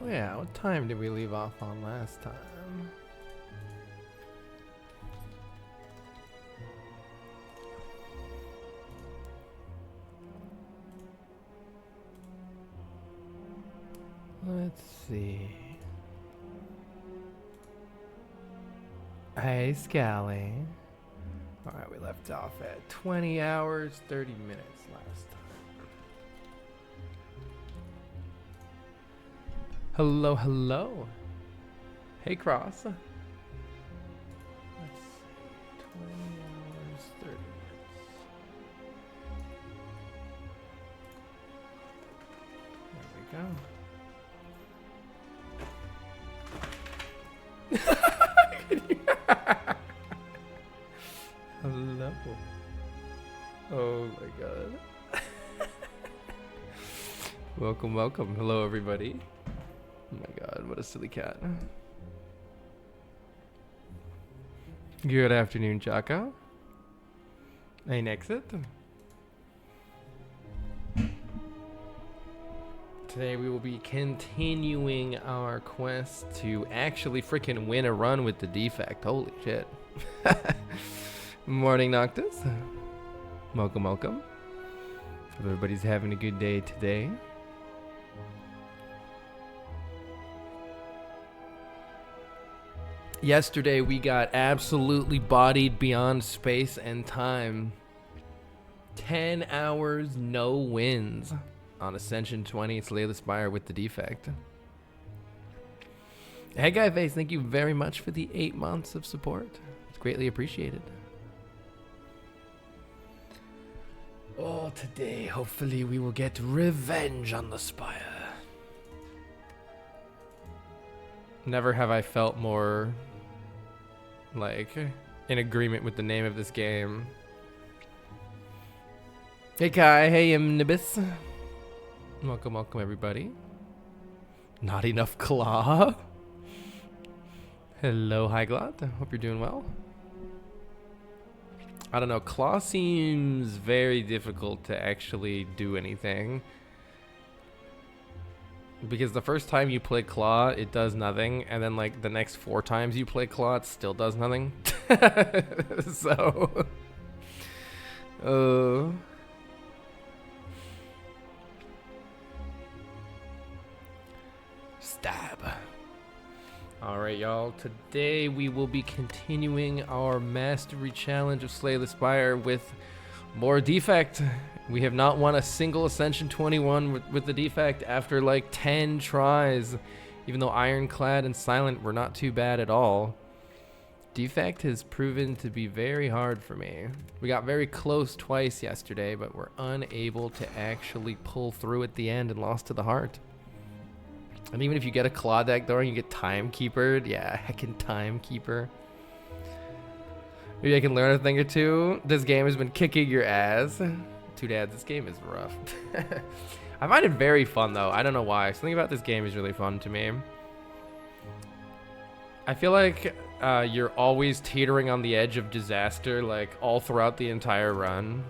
Yeah, what time did we leave off on last time? Let's see. Hey, Scally. Alright, we left off at 20 hours, 30 minutes last time. Hello, hello. Hey, Cross. Let's see. 20 hours, 30 minutes. There we go. Hello. Oh my god. Welcome, welcome. Hello, everybody. Oh my god, what a silly cat. Good afternoon, Jocko. Hey, Nexit. Today we will be continuing our quest to actually freaking win a run with the defect. Holy shit. Morning, Noctis. Welcome, welcome. Hope everybody's having a good day today. Yesterday we got absolutely bodied beyond space and time. 10 hours, no wins on Ascension 20. Slay the Spire with the defect. Hey, Guy Face, thank you very much for the 8 months of support. It's greatly appreciated. Oh, today, hopefully, we will get revenge on the Spire. Never have I felt more, like, in agreement with the name of this game. Hey, Kai. Hey, Nibis. Welcome, welcome, everybody. Not enough claw. Hello, Highglot. Hope you're doing well. I don't know, claw seems very difficult to actually do anything. Because the first time you play claw, it does nothing, and then like the next 4 times you play claw, it still does nothing. So... Stab. Alright, y'all, today we will be continuing our mastery challenge of Slay the Spire with more defect. We have not won a single Ascension 21 with the defect after like 10 tries, even though Ironclad and Silent were not too bad at all. Defect has proven to be very hard for me. We got very close twice yesterday, but we're unable to actually pull through at the end and lost to the heart. And even if you get a claw deck though, and you get Timekeepered, yeah, heckin' Timekeeper. Maybe I can learn a thing or two. This game has been kicking your ass. Two dads, this game is rough. I find it very fun though. I don't know why. Something about this game is really fun to me. I feel like you're always teetering on the edge of disaster, like all throughout the entire run.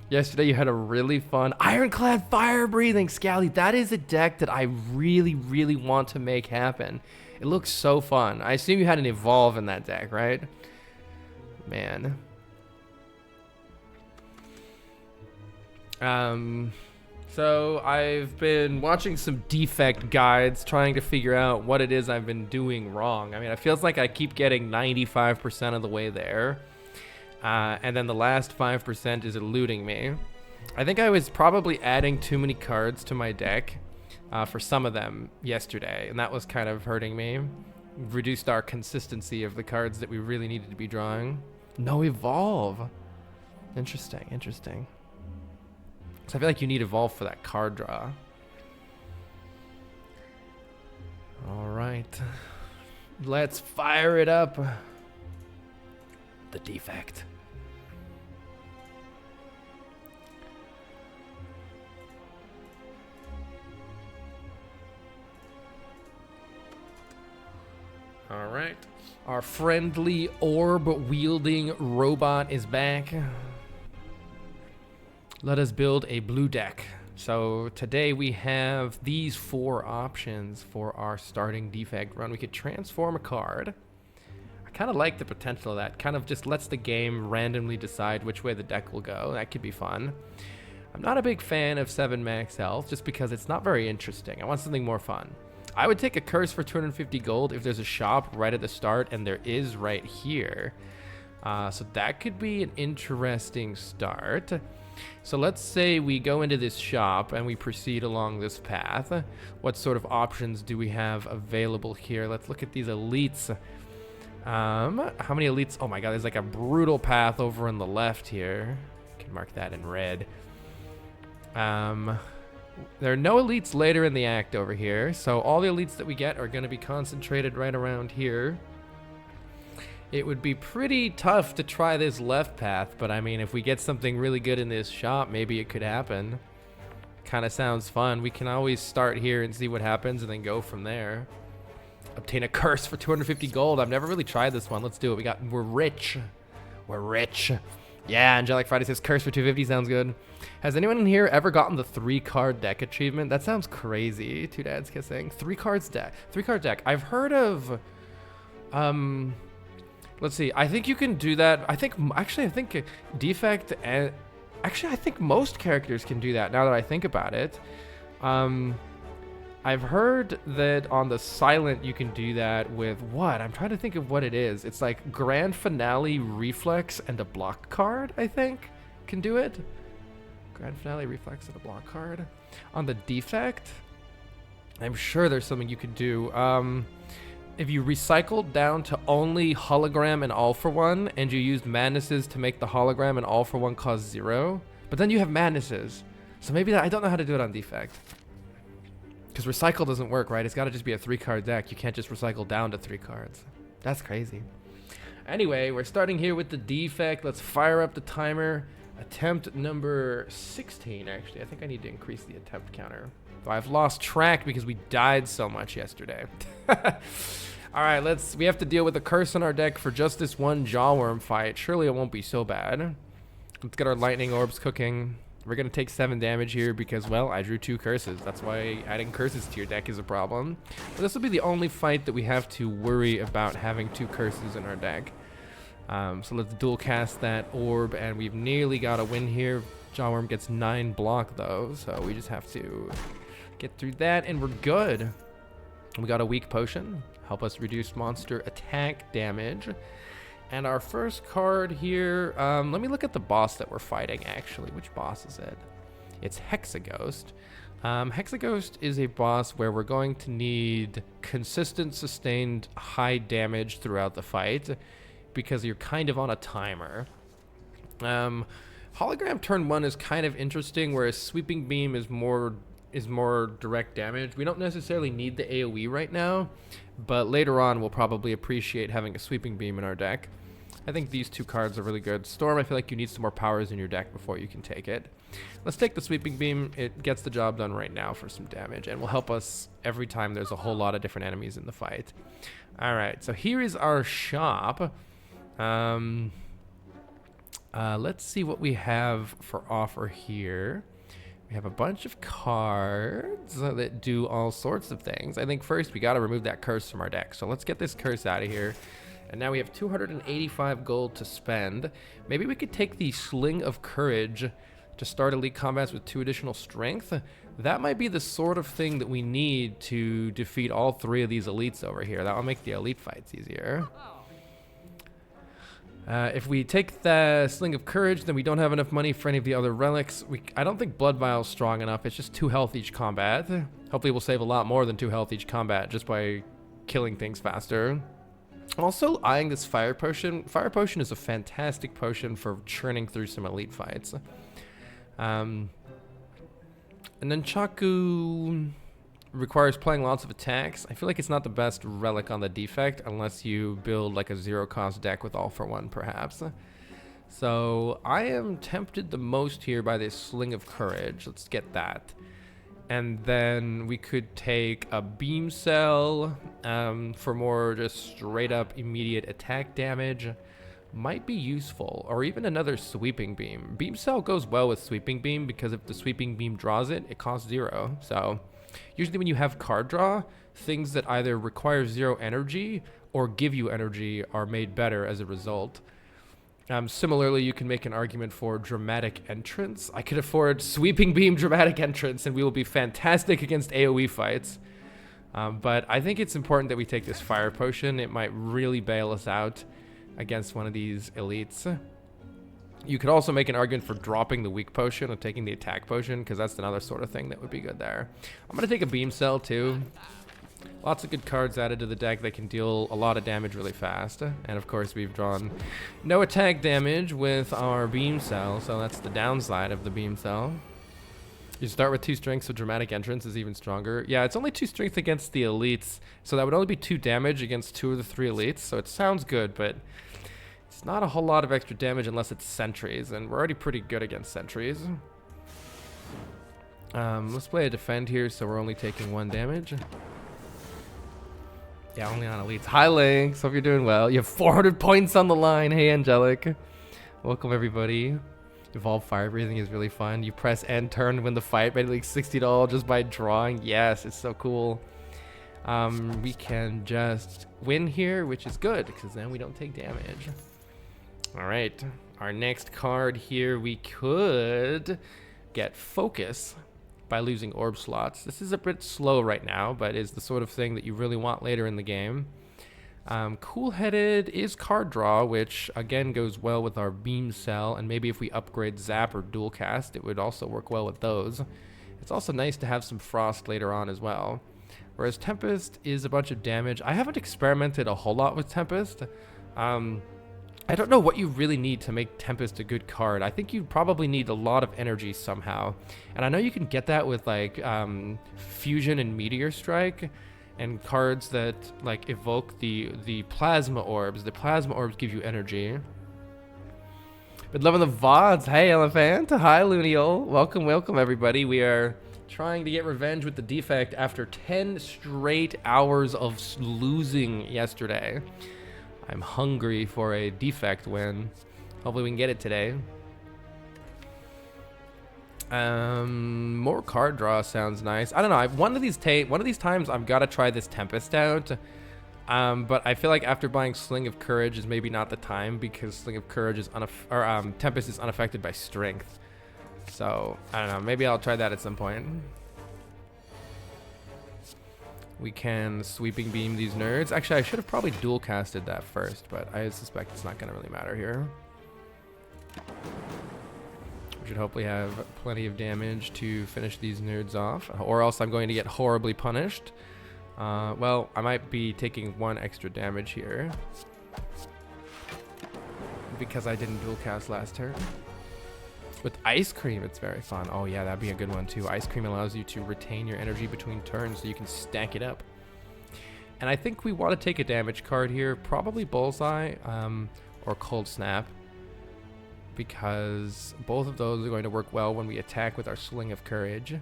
Yesterday you had a really fun Ironclad Fire Breathing, Scally. That is a deck that I really, really want to make happen. It looks so fun. I assume you had an Evolve in that deck, right? Man. So I've been watching some defect guides, trying to figure out what it is I've been doing wrong. I mean, it feels like I keep getting 95% of the way there. And then the last 5% is eluding me. I think I was probably adding too many cards to my deck for some of them yesterday, and that was kind of hurting me. Reduced our consistency of the cards that we really needed to be drawing. No Evolve. Interesting, interesting. So I feel like you need Evolve for that card draw. All right. Let's fire it up. The defect. All right. Our friendly orb-wielding robot is back. Let us build a blue deck. So today we have these 4 options for our starting defect run. We could transform a card. I kind of like the potential of that. Kind of just lets the game randomly decide which way the deck will go. That could be fun. I'm not a big fan of 7 max health just because it's not very interesting. I want something more fun. I would take a curse for 250 gold if there's a shop right at the start, and there is right here. So that could be an interesting start. So let's say we go into this shop and we proceed along this path. What sort of options do we have available here? Let's look at these elites. How many elites? Oh my god, there's like a brutal path over on the left here. I can mark that in red. There are no elites later in the act over here, so all the elites that we get are going to be concentrated right around here. It would be pretty tough to try this left path, but I mean, if we get something really good in this shop, maybe it could happen. Kind of sounds fun. We can always start here and see what happens and then go from there. Obtain a curse for 250 gold. I've never really tried this one. Let's do it. We're rich. We're rich. Yeah, Angelic Friday says curse for 250 sounds good. Has anyone in here ever gotten the 3-card deck achievement? That sounds crazy. 2 dads kissing. 3-card deck. I've heard of let's see. I think you can do that. I think defect and I think most characters can do that now that I think about it. I've heard that on the silent you can do that with what? I'm trying to think of what it is. It's like Grand Finale, Reflex, and a block card, I think, can do it. Grand Finale, Reflex, and a block card. On the defect, I'm sure there's something you could do. If you recycled down to only hologram and all for one, and you used madnesses to make the hologram and all for one cost 0, but then you have madnesses. So maybe I don't know how to do it on defect. Because recycle doesn't work, right? It's got to just be a 3-card deck. You can't just recycle down to 3 cards. That's crazy. Anyway, we're starting here with the defect. Let's fire up the timer. Attempt number 16, actually. I think I need to increase the attempt counter. Though I've lost track because we died so much yesterday. All right, we have to deal with a curse on our deck for just this one jawworm fight. Surely it won't be so bad. Let's get our lightning orbs cooking. We're going to take 7 damage here because, well, I drew 2 curses. That's why adding curses to your deck is a problem. But this will be the only fight that we have to worry about having 2 curses in our deck. So let's dual cast that orb, and we've nearly got a win here. Jawworm gets 9 block, though, so we just have to get through that, and we're good. We got a weak potion. Help us reduce monster attack damage. And our first card here, let me look at the boss that we're fighting, actually. Which boss is it? It's Hexaghost. Hexaghost is a boss where we're going to need consistent, sustained, high damage throughout the fight because you're kind of on a timer. Hologram turn 1 is kind of interesting, whereas Sweeping Beam is more direct damage. We don't necessarily need the AoE right now, but later on we'll probably appreciate having a Sweeping Beam in our deck. I think these 2 cards are really good. Storm, I feel like you need some more powers in your deck before you can take it. Let's take the Sweeping Beam. It gets the job done right now for some damage and will help us every time there's a whole lot of different enemies in the fight. All right, so here is our shop. Let's see what we have for offer here. We have a bunch of cards that do all sorts of things. I think first we got to remove that curse from our deck. So let's get this curse out of here. And now we have 285 gold to spend. Maybe we could take the Sling of Courage to start elite combats with 2 additional strength. That might be the sort of thing that we need to defeat all 3 of these elites over here. That will make the elite fights easier. If we take the Sling of Courage, then we don't have enough money for any of the other relics. I don't think Blood Vial is strong enough. It's just 2 health each combat. Hopefully we'll save a lot more than 2 health each combat just by killing things faster. Also, eyeing this Fire Potion. Fire Potion is a fantastic potion for churning through some elite fights. And then Chaku requires playing lots of attacks. I feel like it's not the best relic on the defect unless you build like a 0-cost deck with all for one, perhaps. So I am tempted the most here by this Sling of Courage. Let's get that. And then we could take a Beam Cell for more just straight up immediate attack damage. might be useful, or even another sweeping beam. Beam cell goes well with sweeping beam because if the sweeping beam draws it, it costs 0. So usually when you have card draw, things that either require 0 energy or give you energy are made better as a result. Similarly, you can make an argument for dramatic entrance. I could afford sweeping beam dramatic entrance and we will be fantastic against AoE fights. But I think it's important that we take this fire potion. It might really bail us out against one of these elites. You could also make an argument for dropping the weak potion and taking the attack potion, because that's another sort of thing that would be good there. I'm going to take a beam cell too. Lots of good cards added to the deck that can deal a lot of damage really fast. And of course we've drawn no attack damage with our beam cell, so that's the downside of the beam cell. You start with 2 strength, so dramatic entrance is even stronger. Yeah, it's only 2 strength against the elites, so that would only be 2 damage against 2 of the 3 elites, so it sounds good, but it's not a whole lot of extra damage unless it's sentries, and we're already pretty good against sentries. Let's play a defend here, so we're only taking 1 damage. Yeah, only on elites. Hi, Lynx. Hope you're doing well. You have 400 points on the line. Hey, Angelic. Welcome, everybody. Evolve Fire Breathing is really fun. You press end turn to win the fight by like $60 just by drawing. Yes, it's so cool. We can just win here, which is good because then we don't take damage. All right. Our next card here, we could get Focus by losing orb slots. This is a bit slow right now, but is the sort of thing that you really want later in the game. Cool-headed is card draw, which again goes well with our beam cell, and maybe if we upgrade Zap or dual cast, it would also work well with those. It's also nice to have some frost later on as well. Whereas Tempest is a bunch of damage. I haven't experimented a whole lot with Tempest. I don't know what you really need to make Tempest a good card. I think you probably need a lot of energy somehow. And I know you can get that with like Fusion and Meteor Strike and cards that like evoke the plasma orbs. The plasma orbs give you energy. Been loving the VODs. Hey, Elephant. Hi, Luniol. Welcome, welcome, everybody. We are trying to get revenge with the defect after 10 straight hours of losing yesterday. I'm hungry for a defect win. Hopefully we can get it today. More card draw sounds nice. I don't know. One of these times I've got to try this Tempest out. But I feel like after buying Sling of Courage is maybe not the time because Sling of Courage is Tempest is unaffected by Strength. So I don't know. Maybe I'll try that at some point. We can sweeping beam these nerds. Actually, I should have probably dual casted that first, but I suspect it's not going to really matter here. We should hopefully have plenty of damage to finish these nerds off, or else I'm going to get horribly punished. Well, I might be taking 1 extra damage here because I didn't dual cast last turn. With Ice Cream, it's very fun. Oh yeah, that'd be a good one too. Ice Cream allows you to retain your energy between turns so you can stack it up. And I think we want to take a damage card here, probably Bullseye or Cold Snap, because both of those are going to work well when we attack with our Sling of Courage.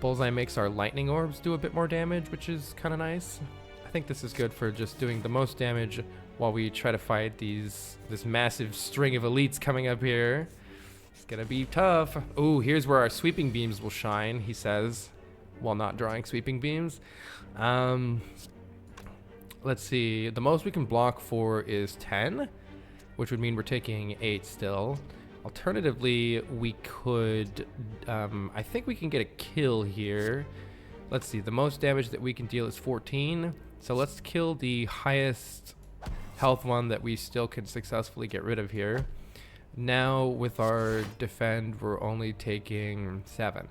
Bullseye makes our lightning orbs do a bit more damage, which is kind of nice. I think this is good for just doing the most damage while we try to fight this massive string of elites coming up here. It's gonna be tough. Oh, here's where our sweeping beams will shine, he says, while not drawing sweeping beams. Let's see, the most we can block for is 10, which would mean we're taking 8 still. Alternatively, we could, I think we can get a kill here. Let's see, the most damage that we can deal is 14. So let's kill the highest health one that we still can successfully get rid of here. Now with our defend, we're only taking 7.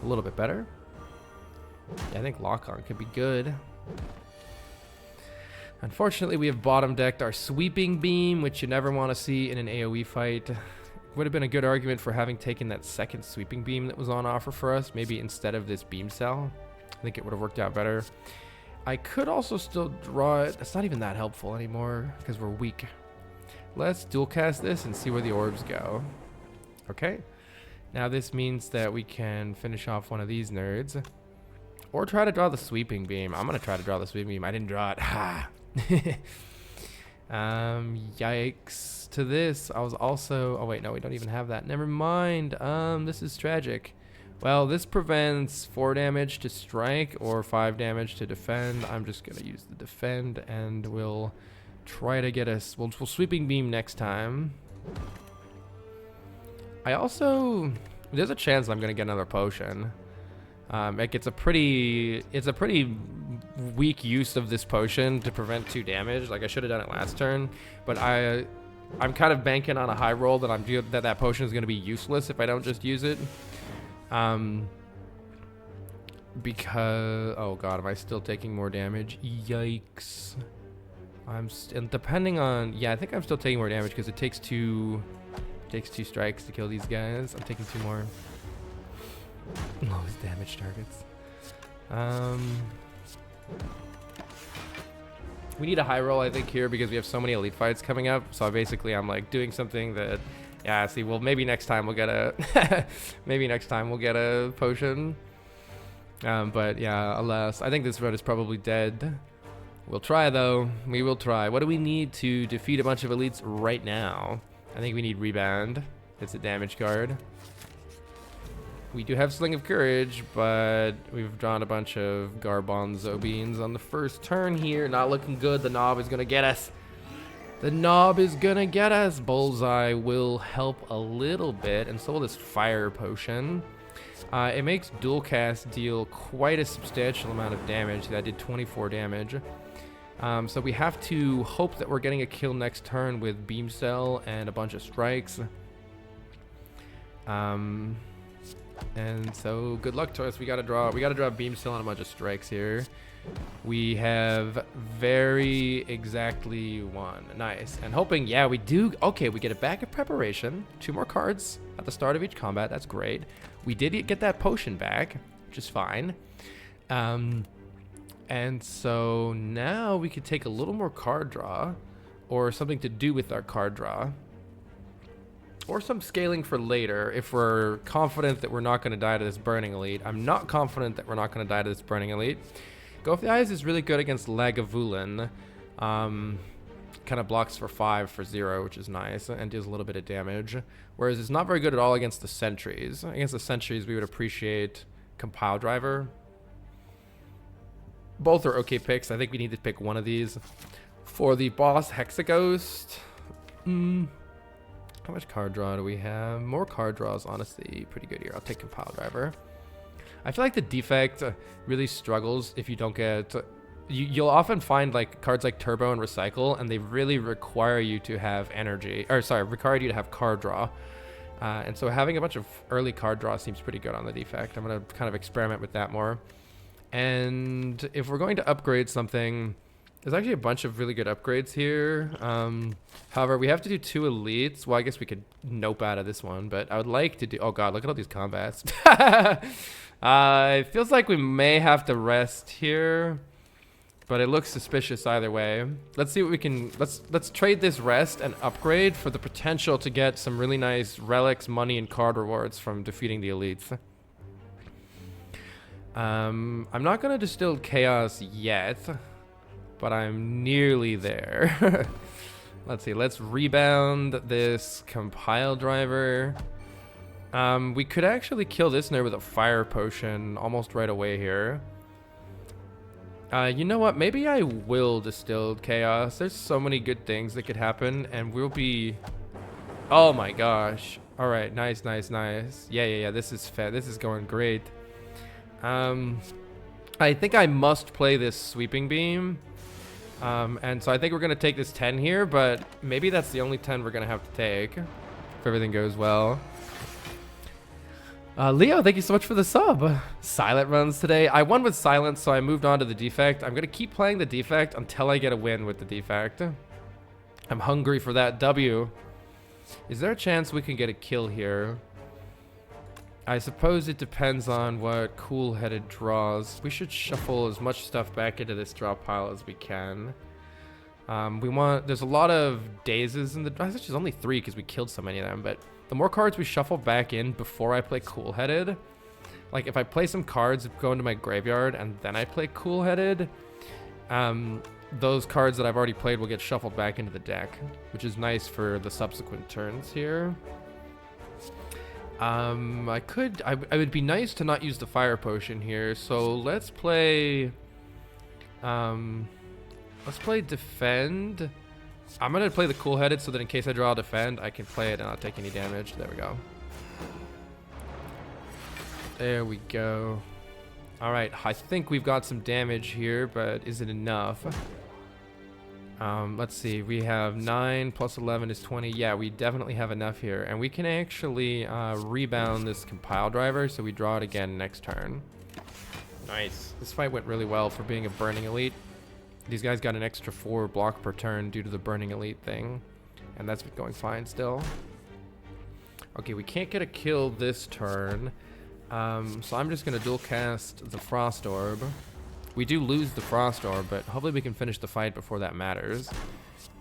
A little bit better. Yeah, I think lock-on could be good. Unfortunately, we have bottom decked our sweeping beam, which you never want to see in an AoE fight. Would have been a good argument for having taken that second sweeping beam that was on offer for us, maybe instead of this beam cell. I think it would have worked out better. I could also still draw it. It's not even that helpful anymore because we're weak. Let's dual cast this and see where the orbs go. Okay. Now this means that we can finish off one of these nerds. Or try to draw the sweeping beam. I'm going to try to draw the sweeping beam. I didn't draw it. Ha! Yikes to this. I was also, oh wait, no, we don't even have that. Never mind. This is tragic. Well, this prevents 4 damage to strike or 5 damage to defend. I'm just gonna use the defend, and we'll try to get us, we'll sweeping beam next time. I also, there's a chance I'm gonna get another potion. It's a pretty weak use of this potion to prevent 2 damage. Like, I should have done it last turn, but I'm kind of banking on a high roll that that potion is going to be useless if I don't just use it. Because, oh god, am I still taking more damage? Yikes. And depending on, yeah, I think I'm still taking more damage because it takes two strikes to kill these guys. I'm taking 2 more. Lowest damage targets. We need a high roll, I think, here because we have so many elite fights coming up. So basically, I'm like doing something that, yeah. See, well, maybe next time we'll get a, maybe next time we'll get a potion. But yeah, alas, I think this road is probably dead. We'll try though. We will try. What do we need to defeat a bunch of elites right now? I think we need rebound. It's a damage card. We do have Sling of Courage, but we've drawn a bunch of Garbanzo beans on the first turn here. Not looking good. The knob is going to get us. The knob is going to get us. Bullseye will help a little bit, and so will this fire potion. It makes dual cast deal quite a substantial amount of damage. That did 24 damage. So we have to hope that we're getting a kill next turn with Beam Cell and a bunch of strikes. And so good luck to us. We gotta draw Beam Cell on a bunch of strikes here. We have very exactly 1. Nice. And hoping, yeah, we do. Okay, we get it back at preparation. 2 more cards at the start of each combat. That's great. We did get that potion back, which is fine. And so now we could take a little more card draw, or something to do with our card draw. Or some scaling for later if we're confident that we're not going to die to this Burning Elite. I'm not confident that we're not going to die to this Burning Elite. Go of the Eyes is really good against Lagavulin. Kind of blocks for 5 for 0, which is nice, and deals a little bit of damage. Whereas it's not very good at all against the Sentries. Against the Sentries, we would appreciate Compile Driver. Both are okay picks. I think we need to pick one of these. For the boss Hexaghost, how much card draw do we have? More card draws, honestly, pretty good here. I'll take Compile Driver. I feel like the defect really struggles if you don't get... You'll often find like cards like Turbo and Recycle, and they really require you to have energy, or sorry, require you to have card draw. And so having a bunch of early card draw seems pretty good on the defect. I'm going to kind of experiment with that more. And if we're going to upgrade something, there's actually a bunch of really good upgrades here. However, we have to do 2 elites. Well, I guess we could nope out of this one, but I would like to do... Oh god, look at all these combats. It feels like we may have to rest here, but it looks suspicious either way. Let's see what we can... Let's trade this rest and upgrade for the potential to get some really nice relics, money, and card rewards from defeating the elites. I'm not going to distill chaos yet, but I'm nearly there. Let's see. Let's rebound this Compile Driver. We could actually kill this nerd with a fire potion almost right away here. You know what? Maybe I will distill chaos. There's so many good things that could happen, and we'll be... Oh my gosh. All right. Nice, nice, nice. Yeah. This is fat. This is going great. I think I must play this Sweeping Beam. And so I think we're going to take this 10 here, but maybe that's the only 10 we're going to have to take if everything goes well. Leo, thank you so much for the sub. Silent runs today. I won with Silence, so I moved on to the Defect. I'm going to keep playing the Defect until I get a win with the Defect. I'm hungry for that W. Is there a chance we can get a kill here? I suppose it depends on what Cool-Headed draws. We should shuffle as much stuff back into this draw pile as we can. There's a lot of dazes in the draw. There's only 3 because we killed so many of them, but the more cards we shuffle back in before I play Cool-Headed, like if I play some cards, go into my graveyard, and then I play Cool-Headed, those cards that I've already played will get shuffled back into the deck, which is nice for the subsequent turns here. It would be nice to not use the fire potion here, so let's play defend. I'm gonna play the cool-headed so that in case I draw a defend, I can play it and not take any damage. There we go. There we go. All right, I think we've got some damage here, but is it enough? Let's see, we have 9 plus 11 is 20. Yeah, we definitely have enough here. And we can actually rebound this compile driver, so we draw it again next turn. Nice. This fight went really well for being a burning elite. These guys got an extra 4 block per turn due to the burning elite thing. And that's been going fine still. Okay, we can't get a kill this turn. So I'm just going to dual cast the Frost Orb. We do lose the Frost Orb, but hopefully we can finish the fight before that matters.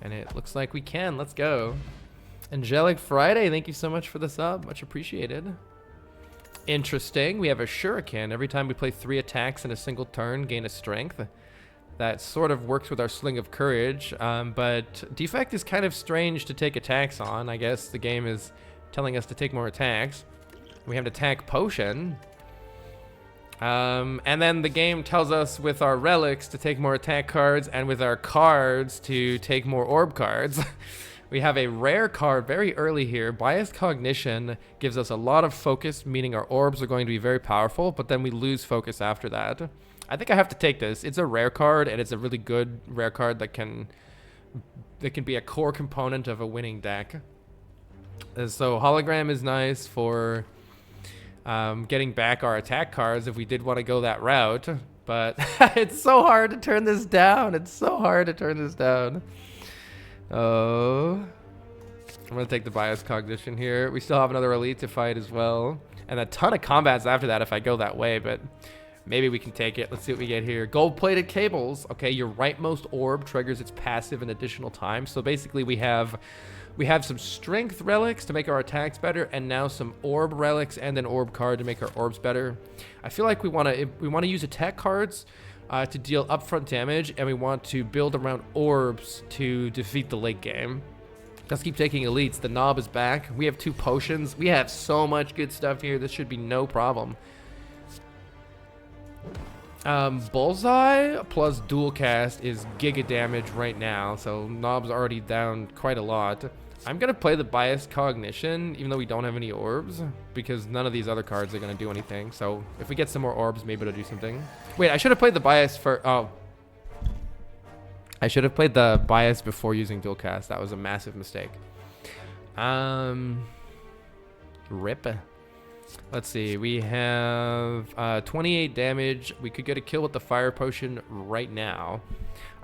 And it looks like we can. Let's go. Angelic Friday, thank you so much for the sub. Much appreciated. Interesting. We have a Shuriken. Every time we play 3 attacks in a single turn, gain a strength. That sort of works with our Sling of Courage, but Defect is kind of strange to take attacks on. I guess the game is telling us to take more attacks. We have an attack potion. And then the game tells us with our relics to take more attack cards and with our cards to take more orb cards. We have a rare card very early here. Biased Cognition gives us a lot of focus, meaning our orbs are going to be very powerful, but then we lose focus after that. I think I have to take this. It's a rare card, and it's a really good rare card that can be a core component of a winning deck. And so Hologram is nice for getting back our attack cards if we did want to go that route, but it's so hard to turn this down. It's so hard to turn this down. Oh, I'm gonna take the Biased Cognition here. We still have another elite to fight as well, and a ton of combats after that if I go that way, but maybe we can take it. Let's see what we get here. Gold-plated cables. Okay, your rightmost orb triggers its passive an additional time. So basically we have some strength relics to make our attacks better, and now some orb relics and an orb card to make our orbs better. I feel like we want to use attack cards to deal upfront damage, and we want to build around orbs to defeat the late game. Let's keep taking elites. The knob is back. We have 2 potions. We have so much good stuff here. This should be no problem. Bullseye plus dual cast is giga damage right now, so knob's already down quite a lot. I'm gonna play the Biased Cognition, even though we don't have any orbs, because none of these other cards are gonna do anything. So if we get some more orbs, maybe it'll do something. Wait, I should have played the Bias for. Oh, I should have played the Bias before using dual cast. That was a massive mistake. Rip. Let's see, we have 28 damage. We could get a kill with the Fire Potion right now.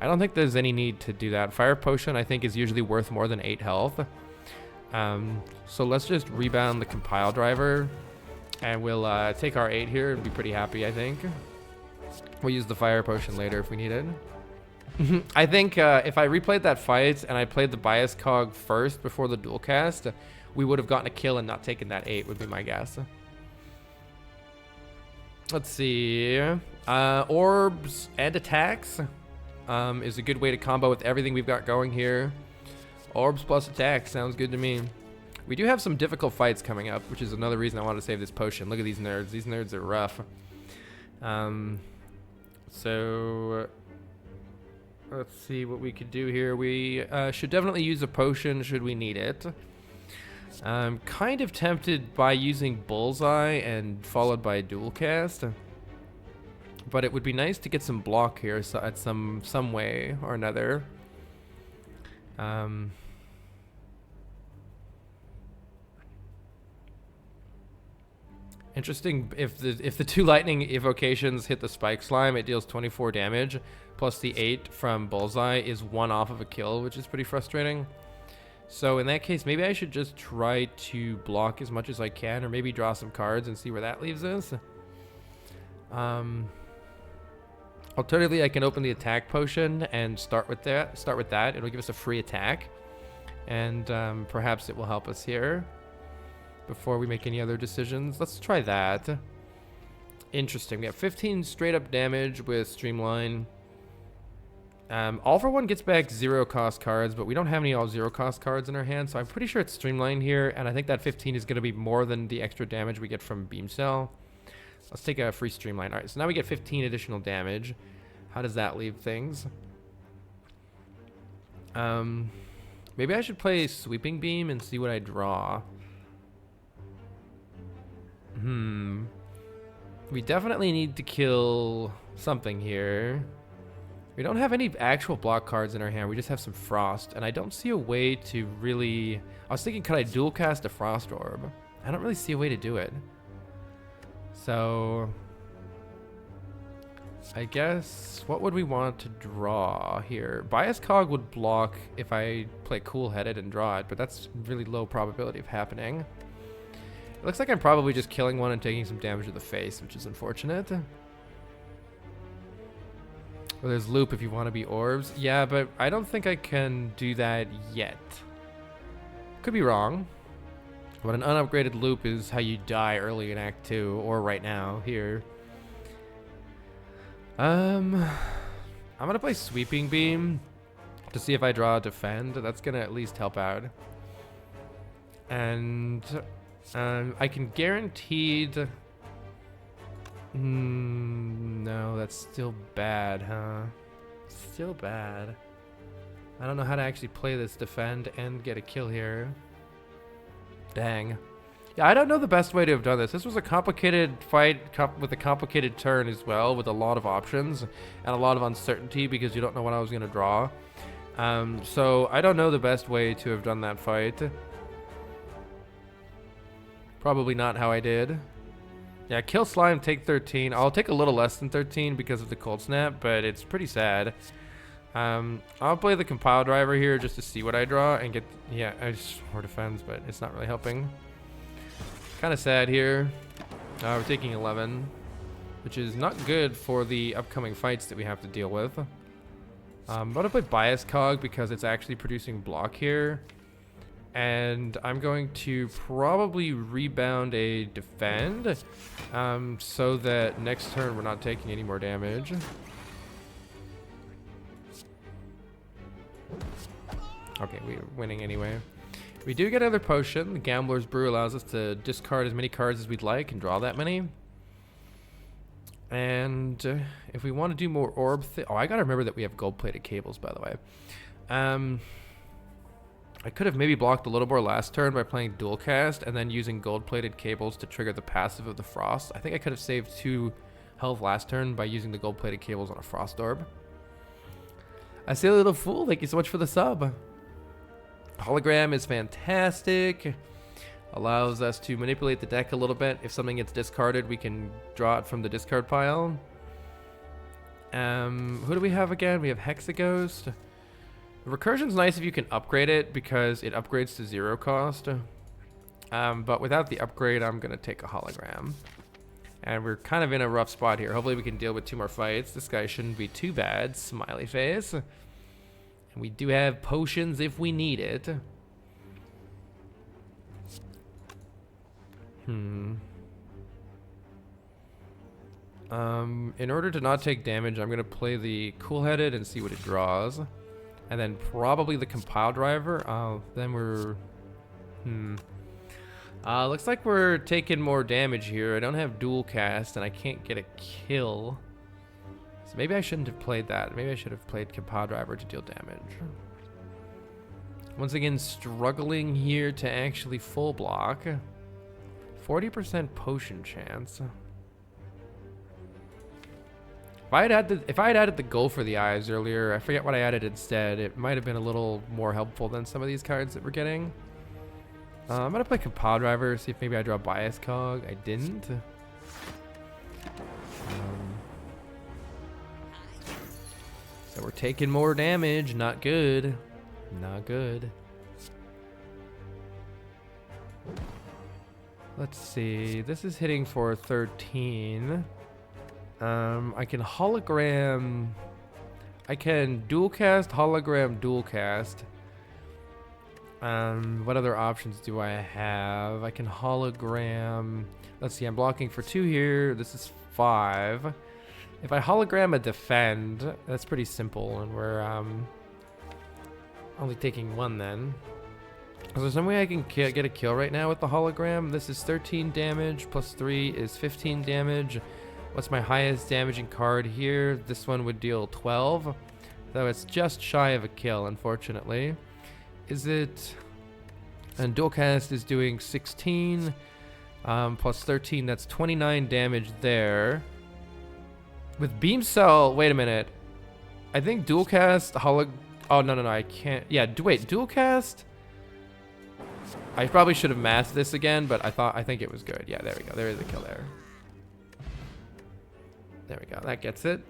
I don't think there's any need to do that. Fire Potion, I think, is usually worth more than 8 health. So let's just rebound the Compile Driver, and we'll take our 8 here and be pretty happy, I think. We'll use the Fire Potion later if we need it. I think if I replayed that fight and I played the Bias Cog first before the dual cast, we would have gotten a kill and not taken that 8, would be my guess. Let's see. Orbs and attacks is a good way to combo with everything we've got going here. Orbs plus attacks sounds good to me. We do have some difficult fights coming up, which is another reason I wanted to save this potion. Look at these nerds. These nerds are rough. So let's see what we could do here. We should definitely use a potion should we need it. I'm kind of tempted by using Bullseye and followed by dual cast, but it would be nice to get some block here at some way or another. Interesting. If the 2 lightning evocations hit the spike slime, it deals 24 damage, plus the 8 from Bullseye is 1 off of a kill, which is pretty frustrating. So in that case, maybe I should just try to block as much as I can, or maybe draw some cards and see where that leaves us. Alternatively, I can open the attack potion and start with that. It'll give us a free attack, and perhaps it will help us here before we make any other decisions. Let's try that. Interesting. We have 15 straight up damage with Streamline. All for One gets back 0 cost cards, but we don't have any all 0 cost cards in our hand, so I'm pretty sure it's streamlined here, and I think that 15 is going to be more than the extra damage we get from Beam Cell. Let's take a free streamline. Alright, so now we get 15 additional damage. How does that leave things? Maybe I should play Sweeping Beam and see what I draw. We definitely need to kill something here. We don't have any actual block cards in our hand. We just have some Frost, and I don't see a way to really... I was thinking, could I dual cast a Frost Orb? I don't really see a way to do it. So... I guess, what would we want to draw here? Bias Cog would block if I play Cool Headed and draw it, but that's really low probability of happening. It looks like I'm probably just killing one and taking some damage to the face, which is unfortunate. Well, there's Loop if you want to be orbs. Yeah, but I don't think I can do that yet. Could be wrong. But an unupgraded Loop is how you die early in Act 2, or right now, here. I'm gonna play Sweeping Beam to see if I draw a Defend. That's gonna at least help out. And I can guaranteed... no, that's still bad, huh? Still bad. I don't know how to actually play this Defend and get a kill here. Dang. Yeah, I don't know the best way to have done this. This was a complicated fight with a complicated turn as well, with a lot of options and a lot of uncertainty because you don't know what I was going to draw. So I don't know the best way to have done that fight. Probably not how I did. Yeah, kill Slime, take 13. I'll take a little less than 13 because of the Cold Snap, but it's pretty sad. I'll play the Compile Driver here just to see what I draw and get... Yeah, I just more defense, but it's not really helping. Kind of sad here. We're taking 11, which is not good for the upcoming fights that we have to deal with. I'm going to play Bias Cog because it's actually producing block here. And I'm going to probably rebound a Defend so that next turn we're not taking any more damage. Okay, we're winning anyway. We do get another potion. The Gambler's Brew allows us to discard as many cards as we'd like and draw that many. And if we want to do more orb... Oh, I gotta remember that we have gold-plated cables, by the way. I could have maybe blocked a little more last turn by playing Dual Cast and then using gold-plated cables to trigger the passive of the Frost. I think I could have saved 2 health last turn by using the gold-plated cables on a Frost Orb. I Silly Little Fool, thank you so much for the sub. Hologram is fantastic. Allows us to manipulate the deck a little bit. If something gets discarded, we can draw it from the discard pile. Who do we have again? We have Hexaghost. Recursion's nice if you can upgrade it because it upgrades to 0 cost. But without the upgrade, I'm going to take a Hologram. And we're kind of in a rough spot here. Hopefully we can deal with 2 more fights. This guy shouldn't be too bad. Smiley face. And we do have potions if we need it. In order to not take damage, I'm going to play the Cool-Headed and see what it draws. And then probably the Compile Driver. Then we're... looks like we're taking more damage here. I don't have Dual Cast, and I can't get a kill. So maybe I shouldn't have played that. Maybe I should have played Compile Driver to deal damage. Once again, struggling here to actually full block. 40% potion chance. If I had added the goal for the eyes earlier, I forget what I added instead. It might have been a little more helpful than some of these cards that we're getting. I'm gonna play Compile Driver, see if maybe I draw Bias Cog. I didn't. So we're taking more damage. Not good. Not good. Let's see. This is hitting for 13. I can hologram. I can dual cast, hologram, dual cast. What other options do I have? I can hologram. Let's see. I'm blocking for 2 here. This is 5. If I hologram a defend, that's pretty simple, and we're only taking one then. Is there some way I can get a kill right now with the hologram? This is 13 damage, plus 3 is 15 damage. What's my highest damaging card here? This one would deal 12, though it's just shy of a kill, unfortunately. Is it... And dual cast is doing 16, plus 13, that's 29 damage there. With beam cell, wait a minute. I think dual cast, oh no, I can't. Yeah, wait, dual cast? I probably should have masked this again, but I think it was good. Yeah, there we go. There is a kill there. There we go. That gets it.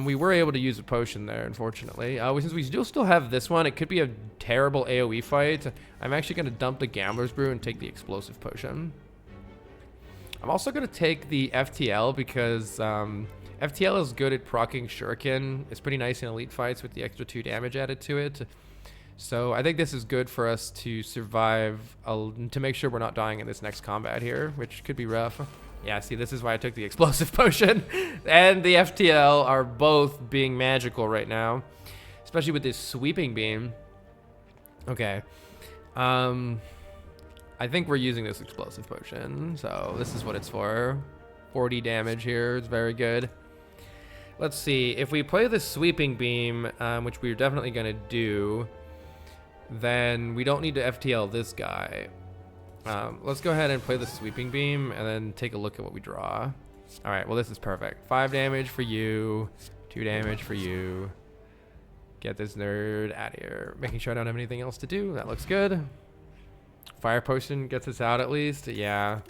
We were able to use a potion there, unfortunately. Since we do still have this one, it could be a terrible AoE fight. I'm actually going to dump the Gambler's Brew and take the Explosive Potion. I'm also going to take the FTL because FTL is good at proccing Shuriken. It's pretty nice in elite fights with the extra 2 damage added to it. So I think this is good for us to survive, to make sure we're not dying in this next combat here, which could be rough. Yeah, see, this is why I took the Explosive Potion. And the FTL are both being magical right now, especially with this Sweeping Beam. Okay. I think we're using this Explosive Potion, so this is what it's for. 40 damage here, it's very good. Let's see, if we play the Sweeping Beam, which we're definitely going to do, then we don't need to FTL this guy. Let's go ahead and play the Sweeping Beam and then take a look at what we draw. All right, well, this is perfect. 5 damage for you, 2 damage for you. Get this nerd out of here. Making sure I don't have anything else to do. That looks good. Fire Potion gets us out at least. Yeah.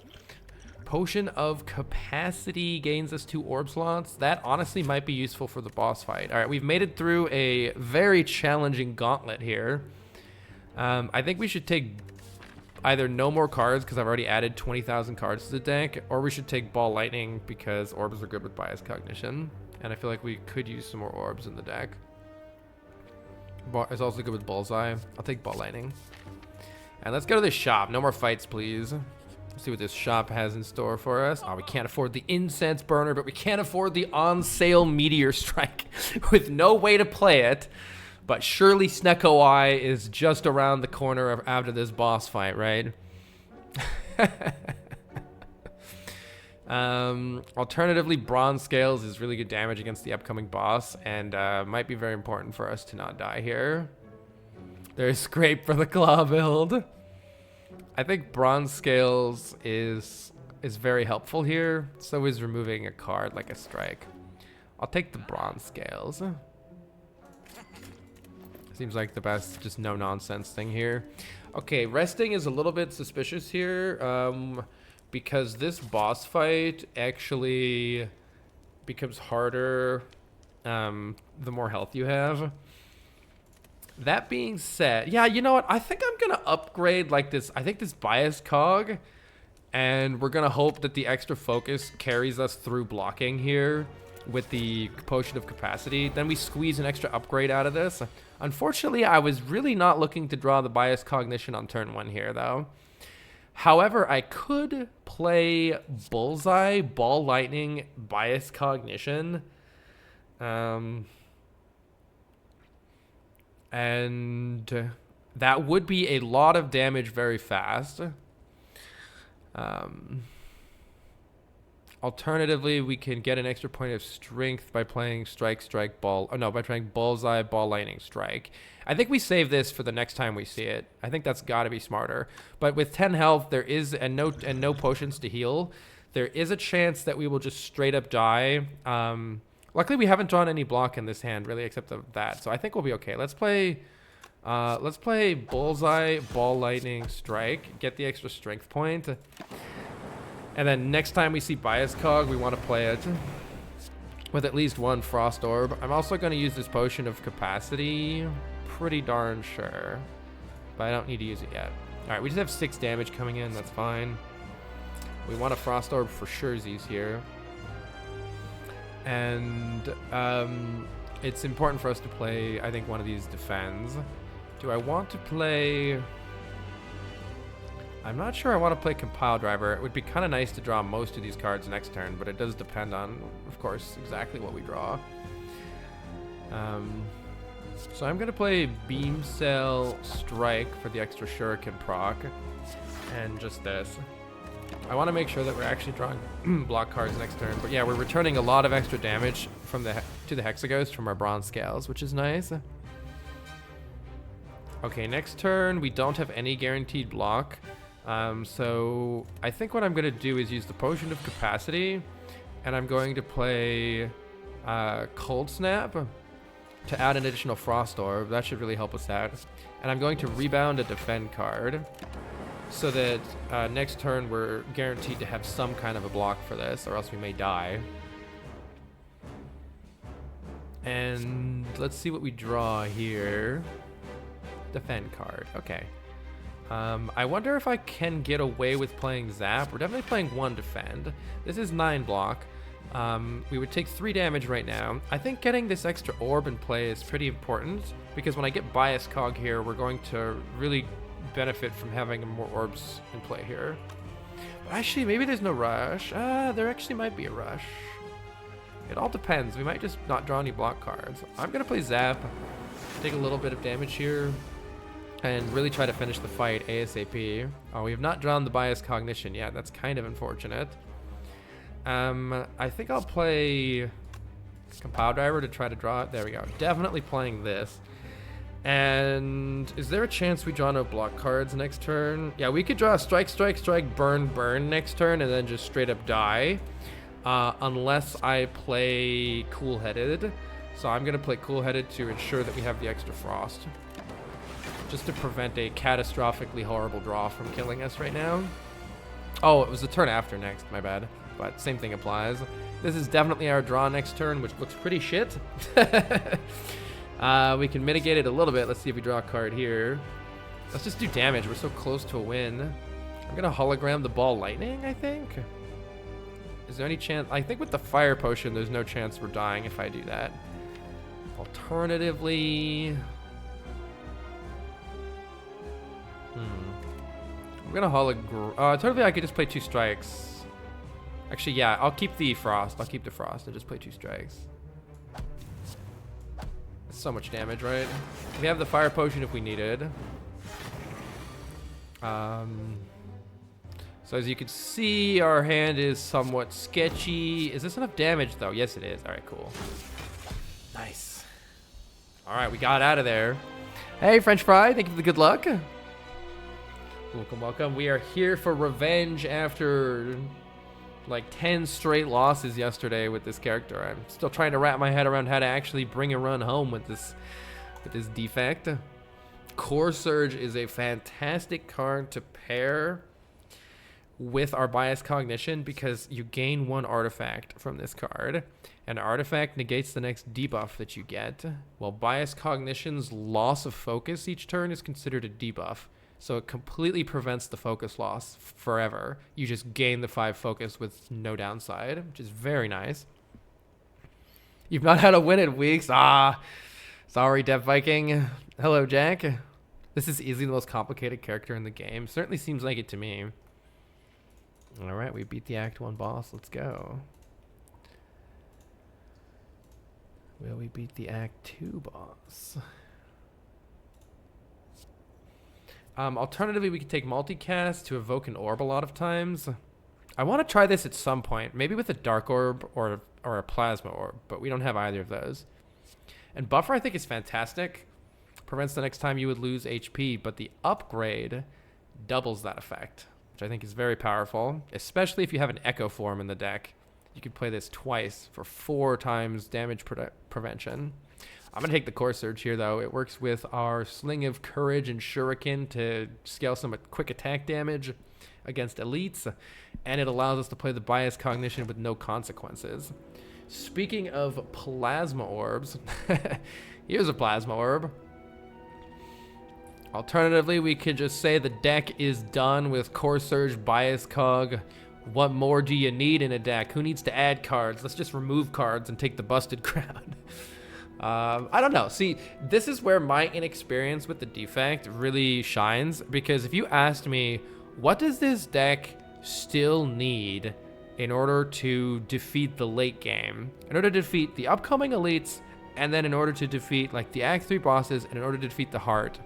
Potion of Capacity gains us 2 orb slots. That honestly might be useful for the boss fight. All right, we've made it through a very challenging gauntlet here. I think we should take either no more cards because I've already added 20,000 cards to the deck, or we should take Ball Lightning because orbs are good with Bias Cognition, and I feel like we could use some more orbs in the deck. It's also good with Bullseye. I'll take Ball Lightning. And let's go to the shop. No more fights, please. Let's see what this shop has in store for us. Oh, we can't afford the Incense Burner, but we can't afford the on-sale Meteor Strike with no way to play it. But surely Snecko Eye is just around the corner after this boss fight, right? Alternatively, Bronze Scales is really good damage against the upcoming boss, and might be very important for us to not die here. There's Scrape for the Claw build. I think Bronze Scales is very helpful here. So is removing a card like a Strike. I'll take the Bronze Scales. Seems like the best, just no nonsense thing here. Okay, resting is a little bit suspicious here, because this boss fight actually becomes harder the more health you have. That being said, yeah, you know what? I think I'm gonna upgrade like this. I think this Bias Cog, and we're gonna hope that the extra focus carries us through blocking here with the Potion of Capacity. Then we squeeze an extra upgrade out of this. Unfortunately, I was really not looking to draw the Bias Cognition on turn 1 here, though. However, I could play Bullseye, Ball Lightning, Bias Cognition. And that would be a lot of damage very fast. Alternatively, we can get an extra point of strength by playing Strike, Strike, Ball. Oh no, by playing Bullseye, Ball, Lightning, Strike. I think we save this for the next time we see it. I think that's got to be smarter. But with 10 health, there is and no potions to heal. There is a chance that we will just straight up die. Luckily, we haven't drawn any block in this hand, really, except of that. So I think we'll be okay. Let's play Bullseye, Ball, Lightning, Strike. Get the extra strength point. And then next time we see Bias Cog, we want to play it with at least 1 Frost Orb. I'm also going to use this Potion of Capacity. Pretty darn sure. But I don't need to use it yet. Alright, we just have 6 damage coming in. That's fine. We want a Frost Orb for surezies here. And it's important for us to play, I think, one of these defends. Do I want to play... I'm not sure I want to play Compile Driver. It would be kind of nice to draw most of these cards next turn, but it does depend on, of course, exactly what we draw. So I'm going to play Beam Cell Strike for the extra Shuriken proc, and just this. I want to make sure that we're actually drawing block cards next turn, but yeah, we're returning a lot of extra damage from to the Hexaghost from our Bronze Scales, which is nice. Okay, next turn we don't have any guaranteed block. So I think what I'm going to do is use the Potion of Capacity, and I'm going to play Cold Snap to add an additional Frost Orb. That should really help us out. And I'm going to rebound a Defend card so that next turn we're guaranteed to have some kind of a block for this, or else we may die. And let's see what we draw here. Defend card. Okay. I wonder if I can get away with playing Zap. We're definitely playing 1 Defend. This is 9 block. We would take 3 damage right now. I think getting this extra orb in play is pretty important, because when I get Bias Cog here, we're going to really benefit from having more orbs in play here. But actually, maybe there's no rush. There actually might be a rush. It all depends. We might just not draw any block cards. I'm going to play Zap, take a little bit of damage here, and really try to finish the fight ASAP. Oh, we have not drawn the Bias Cognition yet. That's kind of unfortunate. I think I'll play Compile Driver to try to draw it. There we go. Definitely playing this. And is there a chance we draw no block cards next turn? Yeah, we could draw Strike, Strike, Strike, Burn, Burn next turn, and then just straight up die. Unless I play Cool-Headed. So I'm going to play Cool-Headed to ensure that we have the extra Frost, just to prevent a catastrophically horrible draw from killing us right now. Oh, it was the turn after next, my bad. But same thing applies. This is definitely our draw next turn, which looks pretty shit. We can mitigate it a little bit. Let's see if we draw a card here. Let's just do damage. We're so close to a win. I'm going to hologram the Ball Lightning, I think. Is there any chance? I think with the Fire Potion, there's no chance we're dying if I do that. Alternatively... I'm gonna alternatively I could just play 2 strikes. Actually, yeah, I'll keep the Frost. I'll keep the Frost and just play 2 strikes. That's so much damage, right? We have the Fire Potion if we needed. So as you can see, our hand is somewhat sketchy. Is this enough damage though? Yes, it is. All right, cool. Nice. All right, we got out of there. Hey, French Fry, thank you for the good luck. Welcome, welcome. We are here for revenge after like 10 straight losses yesterday with this character. I'm still trying to wrap my head around how to actually bring a run home with this defect. Core Surge is a fantastic card to pair with our Bias Cognition because you gain 1 artifact from this card. An artifact negates the next debuff that you get, while Bias Cognition's loss of focus each turn is considered a debuff. So it completely prevents the focus loss forever. You just gain the 5 focus with no downside, which is very nice. You've not had a win in weeks. Sorry, Dev Viking. Hello, Jack. This is easily the most complicated character in the game. Certainly seems like it to me. All right, we beat the Act 1 boss. Let's go. Will we beat the Act 2 boss? Alternatively, we could take multicast to evoke an orb a lot of times. I want to try this at some point, maybe with a Dark Orb or a Plasma Orb, but we don't have either of those. And Buffer, I think, is fantastic. Prevents the next time you would lose HP, but the upgrade doubles that effect, which I think is very powerful, especially if you have an Echo form in the deck. You could play this twice for 4 times damage prevention. I'm going to take the Core Surge here, though. It works with our Sling of Courage and Shuriken to scale some quick attack damage against elites, and it allows us to play the Bias Cognition with no consequences. Speaking of Plasma Orbs, here's a Plasma Orb. Alternatively, we could just say the deck is done with Core Surge, Bias Cog. What more do you need in a deck? Who needs to add cards? Let's just remove cards and take the Busted Crown. I don't know. See, this is where my inexperience with the defect really shines, because if you asked me What does this deck still need in order to defeat the late game? In order to defeat the upcoming elites, and then in order to defeat like the Act 3 bosses, and in order to defeat the heart?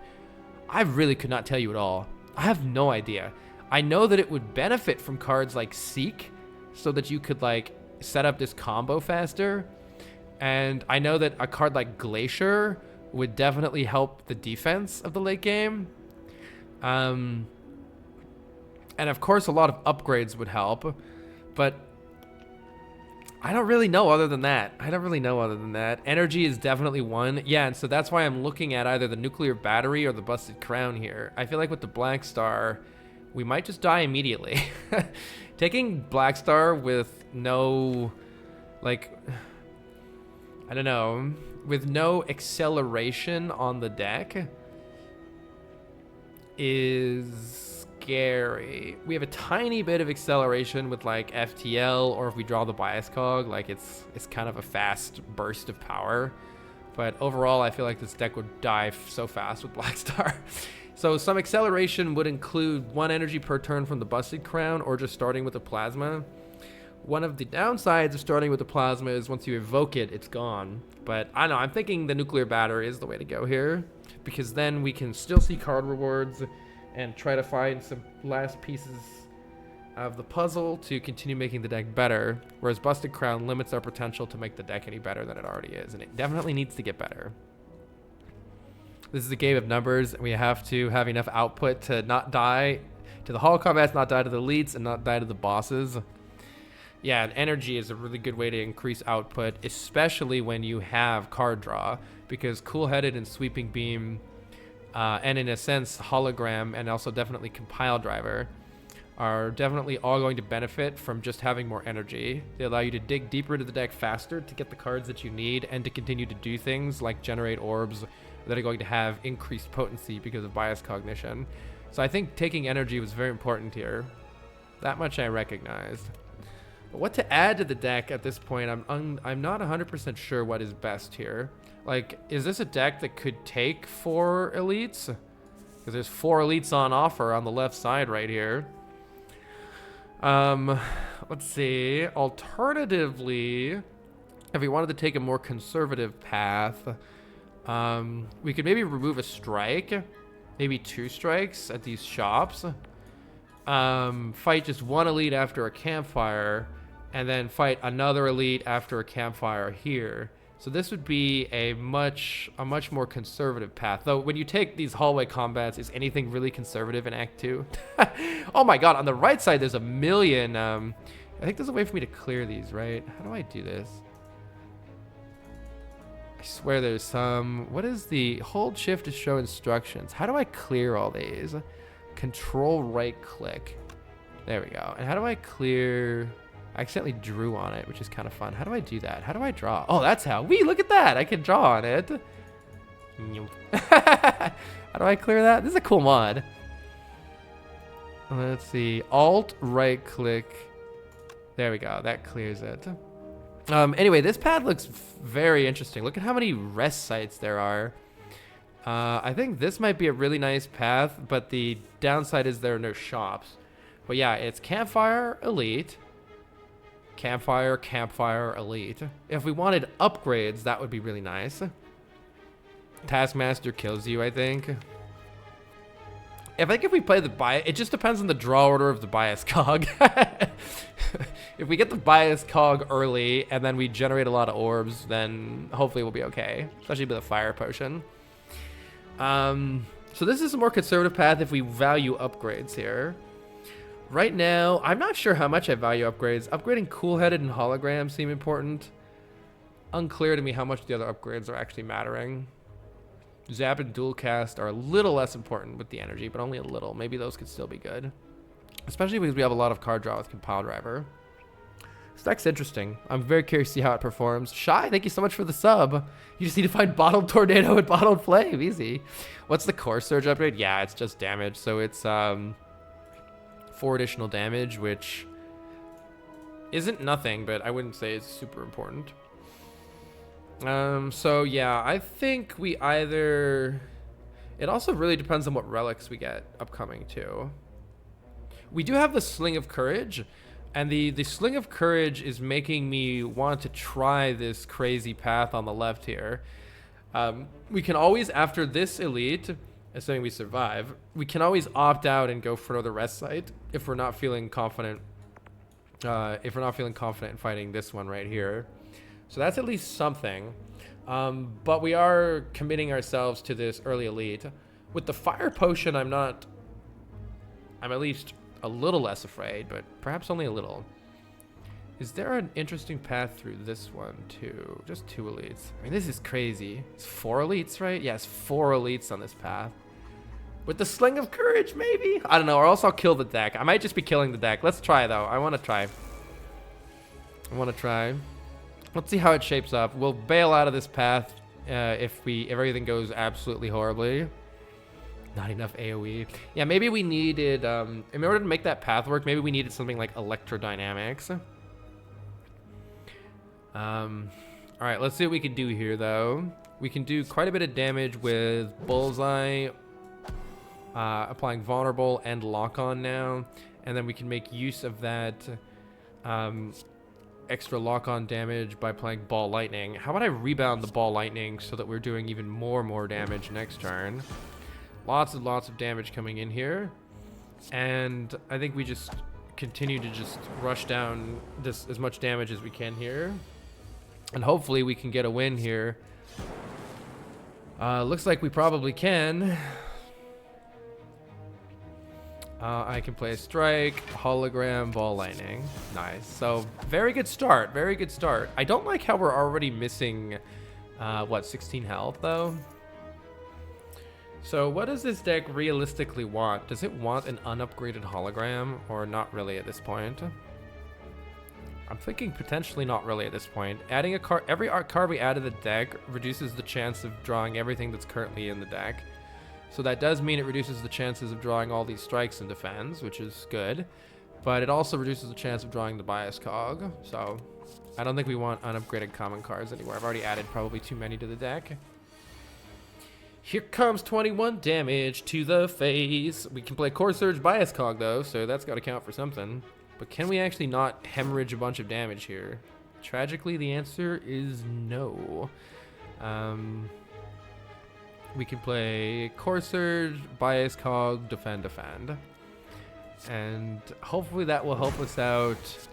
I really could not tell you at all. I have no idea. I know that it would benefit from cards like Seek, so that you could like set up this combo faster. And I know that a card like Glacier would definitely help the defense of the late game. And of course a lot of upgrades would help, but I don't really know other than that. Energy is definitely one. Yeah, and so that's why I'm looking at either the Nuclear Battery or the Busted Crown here. I feel like with the Black Star, we might just die immediately. Taking Black Star with no, like, I don't know, with no acceleration on the deck is scary. We have a tiny bit of acceleration with like FTL, or if we draw the bias cog, like it's kind of a fast burst of power. But overall, I feel like this deck would die so fast with Black Star. So some acceleration would include 1 energy per turn from the Busted Crown, or just starting with a Plasma. One of the downsides of starting with the Plasma is once you evoke it, it's gone. But I don't know, I'm thinking the Nuclear Battery is the way to go here, because then we can still see card rewards and try to find some last pieces of the puzzle to continue making the deck better, whereas Busted Crown limits our potential to make the deck any better than it already is, and it definitely needs to get better. This is a game of numbers, and we have to have enough output to not die to the holo combats, not die to the elites, and not die to the bosses. Yeah, and energy is a really good way to increase output, especially when you have card draw, because Cool-Headed and Sweeping Beam, and in a sense Hologram, and also definitely Compile Driver, are definitely all going to benefit from just having more energy. They allow you to dig deeper into the deck faster to get the cards that you need, and to continue to do things like generate orbs that are going to have increased potency because of bias cognition. So I think taking energy was very important here. That much I recognized. But what to add to the deck at this point, I'm not 100% sure what is best here. Like, is this a deck that could take 4 elites? Because there's 4 elites on offer on the left side right here. Let's see. Alternatively, if we wanted to take a more conservative path, we could maybe remove a strike, maybe 2 strikes at these shops, fight just 1 elite after a campfire, and then fight another elite after a campfire here. So this would be a much more conservative path. Though when you take these hallway combats, is anything really conservative in Act 2? Oh my god, on the right side there's a million. I think there's a way for me to clear these, right? How do I do this? I swear there's some. What is the hold shift to show instructions? How do I clear all these? Control right click. There we go. And how do I clear? I accidentally drew on it, which is kind of fun. How do I do that? How do I draw? Oh, that's how. Wee, look at that. I can draw on it. How do I clear that? This is a cool mod. Let's see. Alt right click. There we go. That clears it. Anyway, this pad looks very interesting. Look at how many rest sites there are. I think this might be a really nice path, but the downside is there are no shops. But yeah, it's Campfire, Elite, Campfire, Campfire, Elite. If we wanted upgrades, that would be really nice. Taskmaster kills you, I think. I think if we play the bias, it just depends on the draw order of the bias cog. If we get the bias cog early and then we generate a lot of orbs, then hopefully we'll be okay, especially with a fire potion. So this is a more conservative path if we value upgrades here. Right now, I'm not sure how much I value upgrades. Upgrading Cool-Headed and Hologram seem important. Unclear to me how much the other upgrades are actually mattering. Zap and Dual Cast are a little less important with the energy, but only a little. Maybe those could still be good. Especially because we have a lot of card draw with Compile Driver. This deck's interesting. I'm very curious to see how it performs. Shy, thank you so much for the sub. You just need to find Bottled Tornado and Bottled Flame. Easy. What's the Core Surge upgrade? Yeah, it's just damage. So it's 4 additional damage, which isn't nothing, but I wouldn't say it's super important. So yeah, I think we either... It also really depends on what relics we get upcoming too. We do have the Sling of Courage, and the Sling of Courage is making me want to try this crazy path on the left here. We can always, after this elite, assuming we survive, we can always opt out and go for the rest site if we're not feeling confident. If we're not feeling confident in fighting this one right here. So that's at least something. But we are committing ourselves to this early elite. With the Fire Potion, I'm at least a little less afraid, but perhaps only a little. Is there an interesting path through this one too? Just 2 elites. I mean, this is crazy. It's 4 elites, right? Yes, 4 elites on this path. With the Sling of Courage, maybe? I don't know, or else I'll kill the deck. I might just be killing the deck. Let's try, though. I want to try. Let's see how it shapes up. We'll bail out of this path if everything goes absolutely horribly. Not enough AoE. Yeah, maybe we needed, in order to make that path work, maybe we needed something like electrodynamics. Alright, let's see what we can do here, though. We can do quite a bit of damage with Bullseye, applying Vulnerable and Lock-On now. And then we can make use of that extra Lock-On damage by playing Ball Lightning. How about I rebound the Ball Lightning so that we're doing even more damage next turn. Lots and lots of damage coming in here. And I think we just continue to just rush down this as much damage as we can here. And hopefully we can get a win here. Looks like we probably can. I can play a Strike, Hologram, Ball Lightning. Nice. So, very good start. Very good start. I don't like how we're already missing, 16 health, though? So, what does this deck realistically want? Does it want an unupgraded Hologram, or not really at this point? I'm thinking potentially not really at this point. Adding a card, every card we add to the deck reduces the chance of drawing everything that's currently in the deck. So that does mean it reduces the chances of drawing all these strikes and defends, which is good. But it also reduces the chance of drawing the bias cog. So I don't think we want unupgraded common cards anymore. I've already added probably too many to the deck. Here comes 21 damage to the face. We can play Core Surge Bias Cog though, so that's got to count for something. But can we actually not hemorrhage a bunch of damage here? Tragically, the answer is no. We can play Core Surge, Bias Cog, Defend. And hopefully that will help us out.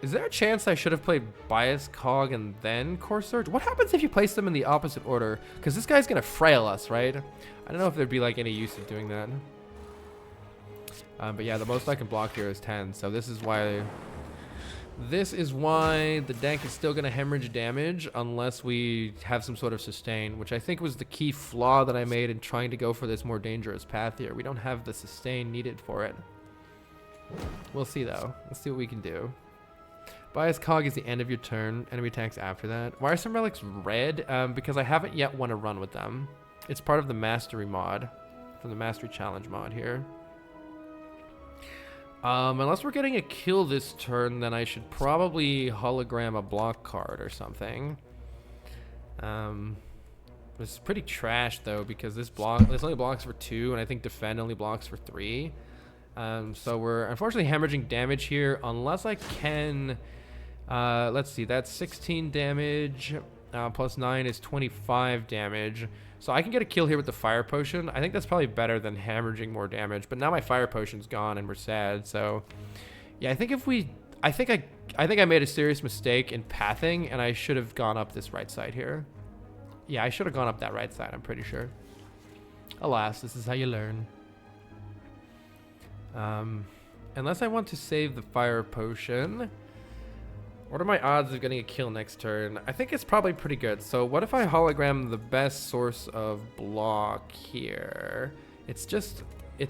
Is there a chance I should have played Bias Cog and then Core Surge? What happens if you place them in the opposite order? Because this guy's going to frail us, right? I don't know if there'd be like any use of doing that. But yeah, the most I can block here is 10. So this is why the deck is still going to hemorrhage damage unless we have some sort of sustain, which I think was the key flaw that I made in trying to go for this more dangerous path here. We don't have the sustain needed for it. We'll see though. Let's see what we can do. Bias Cog is the end of your turn. Enemy attacks after that. Why are some relics red? Because I haven't yet won a run with them. It's part of the Mastery mod, from the Mastery Challenge mod here. Unless we're getting a kill this turn, then I should probably hologram a block card or something. This is pretty trash though, because this only blocks for 2, and I think defend only blocks for 3. So we're unfortunately hemorrhaging damage here, unless I can. Let's see, that's 16 damage. Plus 9 is 25 damage. So I can get a kill here with the Fire Potion. I think that's probably better than hemorrhaging more damage. But now my Fire Potion's gone and we're sad. So yeah, I think I think I made a serious mistake in pathing, and I should have gone up this right side here. Yeah, I should have gone up that right side, I'm pretty sure. Alas, this is how you learn. Unless I want to save the Fire Potion. What are my odds of getting a kill next turn? I think it's probably pretty good. So what if I hologram the best source of block here? It's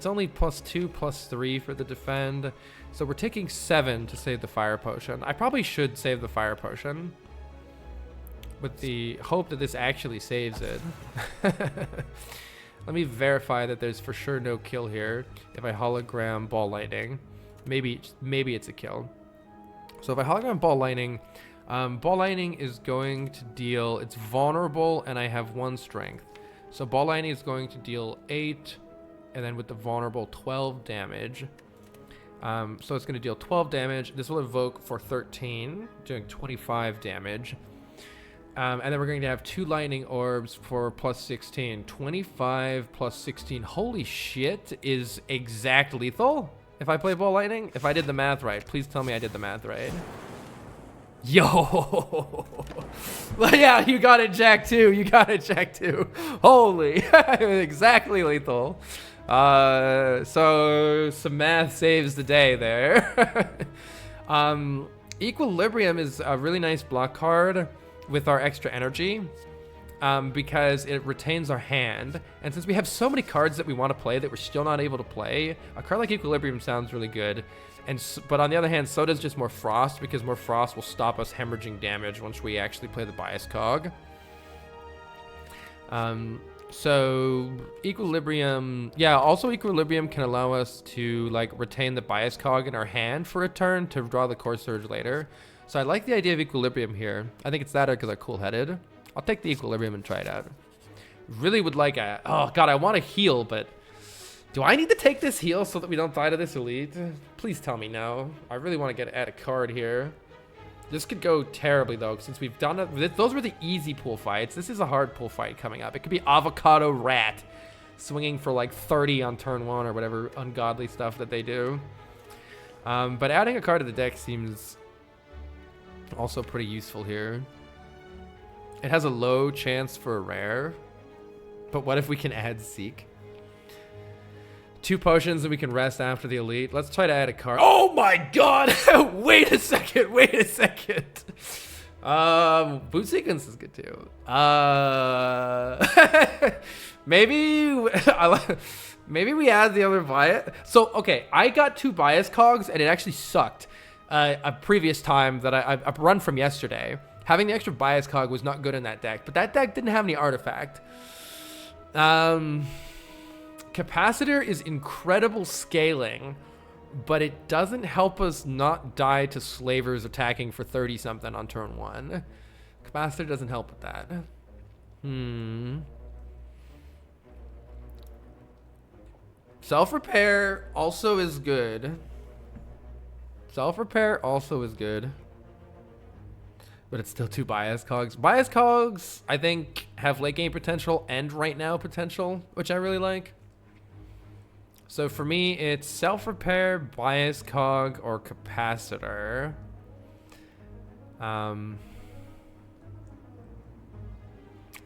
only +2, +3 for the defend. So we're taking 7 to save the Fire Potion. I probably should save the Fire Potion, with the hope that this actually saves it. Let me verify that there's for sure no kill here. If I hologram Ball Lightning, maybe it's a kill. So if I hologram Ball Lightning is going to deal, it's vulnerable and I have 1 strength. So Ball Lightning is going to deal 8 and then with the vulnerable 12 damage. So it's going to deal 12 damage. This will evoke for 13, doing 25 damage. And then we're going to have 2 lightning orbs for plus 16. 25 plus 16. Holy shit, is exact lethal if I play ball lightning? If I did the math right, please tell me I did the math right. Yo. Well, yeah, you got it, Jack, too. You got it, Jack, too. Holy. Exactly lethal. So some math saves the day there. Equilibrium is a really nice block card with our extra energy, because it retains our hand. And since we have so many cards that we want to play that we're still not able to play, a card like Equilibrium sounds really good. But on the other hand, so does just more Frost, because more Frost will stop us hemorrhaging damage once we actually play the Bias Cog. So Equilibrium, yeah, also Equilibrium can allow us to like retain the Bias Cog in our hand for a turn to draw the Core Surge later. So I like the idea of Equilibrium here. I think it's that or because I'm cool-headed. I'll take the Equilibrium and try it out. Really would like a, oh god, I want to heal, but do I need to take this heal so that we don't die to this elite? Please tell me no. I really want to add a card here. This could go terribly, though, since we've done it. Those were the easy pool fights. This is a hard pool fight coming up. It could be Avocado Rat swinging for like 30 on turn 1 or whatever ungodly stuff that they do. But adding a card to the deck seems also pretty useful here. It has a low chance for a rare, but what if we can add Seek? 2 potions and we can rest after the elite. Let's try to add a card. Oh my god! Wait a second, wait a second. Boot Sequence is good too. Maybe maybe we add the other bias. So, okay, I got 2 bias cogs and it actually sucked. A previous time that I run from yesterday. Having the extra bias cog was not good in that deck, but that deck didn't have any artifact. Capacitor is incredible scaling, but it doesn't help us not die to slavers attacking for 30 something on turn 1. Capacitor doesn't help with that. Self-repair also is good. Self-repair also is good. But it's still 2 bias cogs. Bias cogs, I think, have late game potential and right now potential, which I really like. So for me, it's self-repair, bias cog, or capacitor. And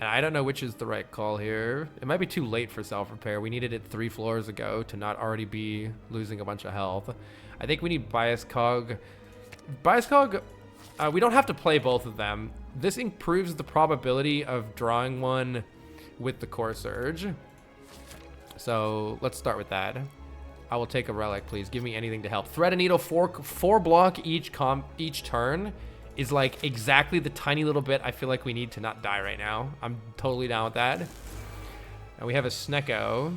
I don't know which is the right call here. It might be too late for self-repair. We needed it 3 floors ago to not already be losing a bunch of health. I think we need bias cog. Bias cog, we don't have to play both of them. This improves the probability of drawing one with the Core Surge. So let's start with that. I will take a relic, please. Give me anything to help. Thread and Needle, 4 block each turn is like exactly the tiny little bit I feel like we need to not die right now. I'm totally down with that. And we have a Snecko.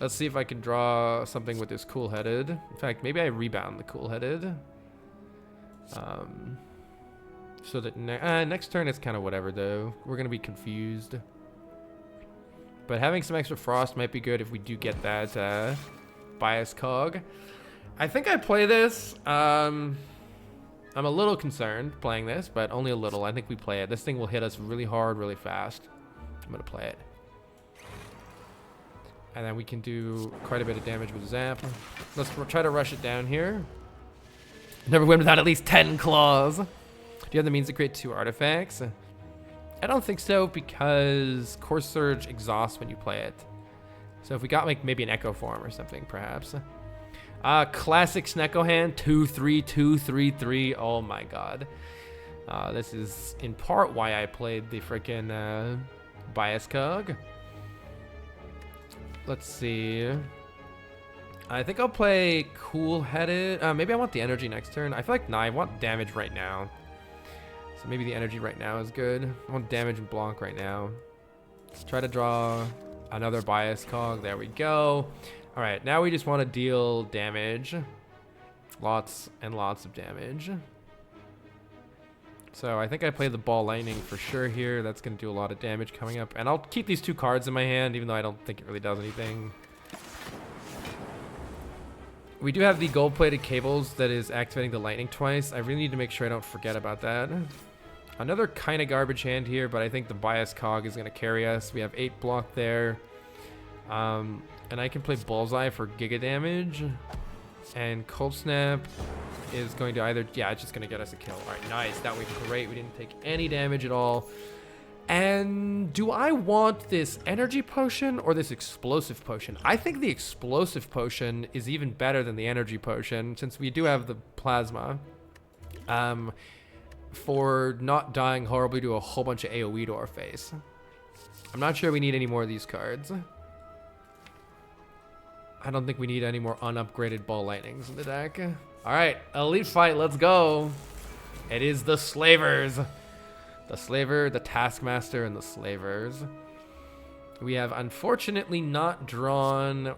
Let's see if I can draw something with this Cool-Headed. In fact, maybe I rebound the Cool-Headed. So that next turn is kind of whatever, though. We're going to be confused. But having some extra Frost might be good if we do get that bias cog. I think I play this. I'm a little concerned playing this, but only a little. I think we play it. This thing will hit us really hard, really fast. I'm going to play it. And then we can do quite a bit of damage with Zap. Let's try to rush it down here. Never win without at least 10 claws. Do you have the means to create 2 artifacts? I don't think so, because Core Surge exhausts when you play it. So if we got like maybe an Echo Form or something, perhaps. Classic Snecko hand, 2/3, 2/3/3. Oh my god. This is in part why I played the freaking bias cog. Let's see. I think I'll play Cool-Headed. Maybe I want the energy next turn. I feel like, nah, I want damage right now. So maybe the energy right now is good. I want damage and block right now. Let's try to draw another bias cog. There we go. All right, now we just want to deal damage. Lots and lots of damage. So I think I play the Ball Lightning for sure here. That's going to do a lot of damage coming up. And I'll keep these 2 cards in my hand, even though I don't think it really does anything. We do have the gold-plated cables that is activating the lightning twice. I really need to make sure I don't forget about that. Another kind of garbage hand here, but I think the bias cog is going to carry us. We have 8 block there. And I can play Bullseye for giga damage. And Cold Snap is going to either... Yeah, it's just going to get us a kill. All right, nice. That was great. We didn't take any damage at all. And do I want this energy potion or this explosive potion? I think the explosive potion is even better than the energy potion since we do have the plasma. For not dying horribly to a whole bunch of AoE to our face. I'm not sure we need any more of these cards. I don't think we need any more unupgraded ball lightnings in the deck. All right, elite fight, let's go. It is the Slavers. The Slaver, the Taskmaster, and the Slavers. We have unfortunately not drawn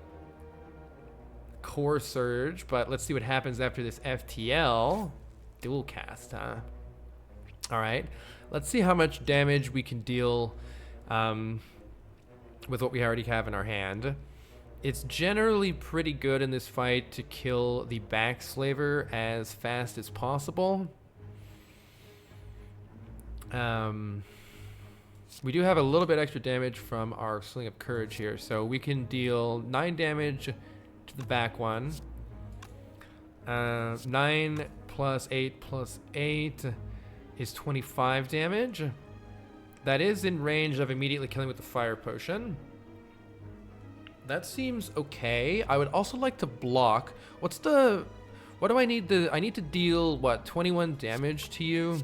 Core Surge, but let's see what happens after this FTL. Dual cast, huh? All right, let's see how much damage we can deal with what we already have in our hand. It's generally pretty good in this fight to kill the back Slaver as fast as possible. We do have a little bit extra damage from our Sling of Courage here, so we can deal 9 damage to the back one. 9 plus 8 plus 8 is 25 damage. That is in range of immediately killing with the Fire Potion. That seems okay. I would also like to block. What do I need to... I need to deal, what, 21 damage to you?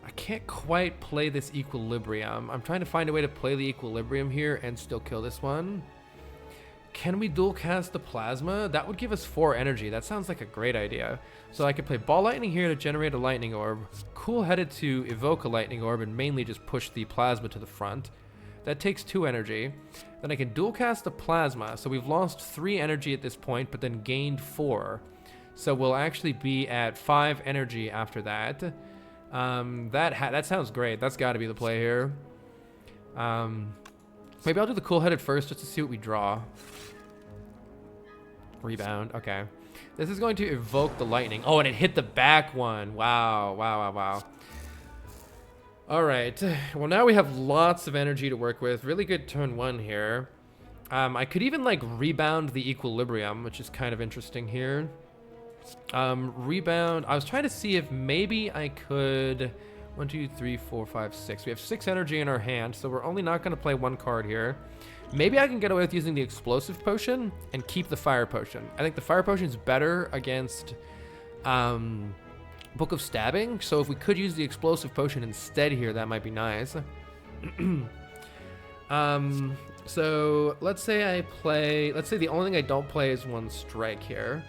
I can't quite play this Equilibrium. I'm trying to find a way to play the Equilibrium here and still kill this one. Can we dual cast the Plasma? That would give us 4 energy. That sounds like a great idea. So I could play Ball Lightning here to generate a Lightning Orb. Cool-Headed to evoke a Lightning Orb and mainly just push the Plasma to the front. That takes 2 energy. Then I can dual cast the Plasma. So we've lost 3 energy at this point, but then gained 4. So we'll actually be at 5 energy after that. That sounds great. That's got to be the play here. Maybe I'll do the Cool-Headed first just to see what we draw. Rebound. Okay. This is going to evoke the lightning. Oh, and it hit the back one. Wow. Wow. All right. Well, now we have lots of energy to work with. Really good turn 1 here. I could even like rebound the Equilibrium, which is kind of interesting here. Rebound. I was trying to see if maybe I could... 1, 2, 3, 4, 5, 6. We have 6 energy in our hand, so we're only not going to play 1 card here. Maybe I can get away with using the Explosive Potion and keep the Fire Potion. I think the Fire Potion is better against Book of Stabbing, so if we could use the Explosive Potion instead here, that might be nice. So let's say I play... Let's say the only thing I don't play is 1 Strike here.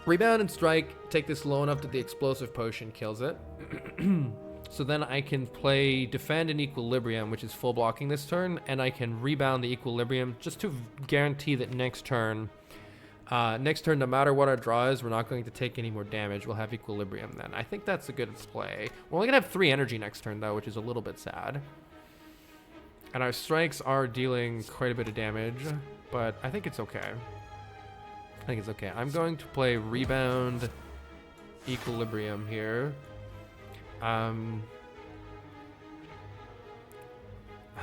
Rebound and Strike, take this low enough that the Explosive Potion kills it. So then I can play Defend and Equilibrium, which is full blocking this turn, and I can rebound the Equilibrium just to guarantee that next turn, no matter what our draw is, we're not going to take any more damage. We'll have Equilibrium then. I think that's a good play. We're only going to have 3 energy next turn, though, which is a little bit sad. And our strikes are dealing quite a bit of damage, but I think it's okay. I'm going to play Rebound, Equilibrium here. I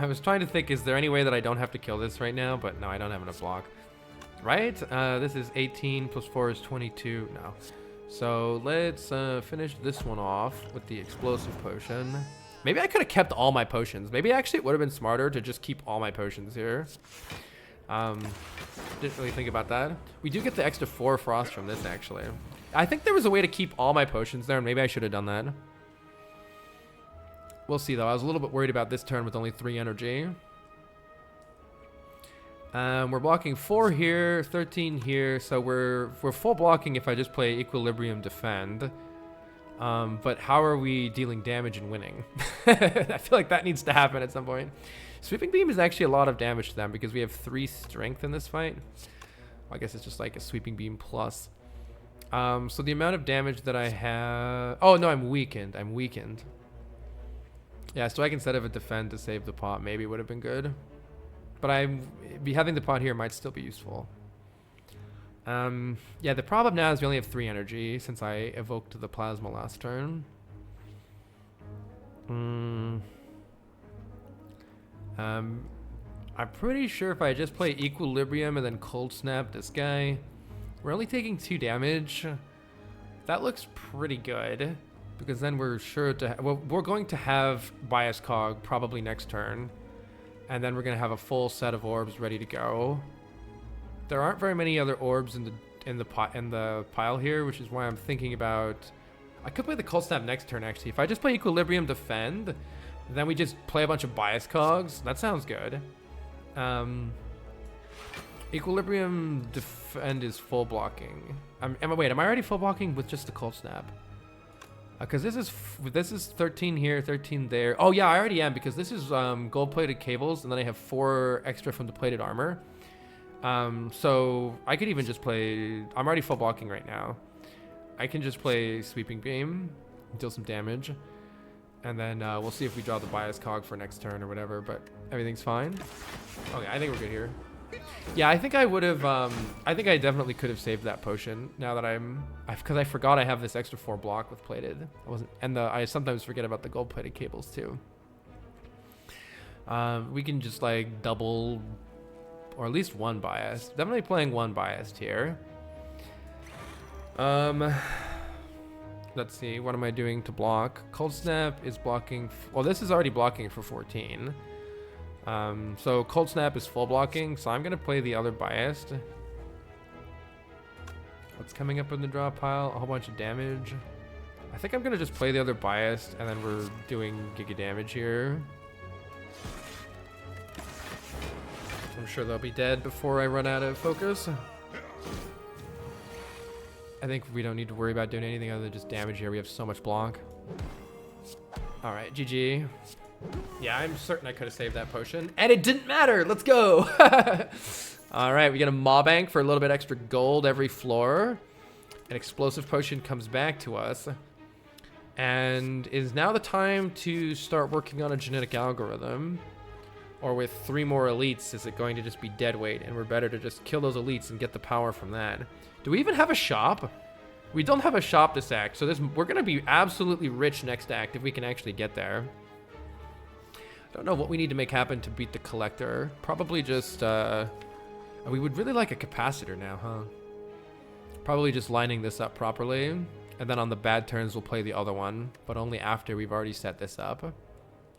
was trying to think, is there any way that I don't have to kill this right now? But no, I don't have enough block. Right? This is 18 plus 4 is 22. No. So let's finish this one off with the Explosive Potion. Maybe I could have kept all my potions. Maybe actually it would have been smarter to just keep all my potions here. Didn't really think about that. We do get the extra 4 frost from this, actually. I think there was a way to keep all my potions there, and maybe I should have done that. We'll see, though. I was a little bit worried about this turn with only 3 energy. We're blocking 4 here, 13 here, so we're full blocking if I just play Equilibrium Defend. But how are we dealing damage and winning? I feel like that needs to happen at some point. Sweeping Beam is actually a lot of damage to them because we have 3 strength in this fight. Well, I guess it's just like a Sweeping Beam plus. So the amount of damage that I have... Oh, no, I'm weakened. Yeah, so I can set up a Defend to save the pot. Maybe would have been good. But having the pot here might still be useful. Yeah, the problem now is we only have 3 energy since I evoked the plasma last turn. I'm pretty sure if I just play Equilibrium and then Cold Snap this guy, we're only taking 2 damage. That looks pretty good, because then we're sure to... well, we're going to have Bias Cog probably next turn, and then we're going to have a full set of orbs ready to go. There aren't very many other orbs in the pile here, which is why I'm thinking about... I could play the Cold Snap next turn, actually. If I just play Equilibrium Defend, then we just play a bunch of Bias Cogs. That sounds good. Equilibrium Defend is full blocking. Wait, am I already full blocking with just the Cold Snap? Because this is 13 here, 13 there. Oh yeah, I already am, because this is gold-plated cables, and then I have 4 extra from the plated armor. So I could even just play... I'm already full blocking right now. I can just play Sweeping Beam, deal some damage, and then we'll see if we draw the Bias Cog for next turn or whatever, but everything's fine. Okay, I think we're good here. Yeah, I think I would have, I think I definitely could have saved that potion now that because I forgot I have this extra 4 block with plated. I sometimes forget about the gold plated cables too. We can just like double, or at least 1 bias. Definitely playing 1 biased here. Let's see, what am I doing to block? Cold Snap is blocking, well, this is already blocking for 14. So Cold Snap is full blocking, so I'm gonna play the other biased. What's coming up in the draw pile? A whole bunch of damage. I think I'm gonna just play the other biased, and then we're doing giga damage here. I'm sure they'll be dead before I run out of focus. I think we don't need to worry about doing anything other than just damage here. We have so much block. All right, GG. Yeah, I'm certain I could have saved that potion, and it didn't matter. Let's go. All right, we get a Maw Bank for a little bit extra gold every floor. An explosive potion comes back to us, and is now the time to start working on a genetic algorithm. Or with 3 more elites, is it going to just be dead weight, and we're better to just kill those elites and get the power from that? Do we even have a shop? We don't have a shop this act, so we're going to be absolutely rich next act if we can actually get there. I don't know what we need to make happen to beat the collector. Probably just, we would really like a capacitor now, huh? Probably just lining this up properly, and then on the bad turns we'll play the other one, but only after we've already set this up.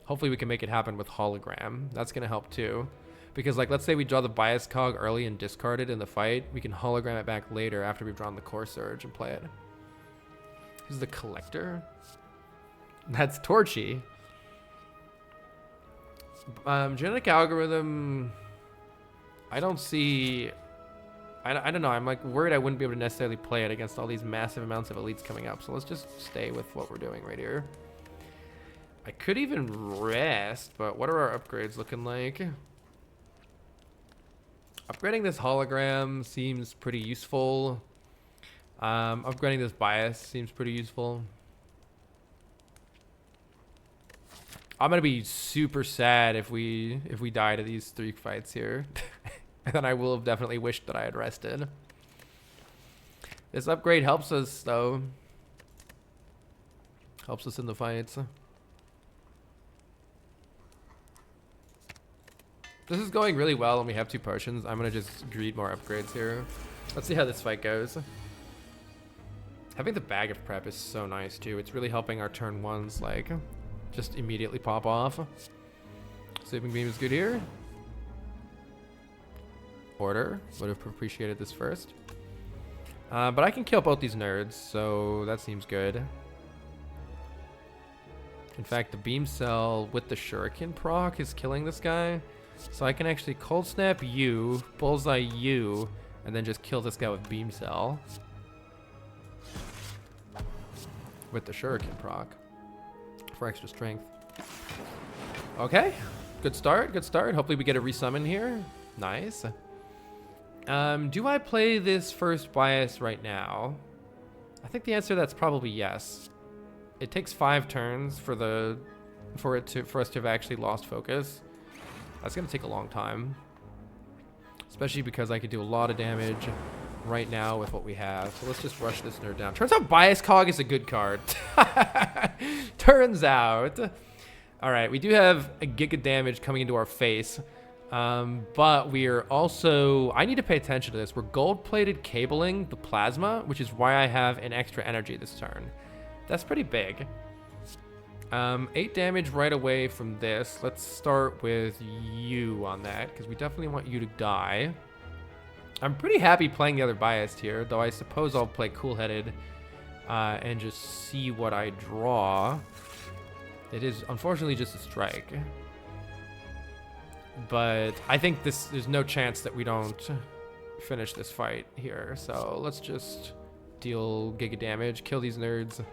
Hopefully we can make it happen with hologram. That's going to help too. Because like, let's say we draw the Bias Cog early and discard it in the fight. We can hologram it back later after we've drawn the Core Surge and play it. This is the collector. That's Torchy. Genetic algorithm. I don't see... I don't know. I'm like worried I wouldn't be able to necessarily play it against all these massive amounts of elites coming up. So let's just stay with what we're doing right here. I could even rest, but what are our upgrades looking like? Upgrading this hologram seems pretty useful. Upgrading this bias seems pretty useful. I'm gonna be super sad if we die to these 3 fights here. And then I will have definitely wished that I had rested. This upgrade helps us though. Helps us in the fights. This is going really well and we have 2 potions. I'm gonna just greed more upgrades here. Let's see how this fight goes. Having the bag of prep is so nice too. It's really helping our turn 1s like just immediately pop off. Sleeping Beam is good here. Order. Would have appreciated this first. But I can kill both these nerds, so that seems good. In fact, the beam cell with the shuriken proc is killing this guy. So I can actually cold snap you, bullseye you, and then just kill this guy with beam cell. With the shuriken proc. For extra strength. Okay. Good start, good start. Hopefully we get a resummon here. Nice. Do I play this first bias right now? I think the answer to that's probably yes. It takes 5 turns for us to have actually lost focus. That's gonna take a long time. especially because I could do a lot of damage right now with what we have. So let's just rush this nerd down. Turns out Bias Cog is a good card. Turns out. All right, we do have a giga damage coming into our face. But we are also, I need to pay attention to this. We're gold-plated cabling the plasma, which is why I have an extra energy this turn. That's pretty big. 8 damage right away from this. Let's start with you on that, because we definitely want you to die. I'm pretty happy playing the other biased here, though I suppose I'll play cool-headed and just see what I draw. It is unfortunately just a strike. But I think there's no chance that we don't finish this fight here. So let's just deal giga damage, kill these nerds.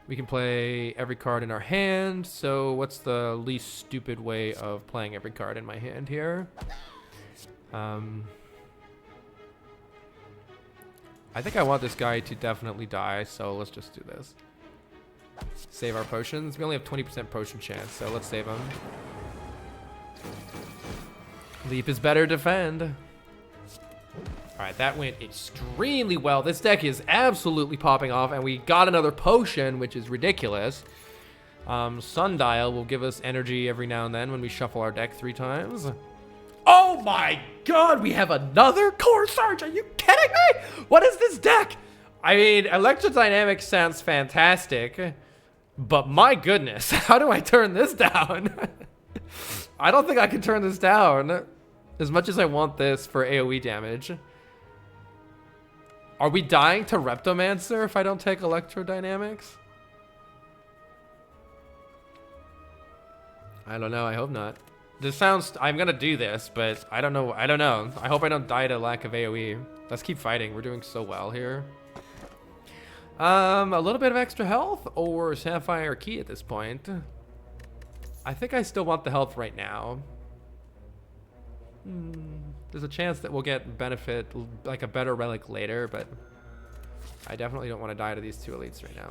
We can play every card in our hand. So what's the least stupid way of playing every card in my hand here? I think I want this guy to definitely die, so let's just do this. Save our potions. We only have 20% potion chance, so let's save them. Leap is better defend. All right, that went extremely well. This deck is absolutely popping off, and we got another potion, which is ridiculous. Sundial will give us energy every now and then when we shuffle our deck 3 times. Oh my god, we have another Core Surge. Are you kidding me? What is this deck? I mean, Electrodynamics sounds fantastic, but my goodness, how do I turn this down? I don't think I can turn this down as much as I want this for AoE damage. Are we dying to Reptomancer if I don't take Electrodynamics? I don't know. I hope not. This sounds... I'm going to do this, but I don't know. I don't know. I hope I don't die to lack of AoE. Let's keep fighting. We're doing so well here. A little bit of extra health or Sapphire Key at this point. I think I still want the health right now. There's a chance that we'll get benefit, like a better relic later, but I definitely don't want to die to these 2 elites right now.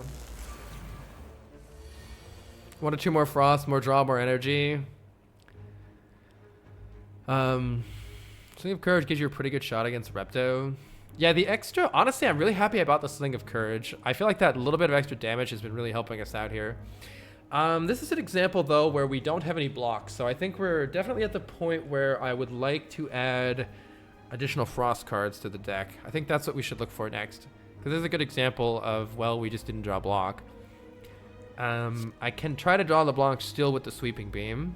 1 or 2 more frost, more draw, more energy. Sling of Courage gives you a pretty good shot against Repto. Yeah, the extra... Honestly, I'm really happy about the Sling of Courage. I feel like that little bit of extra damage has been really helping us out here. This is an example, though, where we don't have any blocks. So I think we're definitely at the point where I would like to add additional Frost cards to the deck. I think that's what we should look for next. Because this is a good example of, well, we just didn't draw a block. I can try to draw the block still with the Sweeping Beam.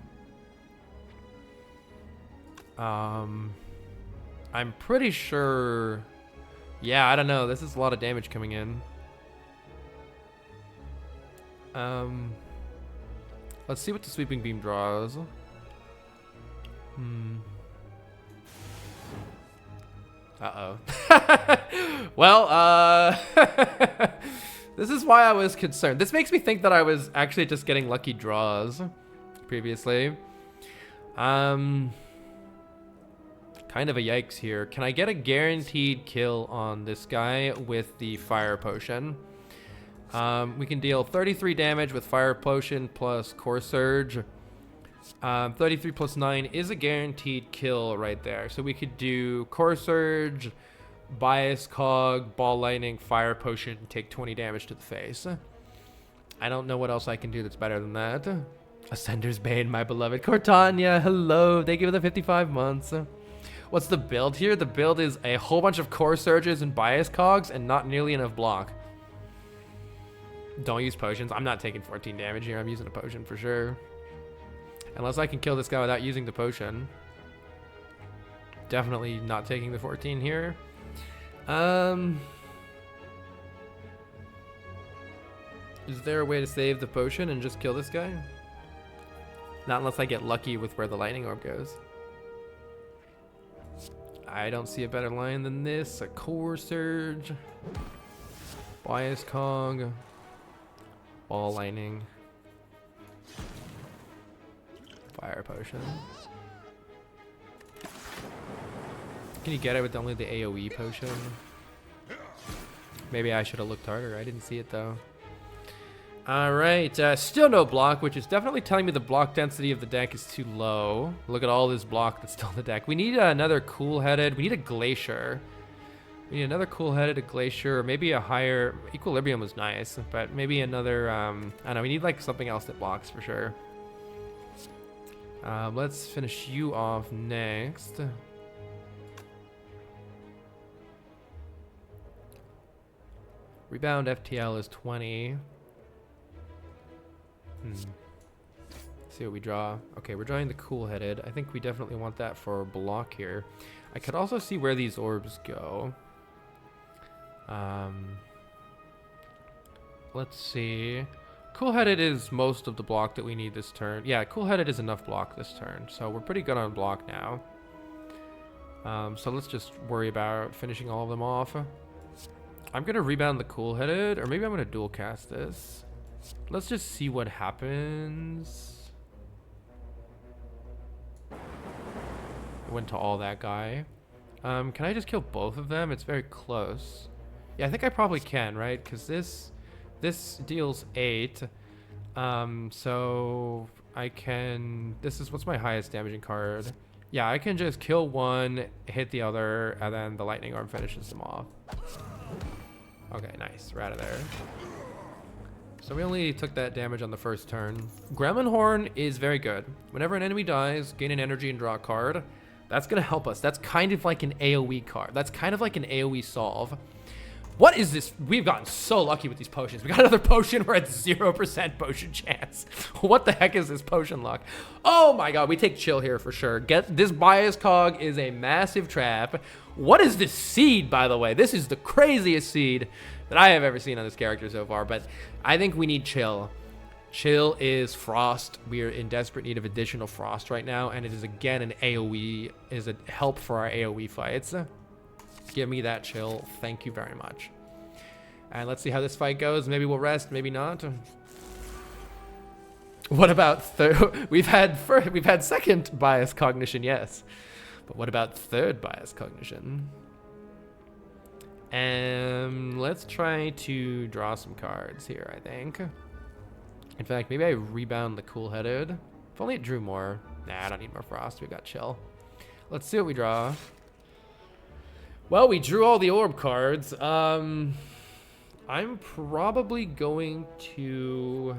I'm pretty sure... Yeah, I don't know. This is a lot of damage coming in. Let's see what the Sweeping Beam draws. Uh-oh. Well, this is why I was concerned. This makes me think that I was actually just getting lucky draws previously. Kind of a yikes here. Can I get a guaranteed kill on this guy with the Fire Potion? We can deal 33 damage with Fire Potion plus Core Surge. 33 plus 9 is a guaranteed kill right there. So we could do Core Surge, Bias Cog, Ball Lightning, Fire Potion, and take 20 damage to the face. I don't know what else I can do that's better than that. Ascender's Bane, my beloved Cortania, hello. Thank you for the 55 months. What's the build here? The build is a whole bunch of Core Surges and Bias Cogs and not nearly enough block. Don't use potions. I'm not taking 14 damage here. I'm using a potion for sure. Unless I can kill this guy without using the potion. Definitely not taking the 14 here. Is there a way to save the potion and just kill this guy? Not unless I get lucky with where the lightning orb goes. I don't see a better line than this. A Core Surge. Bias Cog. Ball Lightning. Fire Potion. Can you get it with only the AoE potion? Maybe I should have looked harder. I didn't see it though. All right, still no block, which is definitely telling me the block density of the deck is too low. Look at all this block that's still in the deck. We need another cool-headed. We need a glacier. We need another cool-headed, a glacier, or maybe a higher... Equilibrium was nice, but maybe another... I don't know, we need like something else that blocks for sure. Let's finish you off next. Rebound FTL is 20. See what we draw. Okay, we're drawing the cool-headed. I think we definitely want that for block here. I could also see where these orbs go. Let's see. Cool-headed is most of the block that we need this turn. Yeah, cool-headed is enough block this turn, so we're pretty good on block now. So let's just worry about finishing all of them off. I'm gonna rebound the cool-headed, or maybe I'm gonna dual cast this. Let's just see what happens. Went to all that guy. Can I just kill both of them? It's very close. Yeah, I think I probably can, right? Because this deals 8. So I can... This is... What's my highest damaging card? Yeah, I can just kill one, hit the other, and then the lightning arm finishes them off. Okay, nice. We're out of there. So we only took that damage on the first turn. Gremlin Horn is very good. Whenever an enemy dies, gain an energy and draw a card. That's going to help us. That's kind of like an AoE card. That's kind of like an AoE solve. What is this? We've gotten so lucky with these potions. We got another potion. We're at 0% potion chance. What the heck is this potion luck? Oh my god, we take chill here for sure. Get this bias cog is a massive trap. What is this seed, by the way? This is the craziest seed that I have ever seen on this character so far, but I think we need chill. Chill is frost. We are in desperate need of additional frost right now, and it is again an AoE, is a help for our AoE fights. Give me that chill. Thank you very much. And let's see how this fight goes. Maybe we'll rest, maybe not. What about third? We've had second bias cognition, yes. But what about third bias cognition? Let's try to draw some cards here, I think. In fact, maybe I rebound the cool-headed. If only it drew more. Nah, I don't need more frost. We got chill. Let's see what we draw. Well, we drew all the orb cards. I'm probably going to...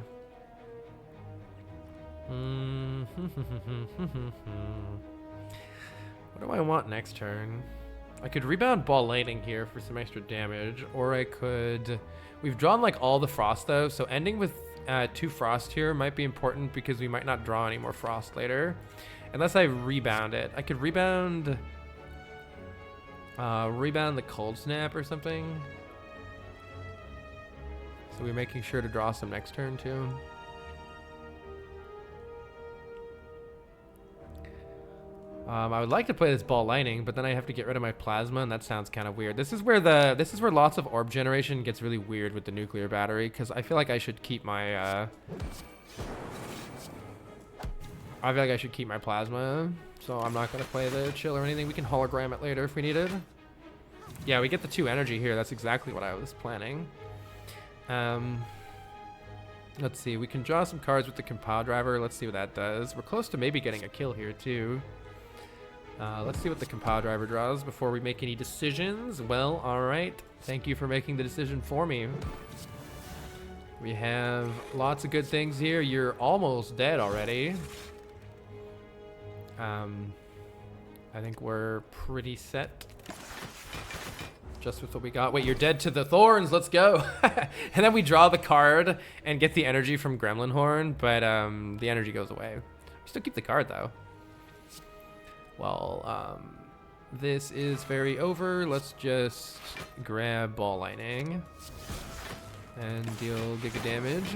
What do I want next turn? I could rebound ball lightning here for some extra damage, or I could... We've drawn like all the frost though, so ending with 2 frost here might be important because we might not draw any more frost later. Unless I rebound it. I could rebound... rebound the cold snap or something. So we're making sure to draw some next turn too. I would like to play this ball lightning, but then I have to get rid of my plasma, and that sounds kind of weird. This is where lots of orb generation gets really weird with the nuclear battery, because I feel like I should keep my plasma, so I'm not gonna play the chill or anything. We can hologram it later if we need it. Yeah, we get the 2 energy here. That's exactly what I was planning. Let's see. We can draw some cards with the Compile Driver. Let's see what that does. We're close to maybe getting a kill here too. Let's see what the Compile Driver draws before we make any decisions. Well, all right. Thank you for making the decision for me. We have lots of good things here. You're almost dead already. I think we're pretty set. Just with what we got. Wait, you're dead to the thorns. Let's go. And then we draw the card and get the energy from Gremlin Horn, but the energy goes away. We still keep the card though. Well, this is very over. Let's just grab ball lightning and deal giga damage.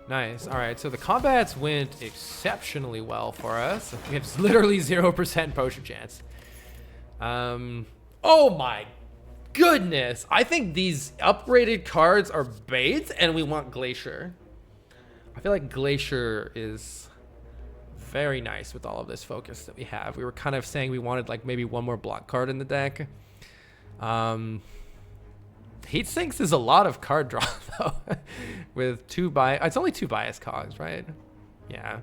Nice. All right, so the combats went exceptionally well for us. We have literally 0% potion chance. Oh my goodness. I think these upgraded cards are bait, and we want Glacier. I feel like Glacier is very nice with all of this focus that we have. We were kind of saying we wanted like maybe one more block card in the deck. Heat Sinks is a lot of card draw, though. With it's only 2 bias cogs, right? Yeah.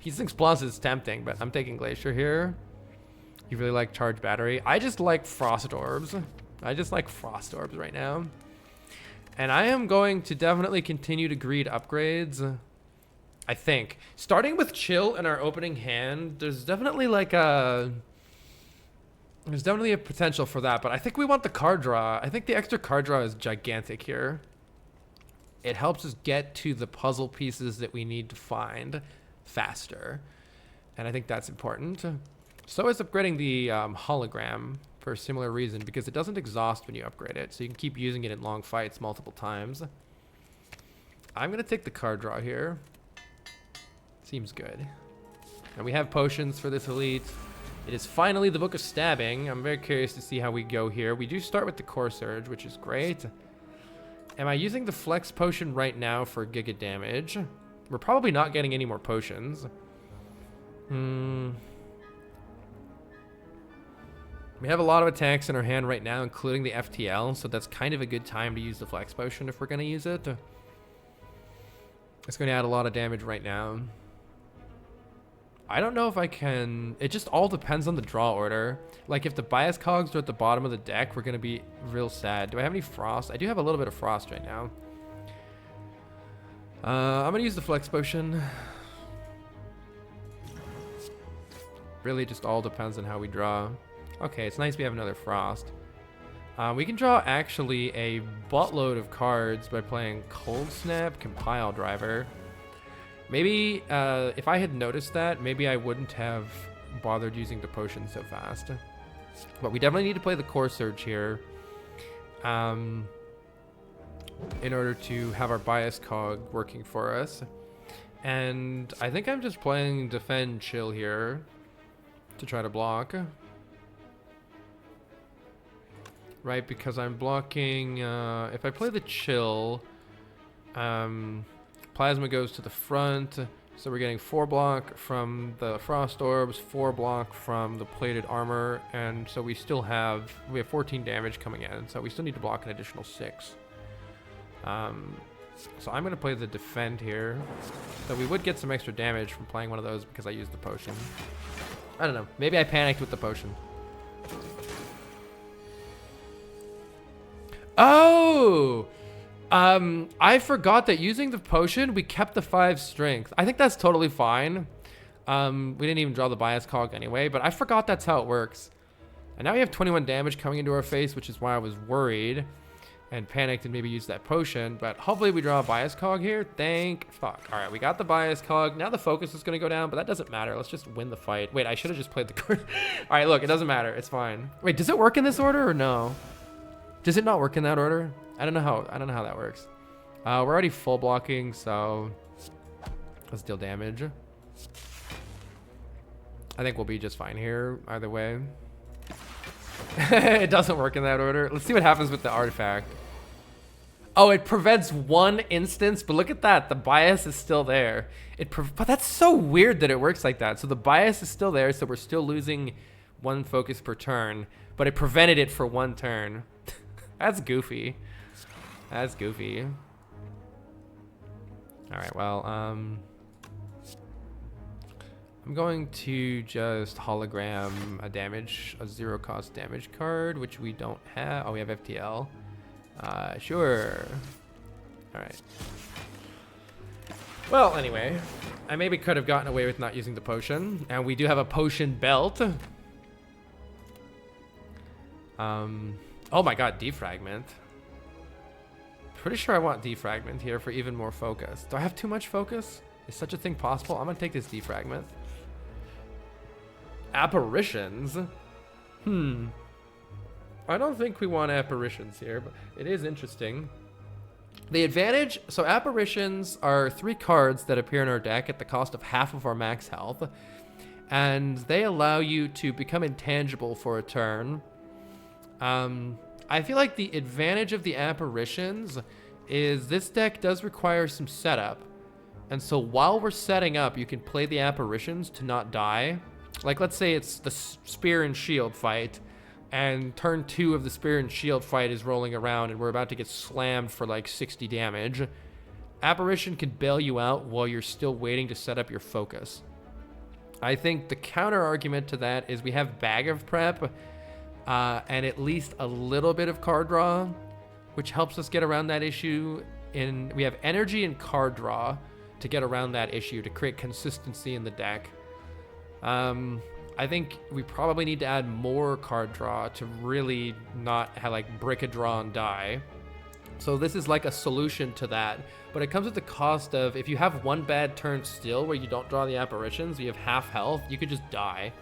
Heat Sinks Plus is tempting, but I'm taking Glacier here. You really like Charge Battery. I just like Frost Orbs. I just like Frost Orbs right now. And I am going to definitely continue to greed upgrades. I think. Starting with Chill in our opening hand, there's definitely like a... There's definitely a potential for that, but I think we want the card draw. I think the extra card draw is gigantic here. It helps us get to the puzzle pieces that we need to find faster. And I think that's important. So is upgrading the hologram for a similar reason, because it doesn't exhaust when you upgrade it, so you can keep using it in long fights multiple times. I'm going to take the card draw here. Seems good. And we have potions for this elite. It is finally the Book of Stabbing. I'm very curious to see how we go here. We do start with the Core Surge, which is great. Am I using the Flex Potion right now for Giga Damage? We're probably not getting any more potions. We have a lot of attacks in our hand right now, including the FTL, so that's kind of a good time to use the Flex Potion if we're going to use it. It's going to add a lot of damage right now. I don't know if I can... It just all depends on the draw order. Like, if the bias cogs are at the bottom of the deck, we're going to be real sad. Do I have any frost? I do have a little bit of frost right now. I'm going to use the Flex Potion. Really just all depends on how we draw. Okay, it's nice we have another frost. We can draw actually a buttload of cards by playing Cold Snap, Compile Driver. Maybe if I had noticed that, maybe I wouldn't have bothered using the potion so fast. But we definitely need to play the Core Surge here in order to have our bias cog working for us. And I think I'm just playing Defend Chill here to try to block. Right, because I'm blocking, if I play the Chill, Plasma goes to the front, so we're getting 4 block from the Frost Orbs, 4 block from the Plated Armor, and so we have 14 damage coming in, so we still need to block an additional 6. So I'm going to play the Defend here, so we would get some extra damage from playing one of those because I used the potion. I don't know, maybe I panicked with the potion. Oh! I forgot that using the potion, we kept the 5 strength. I think that's totally fine. We didn't even draw the bias cog anyway, but I forgot that's how it works. And now we have 21 damage coming into our face, which is why I was worried and panicked and maybe used that potion. But hopefully we draw a bias cog here. Thank fuck. All right, we got the bias cog. Now the focus is going to go down, but that doesn't matter. Let's just win the fight. Wait, I should have just played the card. All right, look, it doesn't matter. It's fine. Wait, does it work in this order or no? Does it not work in that order? I don't know how that works. We're already full blocking, so let's deal damage. I think we'll be just fine here either way. It doesn't work in that order. Let's see what happens with the artifact. Oh, it prevents 1 instance, but look at that. The bias is still there. But that's so weird that it works like that. So the bias is still there, so we're still losing 1 focus per turn, but it prevented it for 1 turn. That's goofy. That's goofy. All right, well, I'm going to just hologram a 0 cost damage card, which we don't have. Oh, we have FTL. Sure. All right. Well, anyway, I maybe could have gotten away with not using the potion, and we do have a potion belt. Oh my god, defragment. Pretty sure I want defragment here for even more focus. Do I have too much focus? Is such a thing possible? I'm gonna take this defragment. Apparitions? I don't think we want apparitions here, but it is interesting. The advantage, so apparitions are 3 cards that appear in our deck at the cost of half of our max health, and they allow you to become intangible for a turn. I feel like the advantage of the apparitions is this deck does require some setup. And so while we're setting up, you can play the apparitions to not die. Like, let's say it's the spear and shield fight, and turn 2 of the Spear and Shield fight is rolling around, and we're about to get slammed for like 60 damage, Apparition can bail you out while you're still waiting to set up your focus. I think the counter argument to that is we have Bag of Prep and at least a little bit of card draw, which helps us get around that issue. We have energy and card draw to get around that issue, to create consistency in the deck. I think we probably need to add more card draw to really not have like brick a draw and die. So this is like a solution to that, but it comes at the cost of, if you have one bad turn still where you don't draw the apparitions, you have half health, you could just die.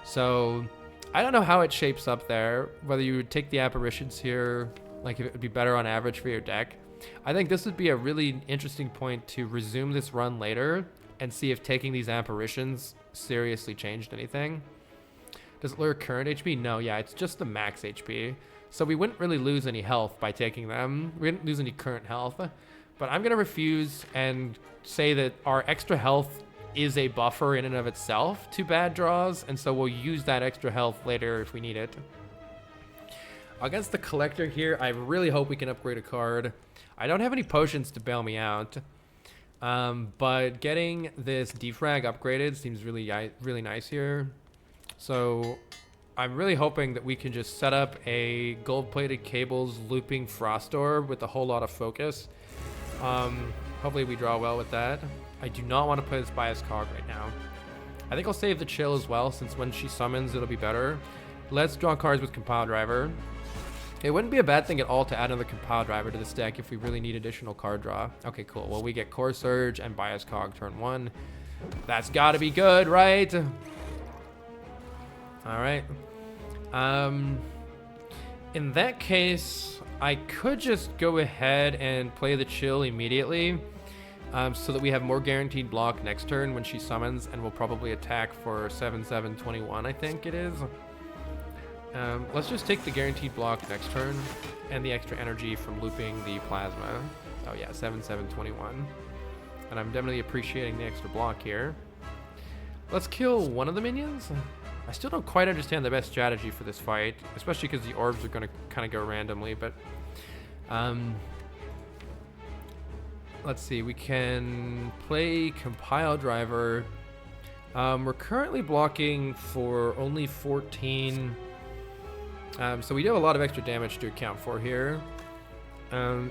So I don't know how it shapes up there, whether you would take the apparitions here, like if it would be better on average for your deck. I think this would be a really interesting point to resume this run later and see if taking these apparitions seriously changed anything. Does it lower current HP? No, yeah, it's just the max HP. So we wouldn't really lose any health by taking them. We didn't lose any current health. But I'm going to refuse and say that our extra health is a buffer in and of itself to bad draws, and so we'll use that extra health later if we need it. Against the Collector here, I really hope we can upgrade a card. I don't have any potions to bail me out, but getting this defrag upgraded seems really nice here. So I'm really hoping that we can just set up a gold-plated cables looping Frost Orb with a whole lot of focus. Hopefully we draw well with that. I do not want to play this Bias Cog right now. I think I'll save the Chill as well, since when she summons it'll be better. Let's draw cards with Compile Driver. It wouldn't be a bad thing at all to add another Compile Driver to this deck if we really need additional card draw. Okay, cool. Well, we get Core Surge and Bias Cog turn 1. That's got to be good, right? All right. In that case, I could just go ahead and play the Chill immediately, so that we have more guaranteed block next turn when she summons, and we'll probably attack for 7/7/21, I think it is. Let's just take the guaranteed block next turn and the extra energy from looping the plasma. Oh yeah, 7/7/21. And I'm definitely appreciating the extra block here. Let's kill one of the minions. I still don't quite understand the best strategy for this fight, especially because the orbs are going to kind of go randomly, but let's see, we can play Compile Driver. We're currently blocking for only 14, so we do have a lot of extra damage to account for here,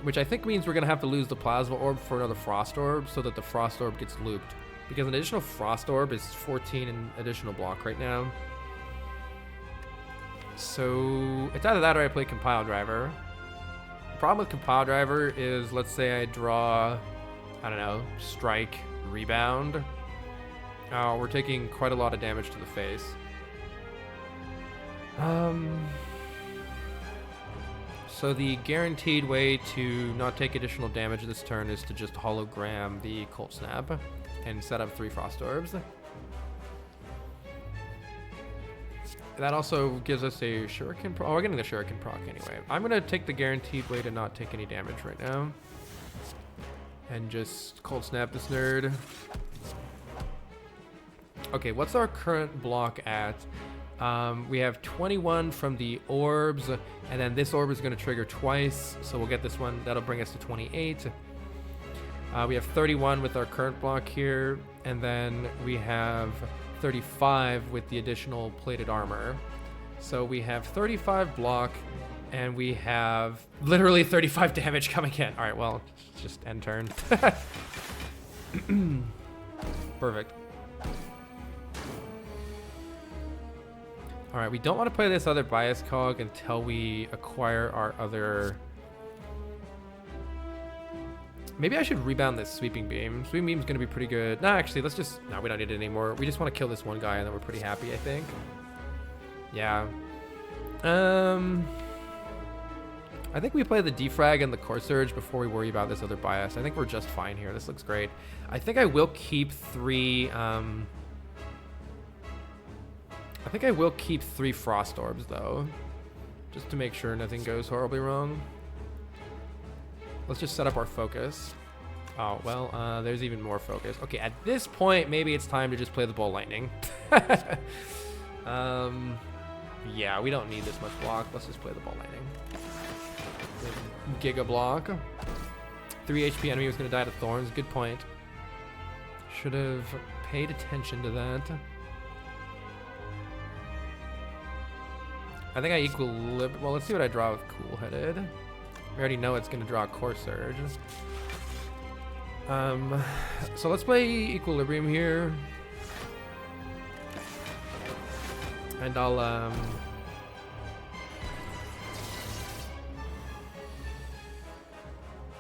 which I think means we're going to have to lose the Plasma Orb for another Frost Orb so that the Frost Orb gets looped, because an additional Frost Orb is 14 in additional block right now. So it's either that or I play Compile Driver. The problem with Compile Driver is, let's say I draw, I don't know, Strike, Rebound. We're taking quite a lot of damage to the face. So the guaranteed way to not take additional damage this turn is to just hologram the Cold Snap and set up 3 Frost Orbs. That also gives us a Shuriken proc. Oh, we're getting the Shuriken proc anyway. I'm going to take the guaranteed way to not take any damage right now. And just Cold Snap this nerd. Okay, what's our current block at? We have 21 from the orbs, and then this orb is going to trigger twice, so we'll get this one. That'll bring us to 28. We have 31 with our current block here, and then we have 35 with the additional plated armor. So we have 35 block, and we have literally 35 damage coming in. All right, well, just end turn. Perfect. All right, we don't want to play this other Bias Cog until we acquire our other... Maybe I should rebound this Sweeping Beam. Sweeping Beam's going to be pretty good. No, actually, let's just... No, we don't need it anymore. We just want to kill this one guy, and then we're pretty happy, I think. Yeah. I think we play the Defrag and the Core Surge before we worry about this other bias. I think we're just fine here. This looks great. I think I will keep 3... I think I will keep 3 Frost Orbs, though. Just to make sure nothing goes horribly wrong. Let's just set up our focus. Oh, well, there's even more focus. Okay, at this point, maybe it's time to just play the Bull Lightning. Yeah, we don't need this much block. Let's just play the ball lightning. Giga block. 3 HP enemy was going to die to thorns. Good point. Should have paid attention to that. I think I equilibrium. Well, let's see what I draw with Cool Headed. We already know it's going to draw Core Surge. So let's play Equilibrium here. And I'll,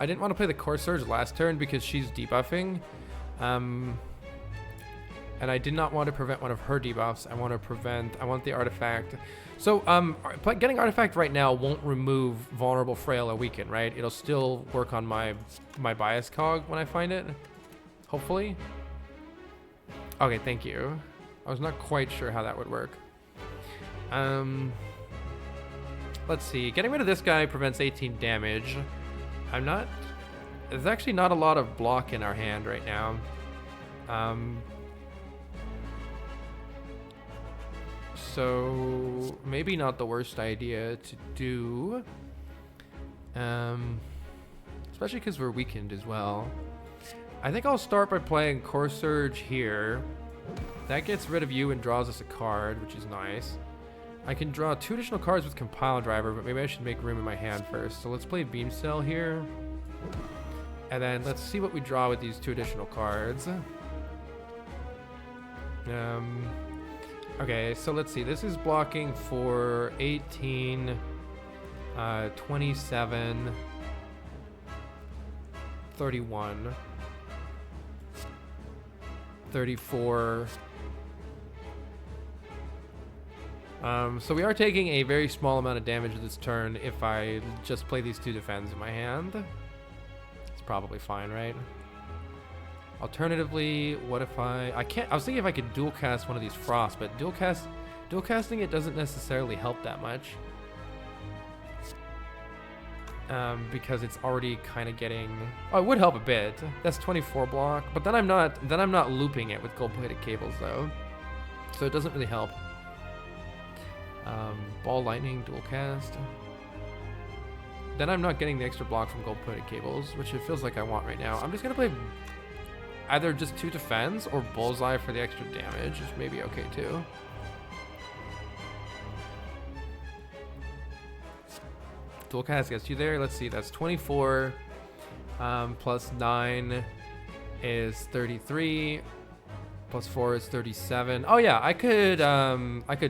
I didn't want to play the Core Surge last turn because she's debuffing. And I did not want to prevent one of her debuffs. I want the artifact. So, getting artifact right now won't remove vulnerable, frail, or weaken, right? It'll still work on my bias cog when I find it. Hopefully. Okay, thank you. I was not quite sure how that would work. Let's see. Getting rid of this guy prevents 18 damage. There's actually not a lot of block in our hand right now. So maybe not the worst idea to do. Especially because we're weakened as well. I think I'll start by playing Core Surge here. That gets rid of you and draws us a card, which is nice. I can draw 2 additional cards with Compile Driver, but maybe I should make room in my hand first. So let's play Beam Cell here. And then let's see what we draw with these 2 additional cards. Okay, so let's see. This is blocking for 18, 27, 31, 34. So we are taking a very small amount of damage this turn if I just play these 2 defends in my hand. It's probably fine, right? Alternatively, what if I was thinking if I could dual cast one of these Frost, but dual casting it doesn't necessarily help that much. Because it's already kind of getting, oh, it would help a bit. That's 24 block, but then I'm not looping it with gold-plated cables though. So it doesn't really help. Ball lightning, dual cast. Then I'm not getting the extra block from gold-plated cables, which it feels like I want right now. I'm just gonna play either just 2 defends or bullseye for the extra damage, which may be okay too. Dual cast gets you there. Let's see, that's 24 plus 9 is 33. Plus 4 is 37. Oh yeah, I could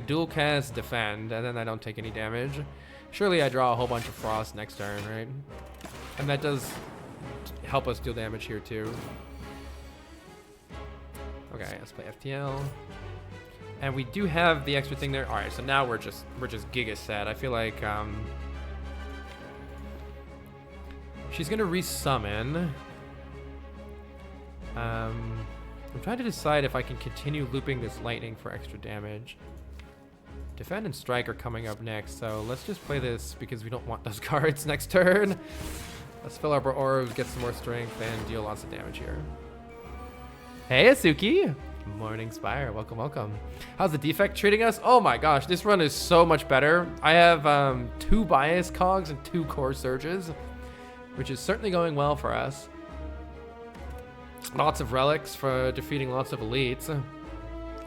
dual cast defend and then I don't take any damage. Surely I draw a whole bunch of Frost next turn, right? And that does help us deal damage here too. Okay, let's play FTL. And we do have the extra thing there. All right, so now we're just giga set. I feel like she's gonna resummon. I'm trying to decide if I can continue looping this lightning for extra damage. Defend and Strike are coming up next, so let's just play this because we don't want those cards next turn. Let's fill up our orbs, get some more strength, and deal lots of damage here. Hey, Asuki! Morning, Spire. Welcome, welcome. How's the defect treating us? Oh my gosh, this run is so much better. I have 2 bias cogs and 2 core surges, which is certainly going well for us. Lots of relics for defeating lots of elites.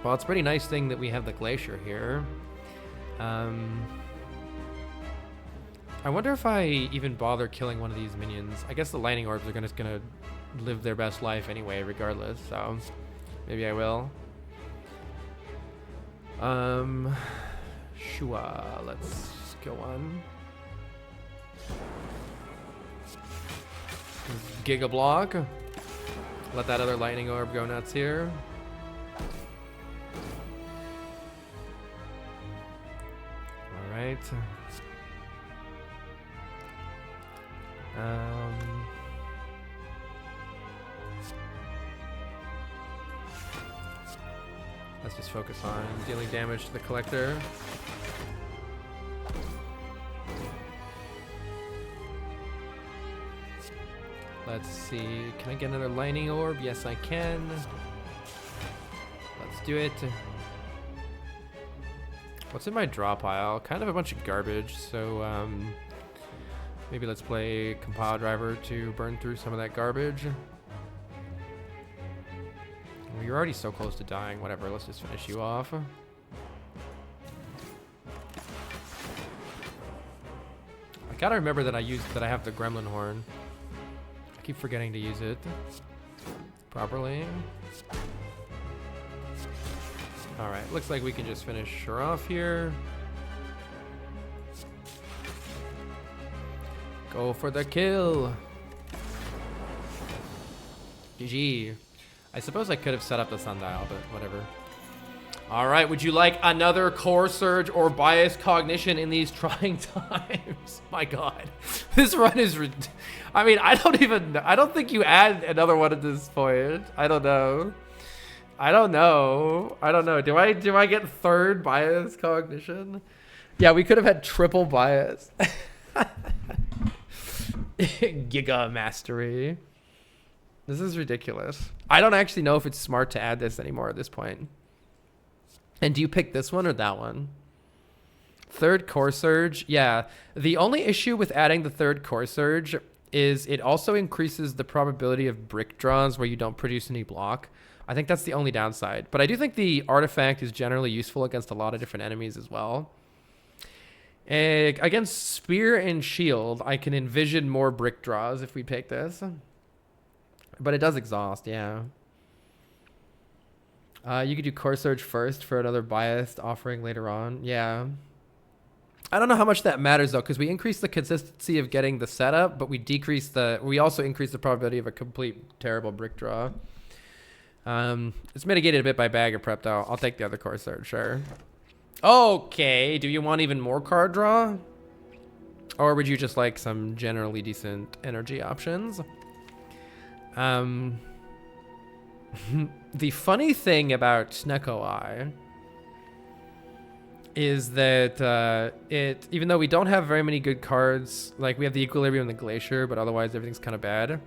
Well, it's a pretty nice thing that we have the glacier here. I wonder if I even bother killing one of these minions. I guess the lightning orbs are just gonna live their best life anyway, regardless. So maybe I will. Shua. Let's go on. Giga block. Let that other lightning orb go nuts here. All right. Let's just focus on dealing damage to the collector. Let's see, can I get another lightning orb? Yes, I can. Let's do it. What's in my draw pile? Kind of a bunch of garbage, so maybe let's play compile driver to burn through some of that garbage. Well, you're already so close to dying. Whatever, let's just finish you off. I gotta remember that I have the gremlin horn. I keep forgetting to use it properly. Alright, looks like we can just finish her off here. Go for the kill. GG. I suppose I could have set up the sundial, but whatever. Alright, would you like another core surge or bias cognition in these trying times? My god. This run is... I mean, I don't think you add another one at this point. I don't know. Do I get third bias cognition? Yeah, we could have had triple bias. Giga mastery. This is ridiculous. I don't actually know if it's smart to add this anymore at this point. And do you pick this one or that one? Third core surge. Yeah. The only issue with adding the third core surge is it also increases the probability of brick draws where you don't produce any block. I think that's the only downside. But I do think the artifact is generally useful against a lot of different enemies as well. Against spear and shield, I can envision more brick draws if we take this. But it does exhaust, yeah. You could do core surge first for another biased offering later on. Yeah. I don't know how much that matters though, because we increase the consistency of getting the setup, but we also increase the probability of a complete terrible brick draw. It's mitigated a bit by bagger prep though. I'll take the other core surge, sure. Okay, do you want even more card draw? Or would you just like some generally decent energy options? The funny thing about Snecko Eye is that even though we don't have very many good cards, like we have the Equilibrium and the Glacier, but otherwise everything's kind of bad.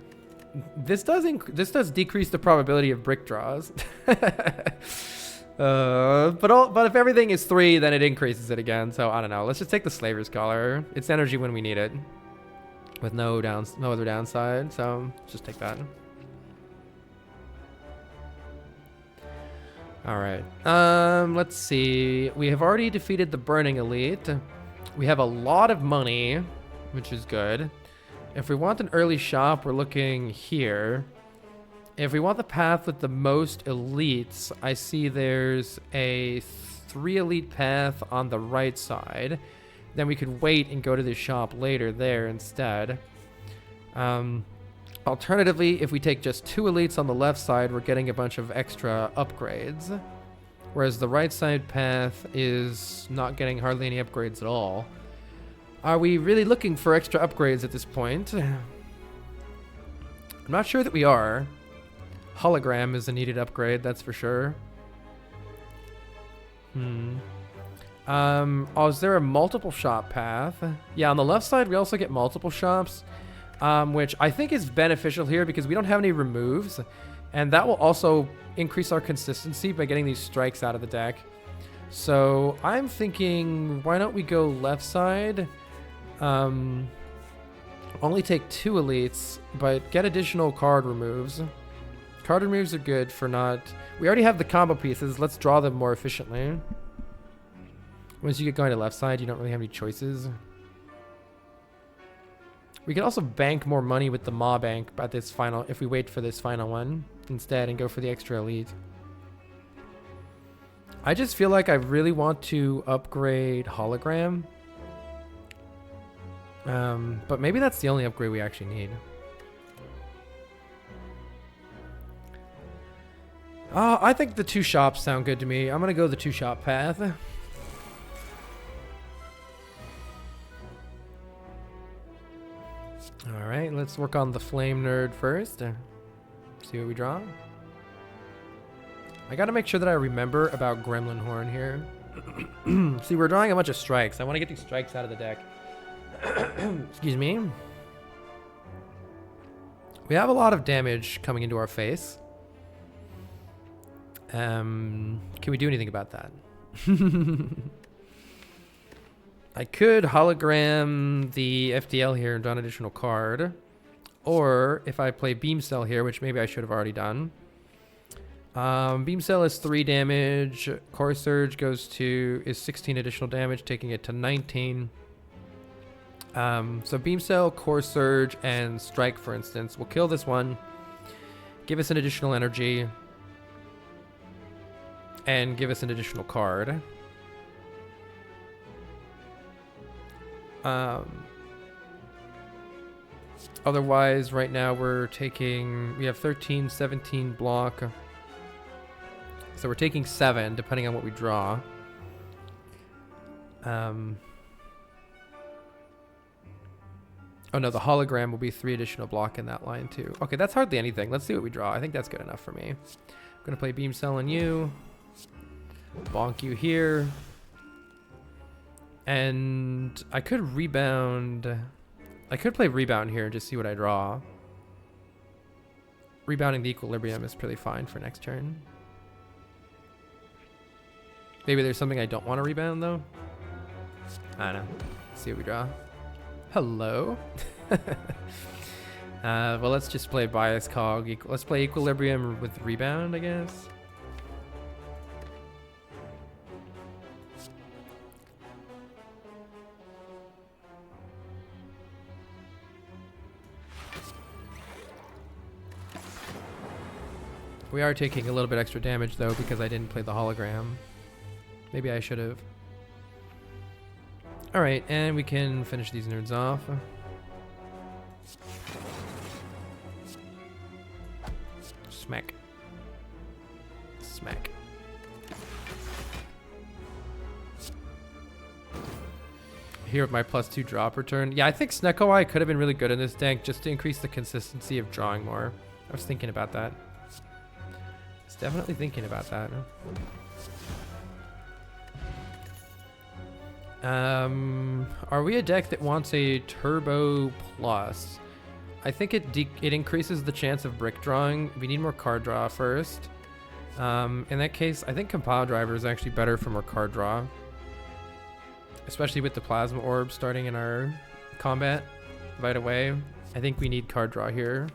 This does decrease the probability of brick draws. But if everything is 3, then it increases it again. So I don't know. Let's just take the Slaver's Collar. It's energy when we need it, with no other downside. So let's just take that. All right. Let's see. We have already defeated the Burning Elite. We have a lot of money, which is good. If we want an early shop, we're looking here. If we want the path with the most elites, I see there's a 3 elite path on the right side. Then we could wait and go to the shop later there instead. Alternatively, if we take just 2 elites on the left side, we're getting a bunch of extra upgrades. Whereas the right side path is not getting hardly any upgrades at all. Are we really looking for extra upgrades at this point? I'm not sure that we are. Hologram is a needed upgrade, that's for sure. Oh, is there a multiple shop path? Yeah, on the left side, we also get multiple shops, which I think is beneficial here because we don't have any removes. And that will also increase our consistency by getting these strikes out of the deck. So I'm thinking, why don't we go left side? Only take 2 elites, but get additional card removes. Card removes are good for not... We already have the combo pieces. Let's draw them more efficiently. Once you get going to left side, you don't really have any choices. We can also bank more money with the Maw Bank at this final, if we wait for this final one instead and go for the extra elite. I just feel like I really want to upgrade Hologram. But maybe that's the only upgrade we actually need. I think the 2 shops sound good to me. I'm gonna go the 2 shop path. All right, let's work on the Flame Nerd first. See what we draw. I gotta make sure that I remember about Gremlin Horn here. See, we're drawing a bunch of strikes. I want to get these strikes out of the deck. Excuse me. We have a lot of damage coming into our face. Can we do anything about that? I could hologram the FTL here and draw an additional card. Or if I play Beam Cell here, which maybe I should have already done. Beam Cell is 3 damage. Core Surge is 16 additional damage, taking it to 19. So Beam Cell, Core Surge, and Strike, for instance, will kill this one. Give us an additional energy. And give us an additional card. Otherwise, right now we have 13, 17 block. So we're taking 7, depending on what we draw. Oh no, the hologram will be 3 additional block in that line too. Okay, that's hardly anything. Let's see what we draw. I think that's good enough for me. I'm gonna play Beam Cell on you. Bonk you here. And I could rebound. I could play Rebound here and just see what I draw. Rebounding the Equilibrium is pretty fine for next turn. Maybe there's something I don't want to rebound though. I don't know. Let's see what we draw. Hello. Well, let's just play Bias Cog. Let's play Equilibrium with Rebound, I guess. We are taking a little bit extra damage though because I didn't play the hologram. Maybe I should have. Alright, and we can finish these nerds off. Smack. Smack. Here with my +2 drop return. Yeah, I think Snecko could have been really good in this deck just to increase the consistency of drawing more. I was thinking about that. Definitely thinking about that. Are we a deck that wants a Turbo Plus? I think it increases the chance of brick drawing. We need more card draw first. In that case, I think Compile Driver is actually better for more card draw. Especially with the Plasma Orb starting in our combat right away. I think we need card draw here.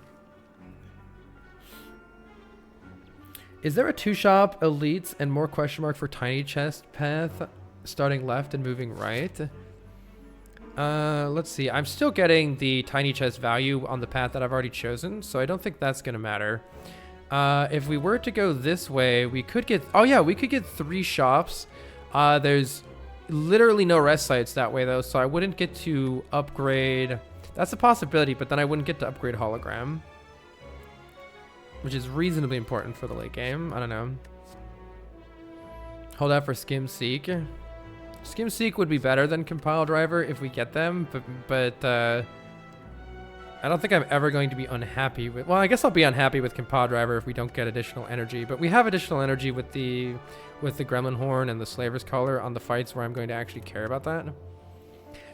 Is there a 2-shop elites and more question mark for tiny chest path starting left and moving right? Let's see. I'm still getting the tiny chest value on the path that I've already chosen, so I don't think that's going to matter. If we were to go this way, we could get... Oh yeah, we could get 3 shops. There's literally no rest sites that way though, so I wouldn't get to upgrade... That's a possibility, but then I wouldn't get to upgrade hologram. Which is reasonably important for the late game. I don't know. Hold out for Skim Seek. Skim Seek would be better than Compile Driver if we get them, but I don't think I'm ever going to be unhappy with... Well, I guess I'll be unhappy with Compile Driver if we don't get additional energy, but we have additional energy with the Gremlin Horn and the Slaver's Collar on the fights where I'm going to actually care about that.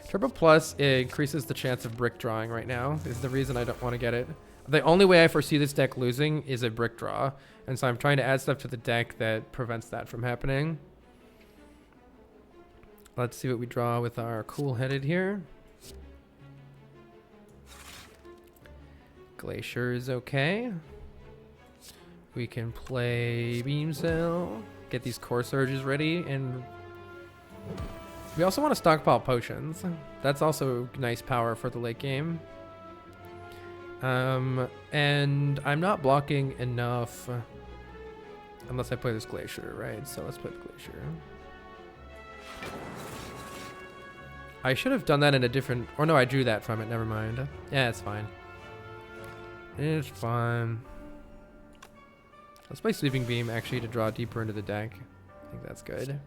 Turbo Plus increases the chance of brick drawing right now, is the reason I don't want to get it. The only way I foresee this deck losing is a brick draw. And so I'm trying to add stuff to the deck that prevents that from happening. Let's see what we draw with our cool-headed here. Glacier is okay. We can play Beam Cell. Get these Core Surges ready. And we also want to stockpile potions. That's also nice power for the late game. And I'm not blocking enough unless I play this Glacier, right? So let's play the Glacier. I should have done that in a different... Or no, I drew that from it. Never mind. Yeah, it's fine. It's fine. Let's play Sweeping Beam, actually, to draw deeper into the deck. I think that's good.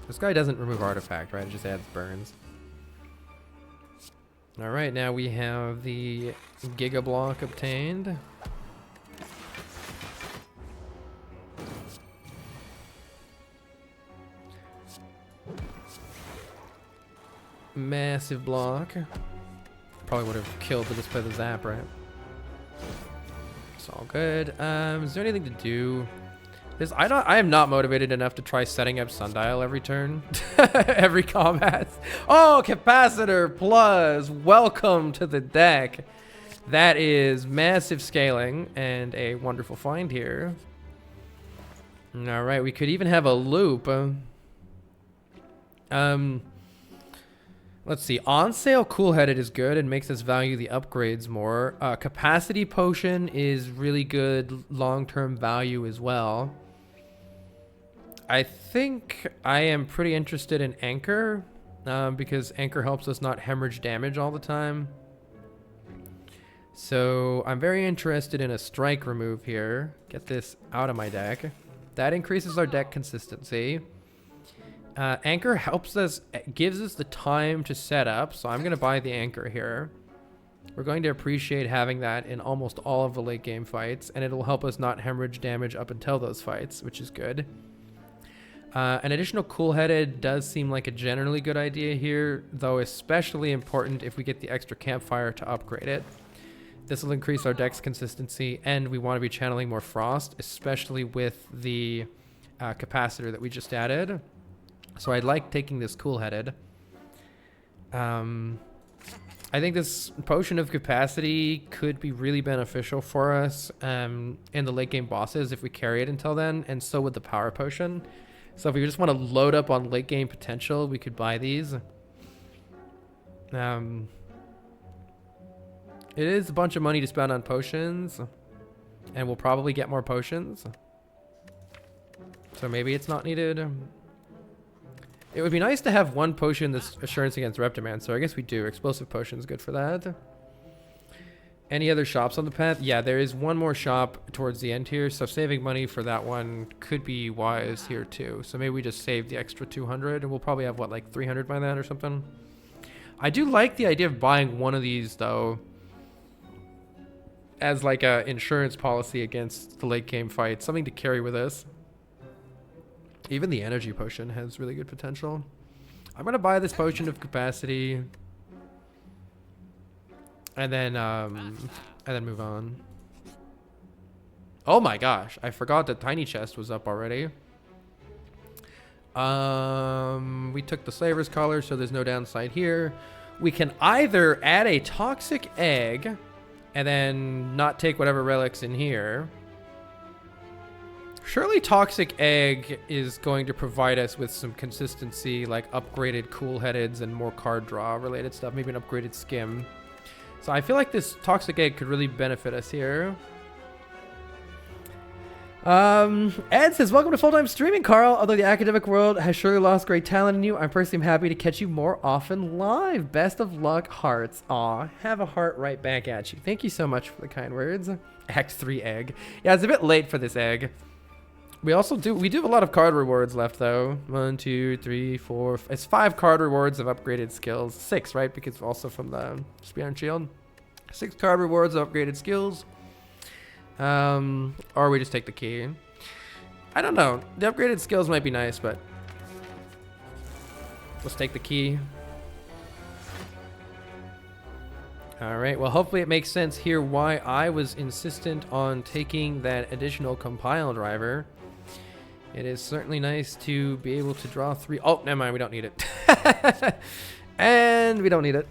This guy doesn't remove Artifact, right? It just adds burns. Alright, now we have the Giga Block obtained. Massive block. Probably would have killed to just play the Zap, right? It's all good. Is there anything to do? I am not motivated enough to try setting up Sundial every turn. Every combat. Oh, Capacitor Plus. Welcome to the deck. That is massive scaling and a wonderful find here. All right, we could even have a loop. Let's see. On sale, cool-headed is good and makes us value the upgrades more. Capacity potion is really good long-term value as well. I think I am pretty interested in Anchor because Anchor helps us not hemorrhage damage all the time. So I'm very interested in a strike remove here. Get this out of my deck. That increases our deck consistency. Anchor helps us, gives us the time to set up, so I'm going to buy the Anchor here. We're going to appreciate having that in almost all of the late game fights, and it'll help us not hemorrhage damage up until those fights, which is good. An additional cool-headed does seem like a generally good idea here, though especially important if we get the extra campfire to upgrade it. This will increase our deck's consistency, and we want to be channeling more frost, especially with the capacitor that we just added. So I like taking this cool-headed. I think this potion of capacity could be really beneficial for us in the late game bosses if we carry it until then, and so would the power potion. So if we just want to load up on late game potential, we could buy these. It is a bunch of money to spend on potions, and we'll probably get more potions. So maybe it's not needed. It would be nice to have one potion that's assurance against Reptiment, so I guess we do. Explosive potion is good for that. Any other shops on the path? Yeah, there is one more shop towards the end here, so saving money for that one could be wise here too. So maybe we just save the extra 200, and we'll probably have, what, like 300 by then or something? I do like the idea of buying one of these, though, as like a insurance policy against the late game fight. Something to carry with us. Even the energy potion has really good potential. I'm gonna buy this potion of capacity, and then move on. Oh my gosh, I forgot the tiny chest was up already. We took the Slaver's Collar, so there's no downside here. We can either add a toxic egg and then not take whatever relics in here. Surely Toxic Egg is going to provide us with some consistency, like upgraded cool-headeds and more card draw related stuff, maybe an upgraded skim. So I feel like this Toxic Egg could really benefit us here. Ed says, welcome to full-time streaming, Carl. Although the academic world has surely lost great talent in you, I'm personally happy to catch you more often live. Best of luck, hearts. Aw, have a heart right back at you. Thank you so much for the kind words. Act 3 egg. Yeah, it's a bit late for this egg. We do have a lot of card rewards left, though. 1, 2, 3, 4. It's 5 card rewards of upgraded skills. 6, right? Because also from the Spear and Shield. 6 card rewards of upgraded skills. Or we just take the key. I don't know. The upgraded skills might be nice, but let's take the key. All right. Well, hopefully it makes sense here why I was insistent on taking that additional compile driver. It is certainly nice to be able to draw 3. Oh, never mind. We don't need it. And we don't need it.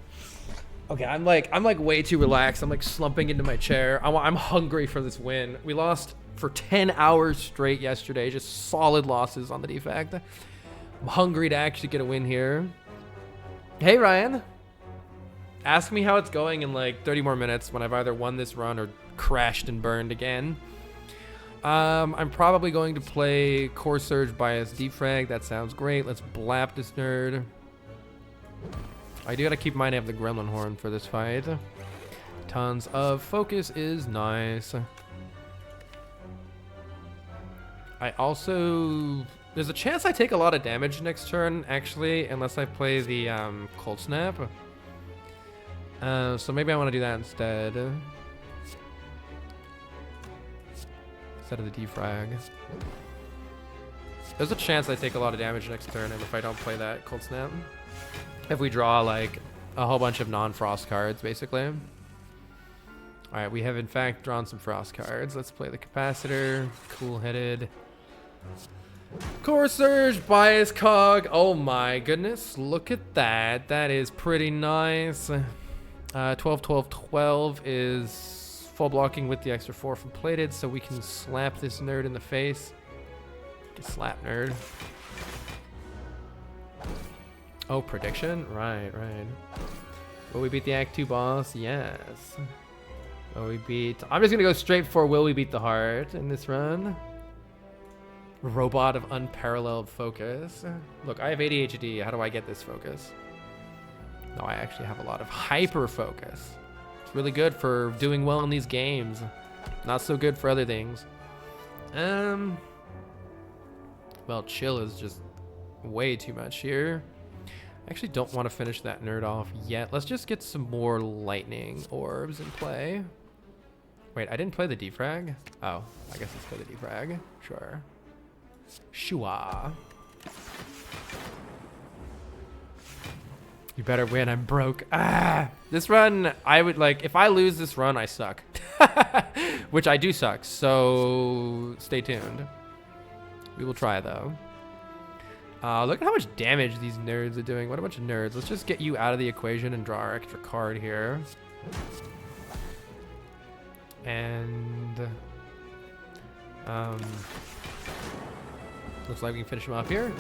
Okay, I'm like way too relaxed. I'm like slumping into my chair. I'm hungry for this win. We lost for 10 hours straight yesterday. Just solid losses on the defect. I'm hungry to actually get a win here. Hey, Ryan. Ask me how it's going in like 30 more minutes when I've either won this run or crashed and burned again. I'm probably going to play Core Surge Bias Defrag. That sounds great. Let's blap this nerd. I do gotta keep in mind I have the Gremlin Horn for this fight. Tons of focus is nice. I also... There's a chance I take a lot of damage next turn, actually, unless I play the Cold Snap. So maybe I want to do that instead. Instead of the defrag. There's a chance I take a lot of damage next turn, and if I don't play that Cold Snap. If we draw like a whole bunch of non-frost cards, basically. Alright, we have in fact drawn some frost cards. Let's play the capacitor. Cool-headed. Core Surge, Bias Cog. Oh my goodness, look at that. That is pretty nice. 12, 12, 12 is full blocking with the extra 4 from plated, so we can slap this nerd in the face. Just slap nerd. Oh, prediction? Right, right. Will we beat the Act 2 boss? Yes. Will we beat... I'm just gonna go straight for will we beat the heart in this run. Robot of unparalleled focus. Look, I have ADHD. How do I get this focus? No, I actually have a lot of hyper focus. It's really good for doing well in these games. Not so good for other things. Well, chill is just way too much here. I actually don't want to finish that nerd off yet. Let's just get some more lightning orbs in play. Wait, I didn't play the defrag? Oh, I guess let's play the defrag. Sure. Shua. You better win, I'm broke. Ah! This run, I would like, if I lose this run, I suck. Which I do suck, so stay tuned. We will try though. Look at how much damage these nerds are doing. What a bunch of nerds. Let's just get you out of the equation and draw our extra card here. And looks like we can finish him off here.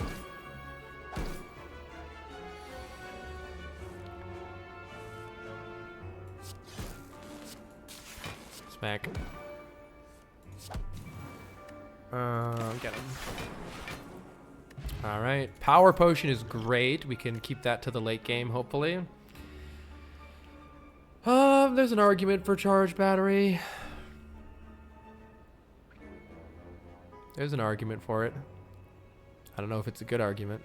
Smack. Get him. All right, power potion is great. We can keep that to the late game, hopefully. There's an argument for charge battery. There's an argument for it. I don't know if it's a good argument.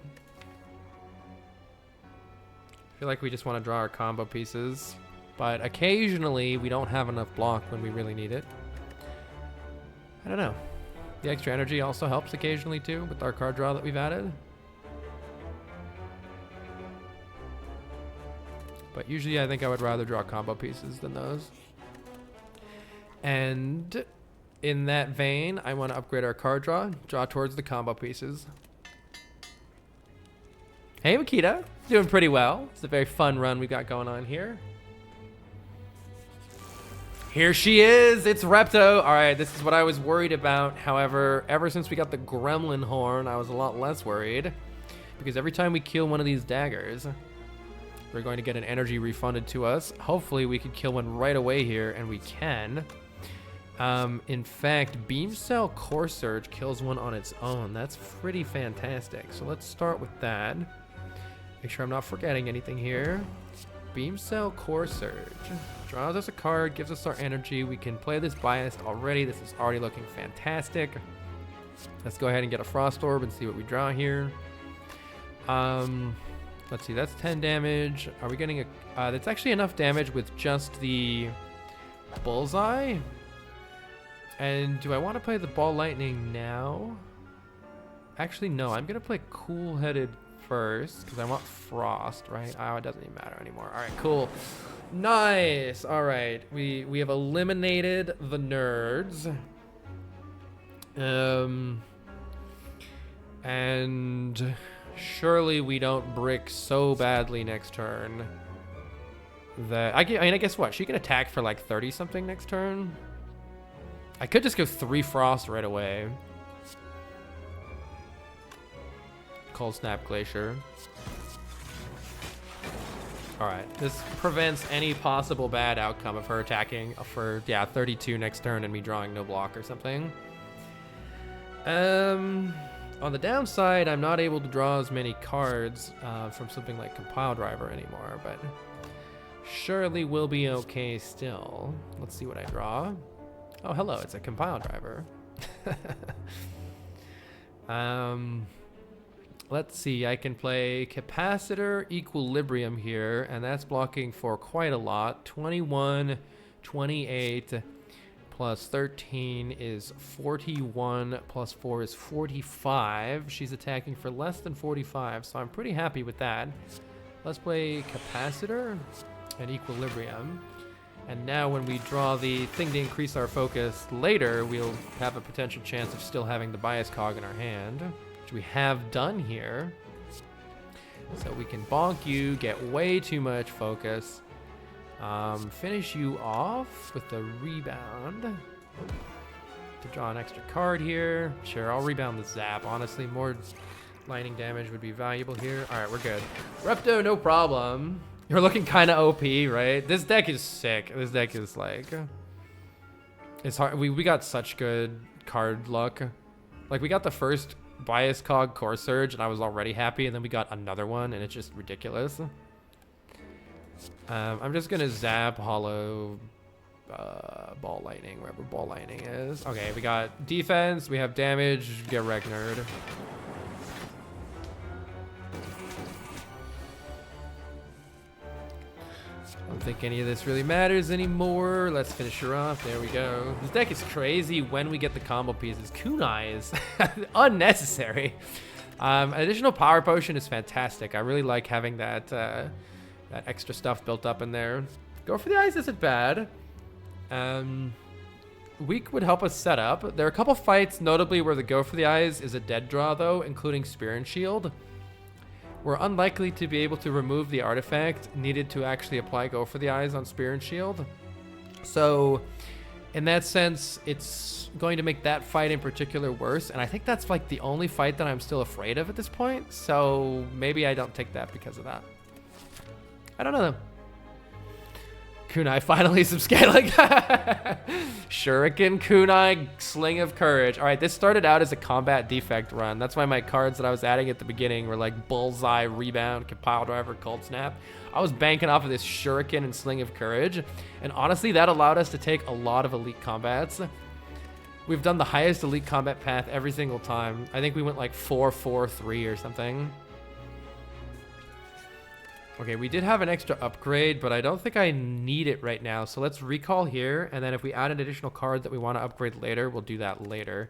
I feel like we just want to draw our combo pieces, but occasionally we don't have enough block when we really need it. I don't know. The extra energy also helps occasionally too with our card draw that we've added. But usually I think I would rather draw combo pieces than those. And in that vein, I want to upgrade our card draw towards the combo pieces. Hey Makita, doing pretty well. It's a very fun run we've got going on here. Here she is, it's Repto. All right, this is what I was worried about. However, ever since we got the Gremlin Horn, I was a lot less worried. Because every time we kill one of these daggers, we're going to get an energy refunded to us. Hopefully we can kill one right away here, and we can. In fact, Beam Cell Core Surge kills one on its own. That's pretty fantastic. So let's start with that. Make sure I'm not forgetting anything here. Beam Cell Core Surge. Draws us a card, gives us our energy. We can play this biased already. This is already looking fantastic. Let's go ahead and get a Frost Orb and see what we draw here. Let's see, that's 10 damage. Are we getting a... that's actually enough damage with just the Bullseye. And do I want to play the Ball Lightning now? Actually, no. I'm going to play Cool Headed first because I want Frost, right? Oh, it doesn't even matter anymore. All right, cool. Nice. All right. We have eliminated the nerds. And surely we don't brick so badly next turn that I mean, I guess what? She can attack for like 30 something next turn. I could just go 3 Frost right away. Cold Snap Glacier. Alright, this prevents any possible bad outcome of her attacking for, yeah, 32 next turn and me drawing no block or something. On the downside, I'm not able to draw as many cards from something like Compile Driver anymore, but surely we'll be okay still. Let's see what I draw. Oh, hello, it's a Compile Driver. Let's see, I can play Capacitor Equilibrium here, and that's blocking for quite a lot. 21, 28, plus 13 is 41, plus 4 is 45. She's attacking for less than 45, so I'm pretty happy with that. Let's play Capacitor and Equilibrium. And now when we draw the thing to increase our focus later, we'll have a potential chance of still having the bias cog in our hand, which we have done here. So we can bonk you, get way too much focus, finish you off with the rebound to draw an extra card here. Sure, I'll rebound the zap. Honestly, more lightning damage would be valuable here. All right, we're good. Repto, no problem. You're looking kind of OP, right? This deck is sick. This deck is like, it's hard. We got such good card luck. Like we got the first bias cog core surge and I was already happy, and then we got another one and it's just ridiculous. I'm just gonna zap hollow ball lightning wherever ball lightning is. Okay, we got defense, we have damage, get wrecked, nerd. I don't think any of this really matters anymore. Let's finish her off. There we go. This deck is crazy when we get the combo pieces. Kunai is unnecessary. Additional power potion is fantastic. I really like having that that extra stuff built up in there. Go for the eyes isn't bad. Weak would help us set up. There are a couple fights, notably where the go for the eyes is a dead draw though, including Spear and Shield. We're unlikely to be able to remove the artifact needed to actually apply Go for the Eyes on Spear and Shield. So, in that sense, it's going to make that fight in particular worse. And I think that's like the only fight that I'm still afraid of at this point. So, maybe I don't take that because of that. I don't know though. Kunai finally some scaling. Shuriken, Kunai, Sling of Courage. All right, this started out as a combat defect run. That's why my cards that I was adding at the beginning were like Bullseye, Rebound, Pile Driver, Cold Snap. I was banking off of this Shuriken and Sling of Courage. And honestly, that allowed us to take a lot of elite combats. We've done the highest elite combat path every single time. I think we went like 4-4-3 or something. Okay, we did have an extra upgrade, but I don't think I need it right now. So let's recall here, and then if we add an additional card that we want to upgrade later, we'll do that later.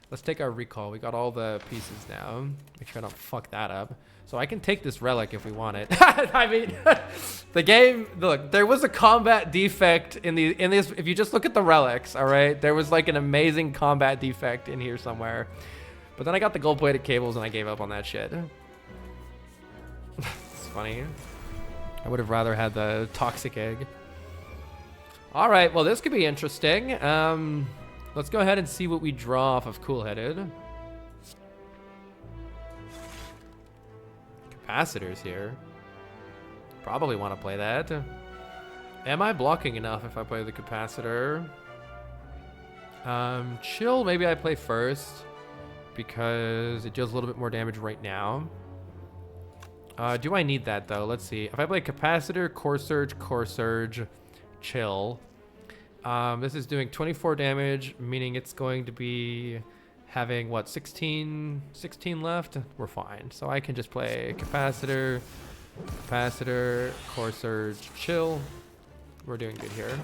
Let's take our recall. We got all the pieces now. Make sure I don't fuck that up. So I can take this relic if we want it. I mean, the game, look, there was a combat defect in this. If you just look at the relics, all right, there was like an amazing combat defect in here somewhere. But then I got the gold-plated cables and I gave up on that shit. It's funny. I would have rather had the toxic egg. All right, well, this could be interesting. Let's go ahead and see what we draw off of Cool-Headed. Capacitors here. Probably want to play that. Am I blocking enough if I play the capacitor? Chill, maybe I play first because it deals a little bit more damage right now. Do I need that though? Let's see. If I play capacitor, core surge, chill. This is doing 24 damage, meaning it's going to be having what, 16 left? We're fine. So I can just play capacitor, core surge, chill. We're doing good here.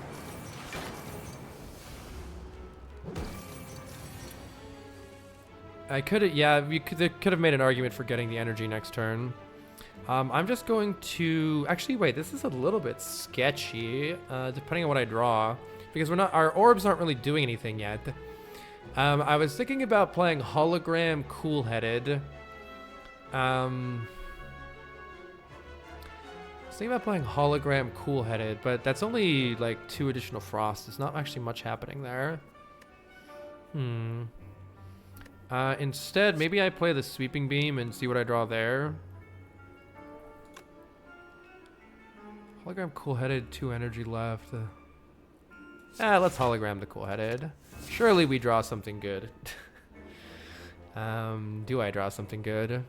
I could have, yeah, you could have made an argument for getting the energy next turn. I'm just going to, actually wait, this is a little bit sketchy, depending on what I draw, because our orbs aren't really doing anything yet. I was thinking about playing hologram Cool-Headed. I was thinking about playing hologram Cool-Headed, but that's only like 2 additional frost. There's not actually much happening there. Instead, maybe I play the sweeping beam and see what I draw there. Hologram Cool-Headed, 2 energy left. Let's hologram the Cool-Headed. Surely we draw something good. Do I draw something good?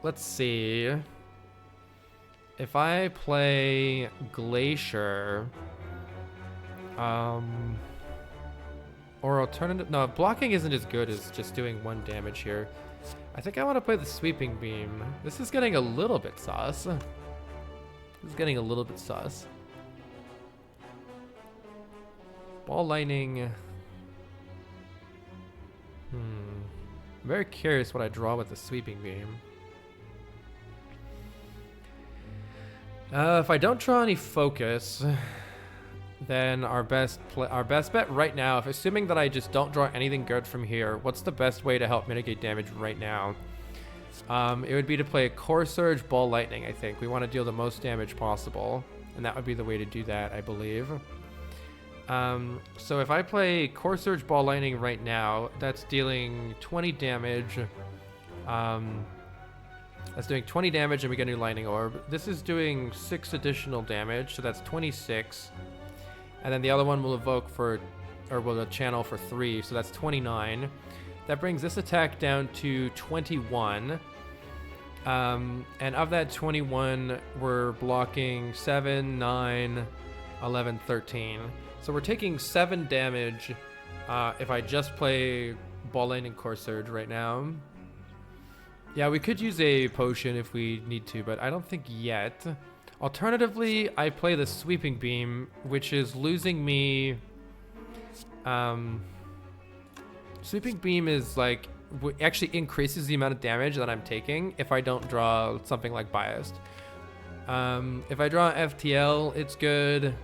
Let's see. If I play Glacier, or alternative, no, blocking isn't as good as just doing 1 damage here. I think I want to play the sweeping beam. This is getting a little bit sus. This is getting a little bit sus. Ball lightning. I'm very curious what I draw with the sweeping beam. If I don't draw any focus, then our best bet right now, if assuming that I just don't draw anything good from here, what's the best way to help mitigate damage right now? It would be to play Core Surge, Ball Lightning, I think. We want to deal the most damage possible, and that would be the way to do that, I believe. So if I play Core Surge, Ball Lightning right now, that's dealing 20 damage. That's doing 20 damage, and we get a new Lightning Orb. This is doing 6 additional damage, so that's 26. And then the other one will evoke for, or will channel for 3, so that's 29. That brings this attack down to 21. And of that 21, we're blocking 7, 9, 11, 13. So we're taking 7 damage if I just play Ball Lightning Core Surge right now. Yeah, we could use a potion if we need to, but I don't think yet. Alternatively, I play the Sweeping Beam, which is losing me... Sweeping Beam is like... actually increases the amount of damage that I'm taking if I don't draw something like Biased. If I draw FTL, it's good.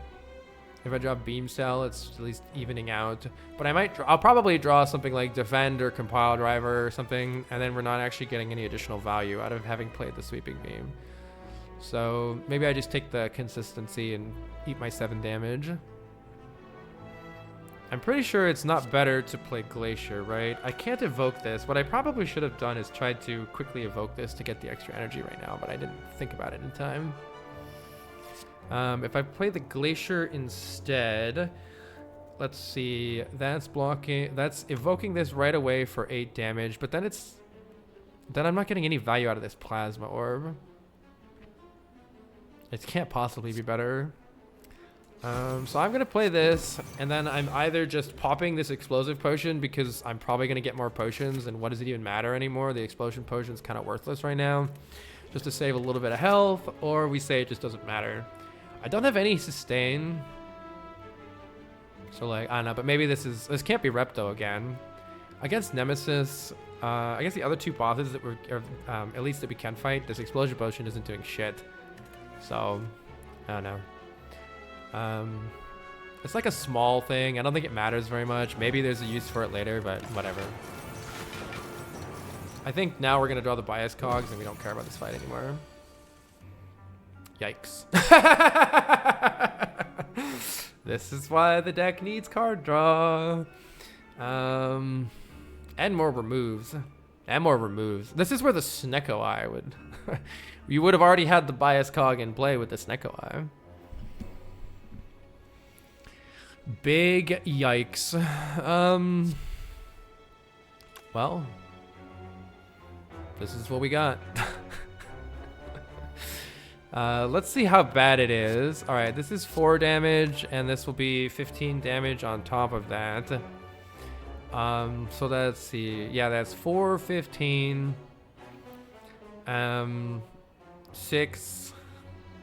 If I draw Beam Cell, it's at least evening out. But I'll probably draw something like Defend or Compile Driver or something, and then we're not actually getting any additional value out of having played the Sweeping Beam. So maybe I just take the consistency and eat my 7 damage. I'm pretty sure it's not better to play Glacier, right? I can't evoke this. What I probably should have done is tried to quickly evoke this to get the extra energy right now, but I didn't think about it in time. If I play the Glacier instead, let's see, that's evoking this right away for 8 damage, but then I'm not getting any value out of this Plasma Orb. It can't possibly be better. So I'm gonna play this, and then I'm either just popping this Explosive Potion because I'm probably gonna get more potions, and what does it even matter anymore? The Explosion Potion's kind of worthless right now, just to save a little bit of health, or we say it just doesn't matter. I don't have any sustain, so like, I don't know, but maybe this can't be Repto again. Against Nemesis, I guess the other 2 bosses that at least that we can fight, this Explosion Potion isn't doing shit. So, I don't know. It's like a small thing. I don't think it matters very much. Maybe there's a use for it later, but whatever. I think now we're gonna draw the Bias Cogs and we don't care about this fight anymore. Yikes. This is why the deck needs card draw. And more removes. And more removes. This is where the Snecko Eye would... You would have already had the Bias Cog in play with the Snecko Eye. Big yikes. Well, this is what we got. Let's see how bad it is. All right, this is 4 damage, and this will be 15 damage on top of that. So let's see. Yeah, that's 4, 15. 6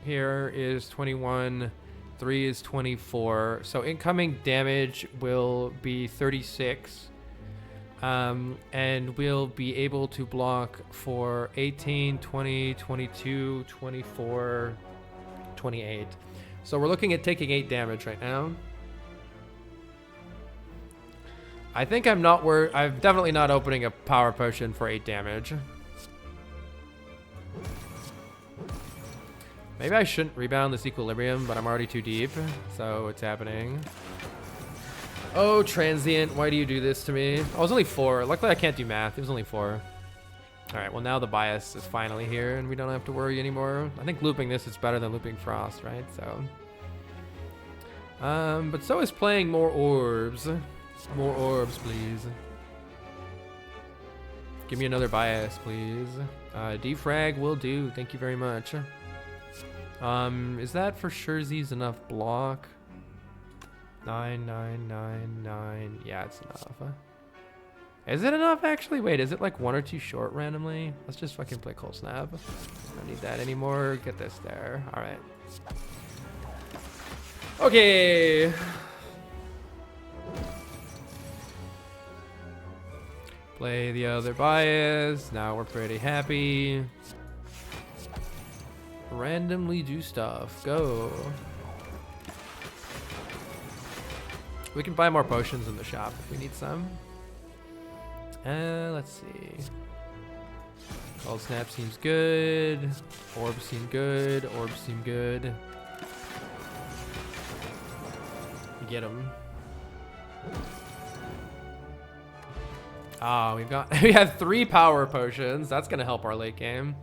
here is 21. 3 is 24. So incoming damage will be 36. And we'll be able to block for 18, 20, 22, 24, 28. So we're looking at taking 8 damage right now. I think I'm definitely not opening a power potion for 8 damage. Maybe I shouldn't rebound this Equilibrium, but I'm already too deep, so it's happening. Oh, Transient, why do you do this to me? Oh, it was only 4. Luckily, I can't do math. It was only 4. All right, well, now the Bias is finally here, and we don't have to worry anymore. I think looping this is better than looping Frost, right? So, but so is playing more orbs. More orbs, please. Give me another Bias, please. Defrag will do. Thank you very much. Is that for surezies enough block? 9, 9, 9, 9. Yeah, it's enough. Is it enough, actually? Wait, is it like 1 or 2 short randomly? Let's just fucking play Cold Snap. Don't need that anymore. Get this there. All right. Okay. Play the other Bias. Now we're pretty happy. randomly do stuff. Go. We can buy more potions in the shop if we need some. Let's see. Cold Snap seems good. Orb seem good. Orb seem good. Get him. Ah, we have 3 power potions. That's gonna help our late game.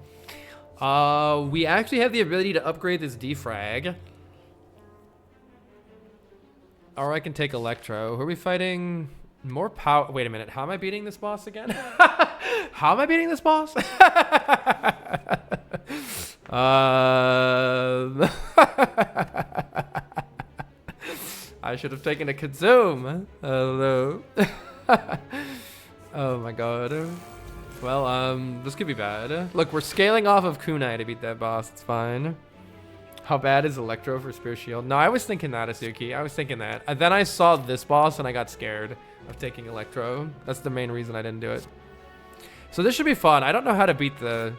We actually have the ability to upgrade this defrag. Or I can take Electro. Who are we fighting? More power. Wait a minute. How am I beating this boss again? How am I beating this boss? I should have taken a consume. Hello. Oh my god. Well, this could be bad. Look, we're scaling off of Kunai to beat that boss. It's fine. How bad is Electro for Spear Shield? No, I was thinking that, Asuki. I was thinking that. And then I saw this boss and I got scared of taking Electro. That's the main reason I didn't do it. So this should be fun. I don't know how to beat this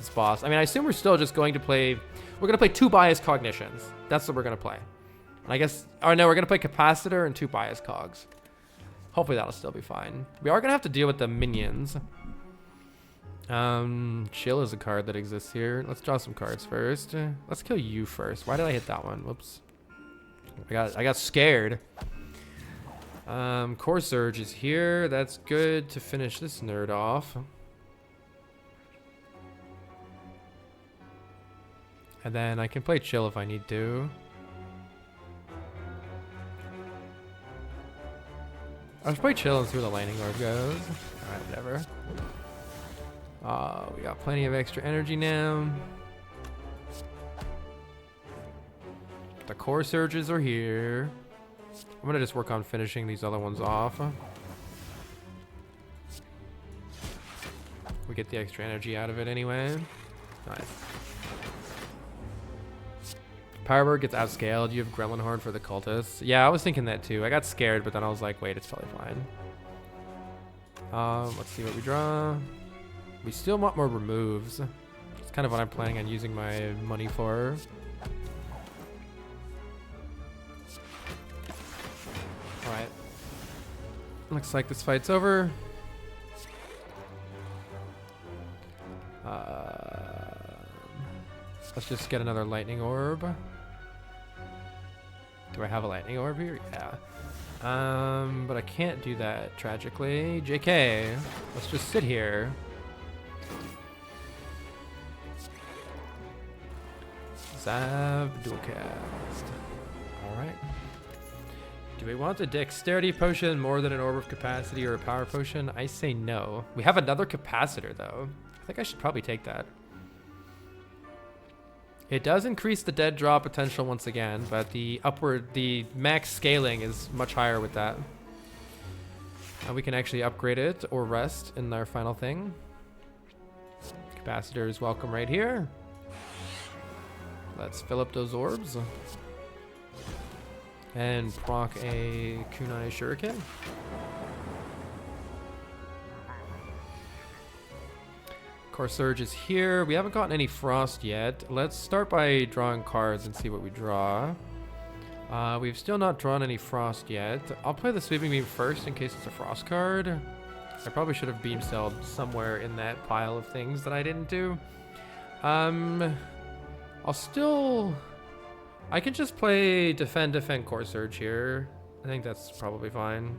boss. I mean, I assume we're still just going to play... We're going to play 2 Bias Cognitions. That's what we're going to play. And I guess... Oh, no, we're going to play Capacitor and 2 Bias Cogs. Hopefully that'll still be fine. We are going to have to deal with the minions. Chill is a card that exists here. Let's draw some cards first. Let's kill you first. Why did I hit that one? Whoops. I got scared. Core Surge is here. That's good to finish this nerd off. And then I can play Chill if I need to. I'll just play Chill and see where the Lightning Orb goes. Alright, whatever. We got plenty of extra energy now. The Core Surges are here. I'm gonna just work on finishing these other ones off. We get the extra energy out of it anyway. Nice. Powerbird gets outscaled. You have Gremlin Horn for the cultists. Yeah, I was thinking that too. I got scared, but then I was like, wait, it's probably fine. Let's see what we draw. We still want more removes. It's kind of what I'm planning on using my money for. Alright. Looks like this fight's over. Let's just get another lightning orb. Do I have a lightning orb here? Yeah. But I can't do that, tragically. JK, let's just sit here. Zav, dualcast. Alright. Do we want a dexterity potion more than an orb of capacity or a power potion? I say no. We have another capacitor though. I think I should probably take that. It does increase the dead draw potential once again, but the max scaling is much higher with that. And we can actually upgrade it or rest in our final thing. Capacitor is welcome right here. Let's fill up those orbs. And proc a Kunai Shuriken. Core Surge is here. We haven't gotten any Frost yet. Let's start by drawing cards and see what we draw. We've still not drawn any Frost yet. I'll play the Sweeping Beam first in case it's a Frost card. I probably should have Beam Celled somewhere in that pile of things that I didn't do. I can just play Defend Core Surge here. I think that's probably fine.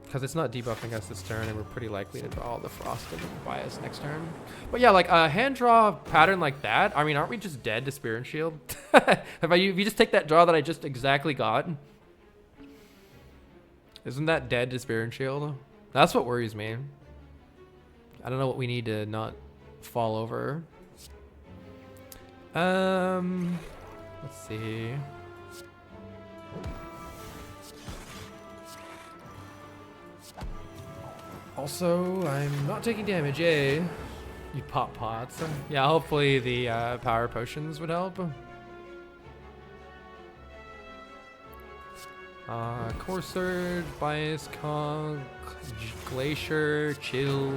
Because it's not debuffing us this turn, and we're pretty likely to draw all the Frost and Bias next turn. But yeah, like a hand draw pattern like that, I mean, aren't we just dead to Spear and Shield? If you just take that draw that I just exactly got, isn't that dead to Spear and Shield? That's what worries me. I don't know what we need to not fall over. Let's see. Also, I'm not taking damage, yay. You pop pots. Yeah, hopefully the power potions would help. Core Surge, Bias Cog, Glacier, Chill.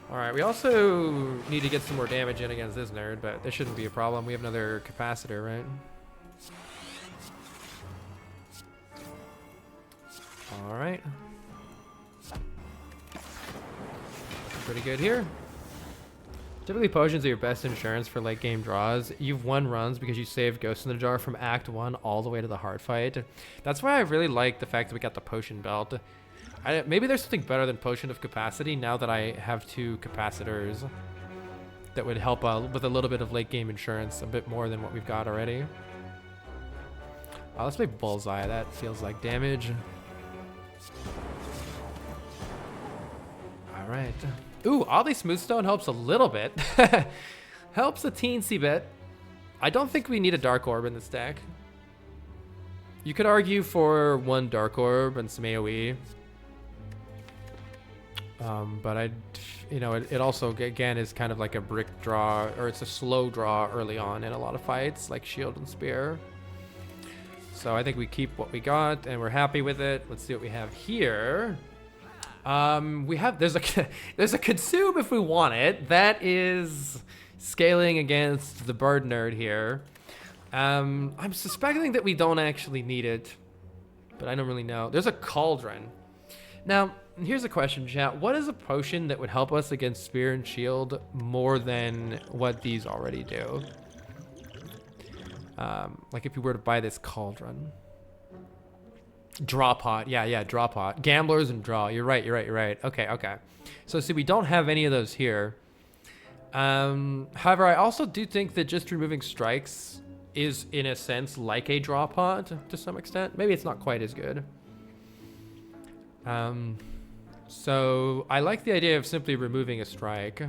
Alright, we also need to get some more damage in against this nerd, but this shouldn't be a problem. We have another capacitor, right? Alright. Pretty good here. Typically, potions are your best insurance for late game draws. You've won runs because you saved Ghost in the Jar from Act 1 all the way to the hard fight. That's why I really like the fact that we got the potion belt. Maybe there's something better than Potion of Capacity now that I have 2 capacitors that would help with a little bit of late game insurance, a bit more than what we've got already. Let's play Bullseye. That feels like damage. All right. Ooh, oddly Smoothstone helps a little bit. Helps a teensy bit. I don't think we need a Dark Orb in this deck. You could argue for 1 Dark Orb and some AoE. But it also, again, is kind of like a brick draw, or it's a slow draw early on in a lot of fights, like Shield and Spear. So I think we keep what we got, and we're happy with it. Let's see what we have here. There's a consume if we want it. That is scaling against the bird nerd here. I'm suspecting that we don't actually need it, but I don't really know. There's a cauldron. Now, here's a question, chat. What is a potion that would help us against Spear and Shield more than what these already do? Like if you were to buy this cauldron. Draw pot. Yeah, draw pot. Gamblers and draw. You're right. Okay. So see, we don't have any of those here. However, I also do think that just removing strikes is, in a sense, like a draw pot to some extent. Maybe it's not quite as good. So I like the idea of simply removing a strike.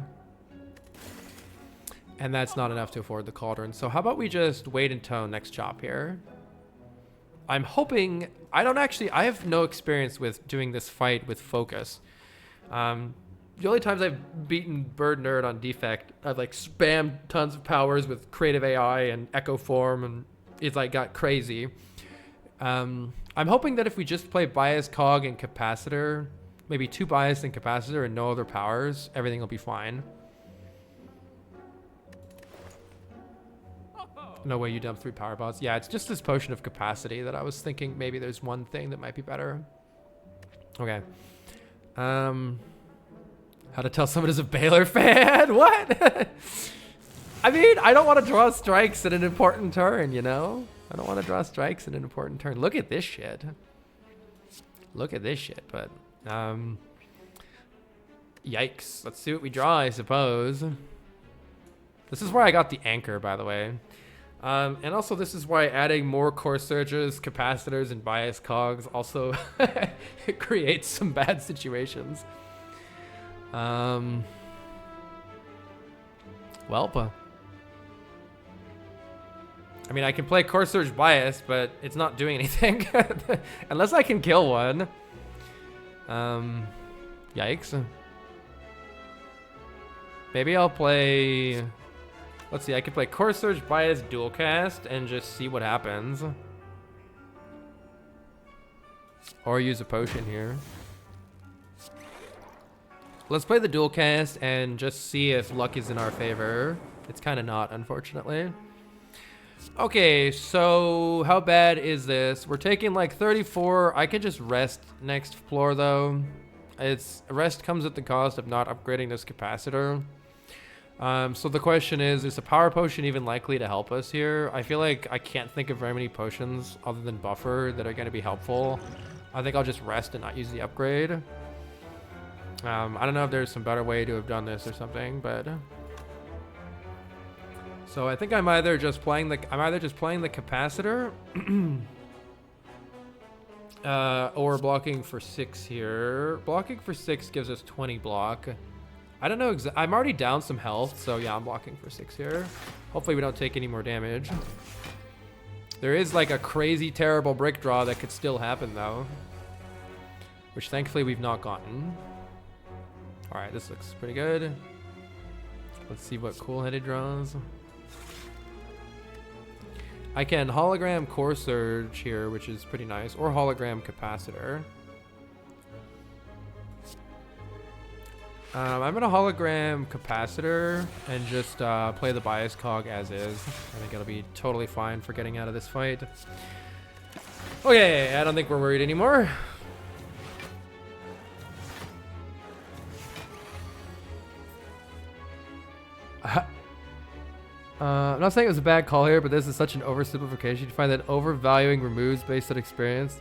And that's not enough to afford the cauldron. So how about we just wait until next chop here? I'm hoping... I have no experience with doing this fight with focus. The only times I've beaten Bird Nerd on Defect, I've like spammed tons of powers with Creative AI and Echo Form, and it's like got crazy. I'm hoping that if we just play Bias, Cog, and Capacitor, maybe 2 Bias and Capacitor and no other powers, everything will be fine. No way you dump 3 power bots. Yeah, it's just this Potion of Capacity that I was thinking maybe there's one thing that might be better. Okay. How to tell someone is a Baylor fan? What? I mean, I don't want to draw strikes at an important turn, you know? I don't want to draw strikes at an important turn. Look at this shit. Look at this shit, but... Yikes. Let's see what we draw, I suppose. This is where I got the anchor, by the way. And also, this is why adding more core surges, capacitors, and bias cogs also creates some bad situations. Welp. I mean, I can play core surge bias, but it's not doing anything unless I can kill one. Yikes. Maybe I'll play... Let's see, I could play Core Surge, Bias, Dual Cast, and just see what happens. Or use a potion here. Let's play the Dual Cast and just see if luck is in our favor. It's kind of not, unfortunately. Okay, so how bad is this? We're taking like 34. I can just rest next floor, though. Rest comes at the cost of not upgrading this capacitor. So the question is a power potion even likely to help us here? I feel like I can't think of very many potions other than buffer that are going to be helpful. I think I'll just rest and not use the upgrade. I don't know if there's some better way to have done this or something, but... So I think I'm either just playing the capacitor or blocking for 6 here. Blocking for 6 gives us 20 block. I don't know I'm already down some health, so yeah, I'm blocking for 6 here. Hopefully we don't take any more damage. There is like a crazy terrible brick draw that could still happen though, which thankfully we've not gotten. All right, this looks pretty good. Let's see what cool-headed draws. I can hologram core surge here, which is pretty nice, or hologram capacitor. I'm gonna hologram capacitor and just play the bias cog as is. I think it'll be totally fine for getting out of this fight. Okay, I don't think we're worried anymore. I'm not saying it was a bad call here, but this is such an oversimplification. You find that overvaluing removes based on experience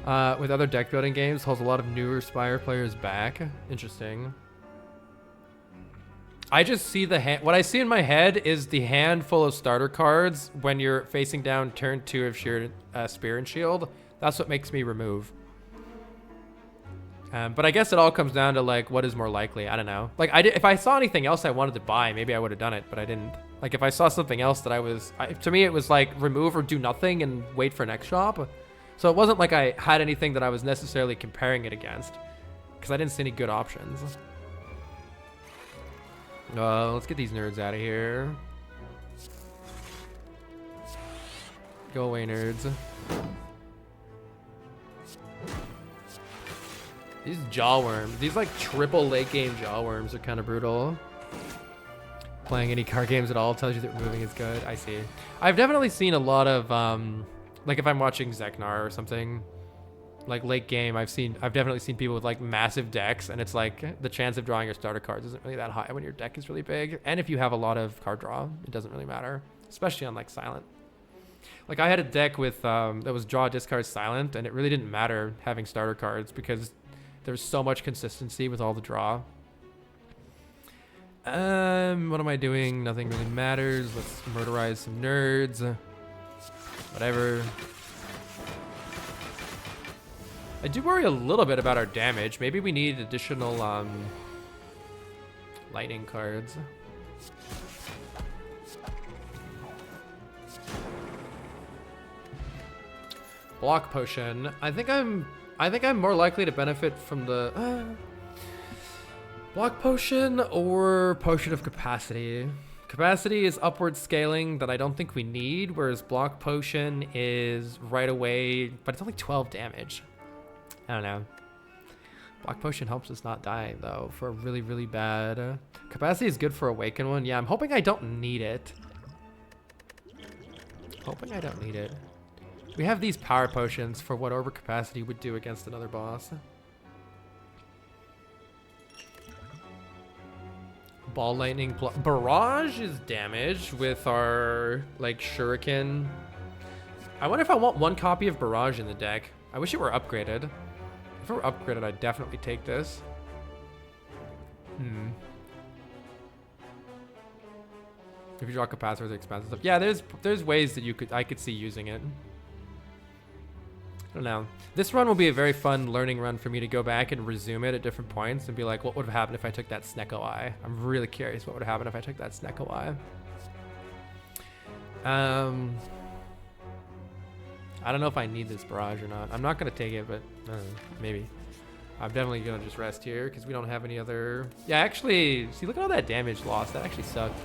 with other deck building games holds a lot of newer Spire players back. Interesting. I just see the hand. What I see in my head is the hand full of starter cards when you're facing down turn 2 of Spear and Shield. That's what makes me remove. But I guess it all comes down to like what is more likely. I don't know. Like if I saw anything else I wanted to buy, maybe I would have done it, but I didn't. Like if I saw something else that to me it was like remove or do nothing and wait for next shop. So it wasn't like I had anything that I was necessarily comparing it against, because I didn't see any good options. Let's get these nerds out of here. Go away, nerds. These jaw worms, these like triple late game jaw worms are kind of brutal. Playing any card games at all tells you that removing is good. I see. I've definitely seen a lot of like if I'm watching Zeknar or something, like late game, I've definitely seen people with like massive decks, and it's like the chance of drawing your starter cards isn't really that high when your deck is really big. And if you have a lot of card draw, it doesn't really matter, especially on like silent. Like I had a deck with that was draw, discard, silent, and it really didn't matter having starter cards because there's so much consistency with all the draw. What am I doing? Nothing really matters. Let's murderize some nerds. Whatever. I do worry a little bit about our damage. Maybe we need additional lightning cards. Block potion. I think I'm more likely to benefit from the block potion or potion of capacity. Capacity is upward scaling that I don't think we need, whereas block potion is right away, but it's only 12 damage. I don't know. Block potion helps us not die though for a really, really bad. Capacity is good for awaken one. Yeah, I'm hoping I don't need it. Hoping I don't need it. We have these power potions for what overcapacity would do against another boss. Ball lightning barrage is damage with our like shuriken. I wonder if I want one copy of barrage in the deck. I wish it were upgraded. If it were upgraded, I'd definitely take this. If you draw capacitors, expensive stuff. Yeah, there's ways that I could see using it. I don't know. This run will be a very fun learning run for me to go back and resume it at different points and be like, what would have happened if I took that Snecko Eye? I'm really curious what would happen if I took that Snecko Eye. I don't know if I need this barrage or not. I'm not going to take it, but maybe. I'm definitely going to just rest here because we don't have any other... Yeah, actually, see, look at all that damage lost. That actually sucked.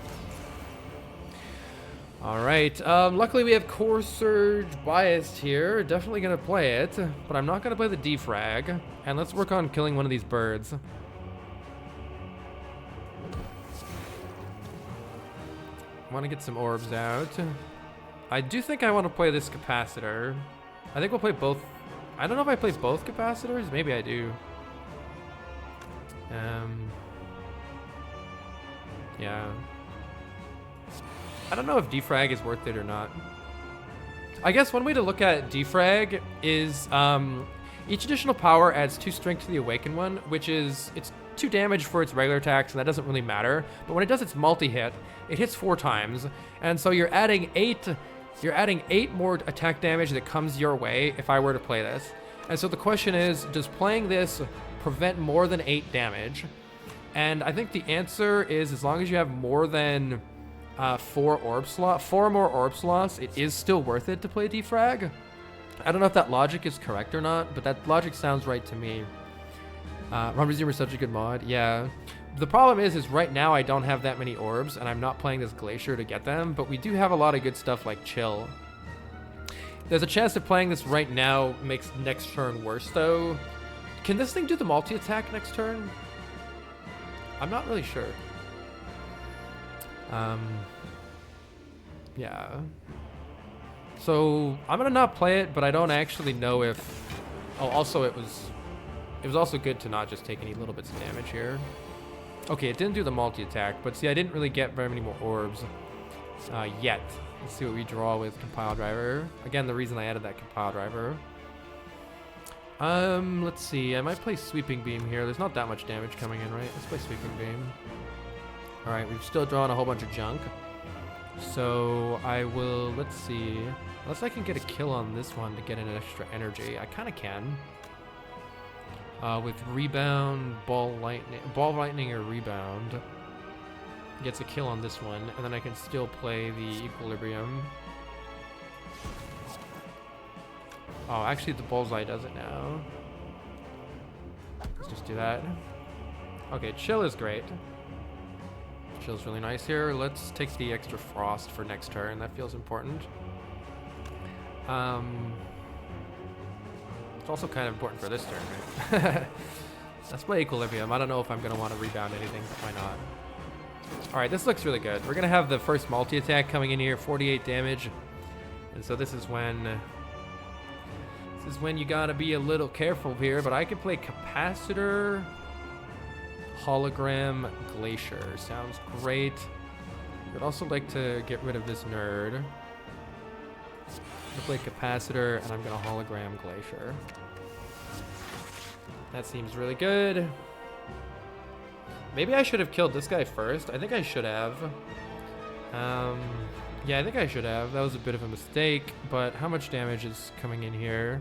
All right, luckily we have Core Surge biased here. Definitely gonna play it, but I'm not gonna play the defrag. And let's work on killing one of these birds. I wanna get some orbs out. I do think I wanna play this capacitor. I think we'll play both. I don't know if I play both capacitors, maybe I do. Yeah. I don't know if defrag is worth it or not. I guess one way to look at defrag is each additional power adds 2 strength to the awakened one, which is it's 2 damage for its regular attacks, and that doesn't really matter. But when it does its multi-hit, it hits 4 times, and so you're adding 8 more attack damage that comes your way if I were to play this. And so the question is, does playing this prevent more than 8 damage? And I think the answer is as long as you have more than 4 more orb slots, it is still worth it to play defrag. I don't know if that logic is correct or not, but that logic sounds right to me. Rum Resumer is such a good mod. Yeah. The problem is right now I don't have that many orbs, and I'm not playing this Glacier to get them, but we do have a lot of good stuff like Chill. There's a chance that playing this right now makes next turn worse, though. Can this thing do the multi-attack next turn? I'm not really sure. Yeah. So I'm gonna not play it, but I don't actually know if. Oh, also it was also good to not just take any little bits of damage here. Okay, it didn't do the multi-attack, but see, I didn't really get very many more orbs yet. Let's see what we draw with compile driver. Again, the reason I added that compile driver. Let's see. I might play sweeping beam here. There's not that much damage coming in, right? Let's play sweeping beam. All right, we've still drawn a whole bunch of junk. So I will, let's see. Unless I can get a kill on this one to get an extra energy. I kind of can. With rebound, ball lightning or rebound. Gets a kill on this one, and then I can still play the equilibrium. Oh, actually the bullseye does it now. Let's just do that. Okay, chill is great. Chill's really nice here. Let's take the extra frost for next turn. That feels important. It's also kind of important for this turn, right? Let's play equilibrium. I don't know if I'm gonna want to rebound anything, but why not? All right, this looks really good. We're gonna have the first multi-attack coming in here, 48 damage. And so this is when you gotta be a little careful here, but I could play capacitor, hologram, glacier. Sounds great. I'd also like to get rid of this nerd. I'm gonna play capacitor, and I'm gonna hologram glacier. That seems really good. Maybe I should have killed this guy first. I think I should have. Yeah, I think I should have. That was a bit of a mistake, but how much damage is coming in here?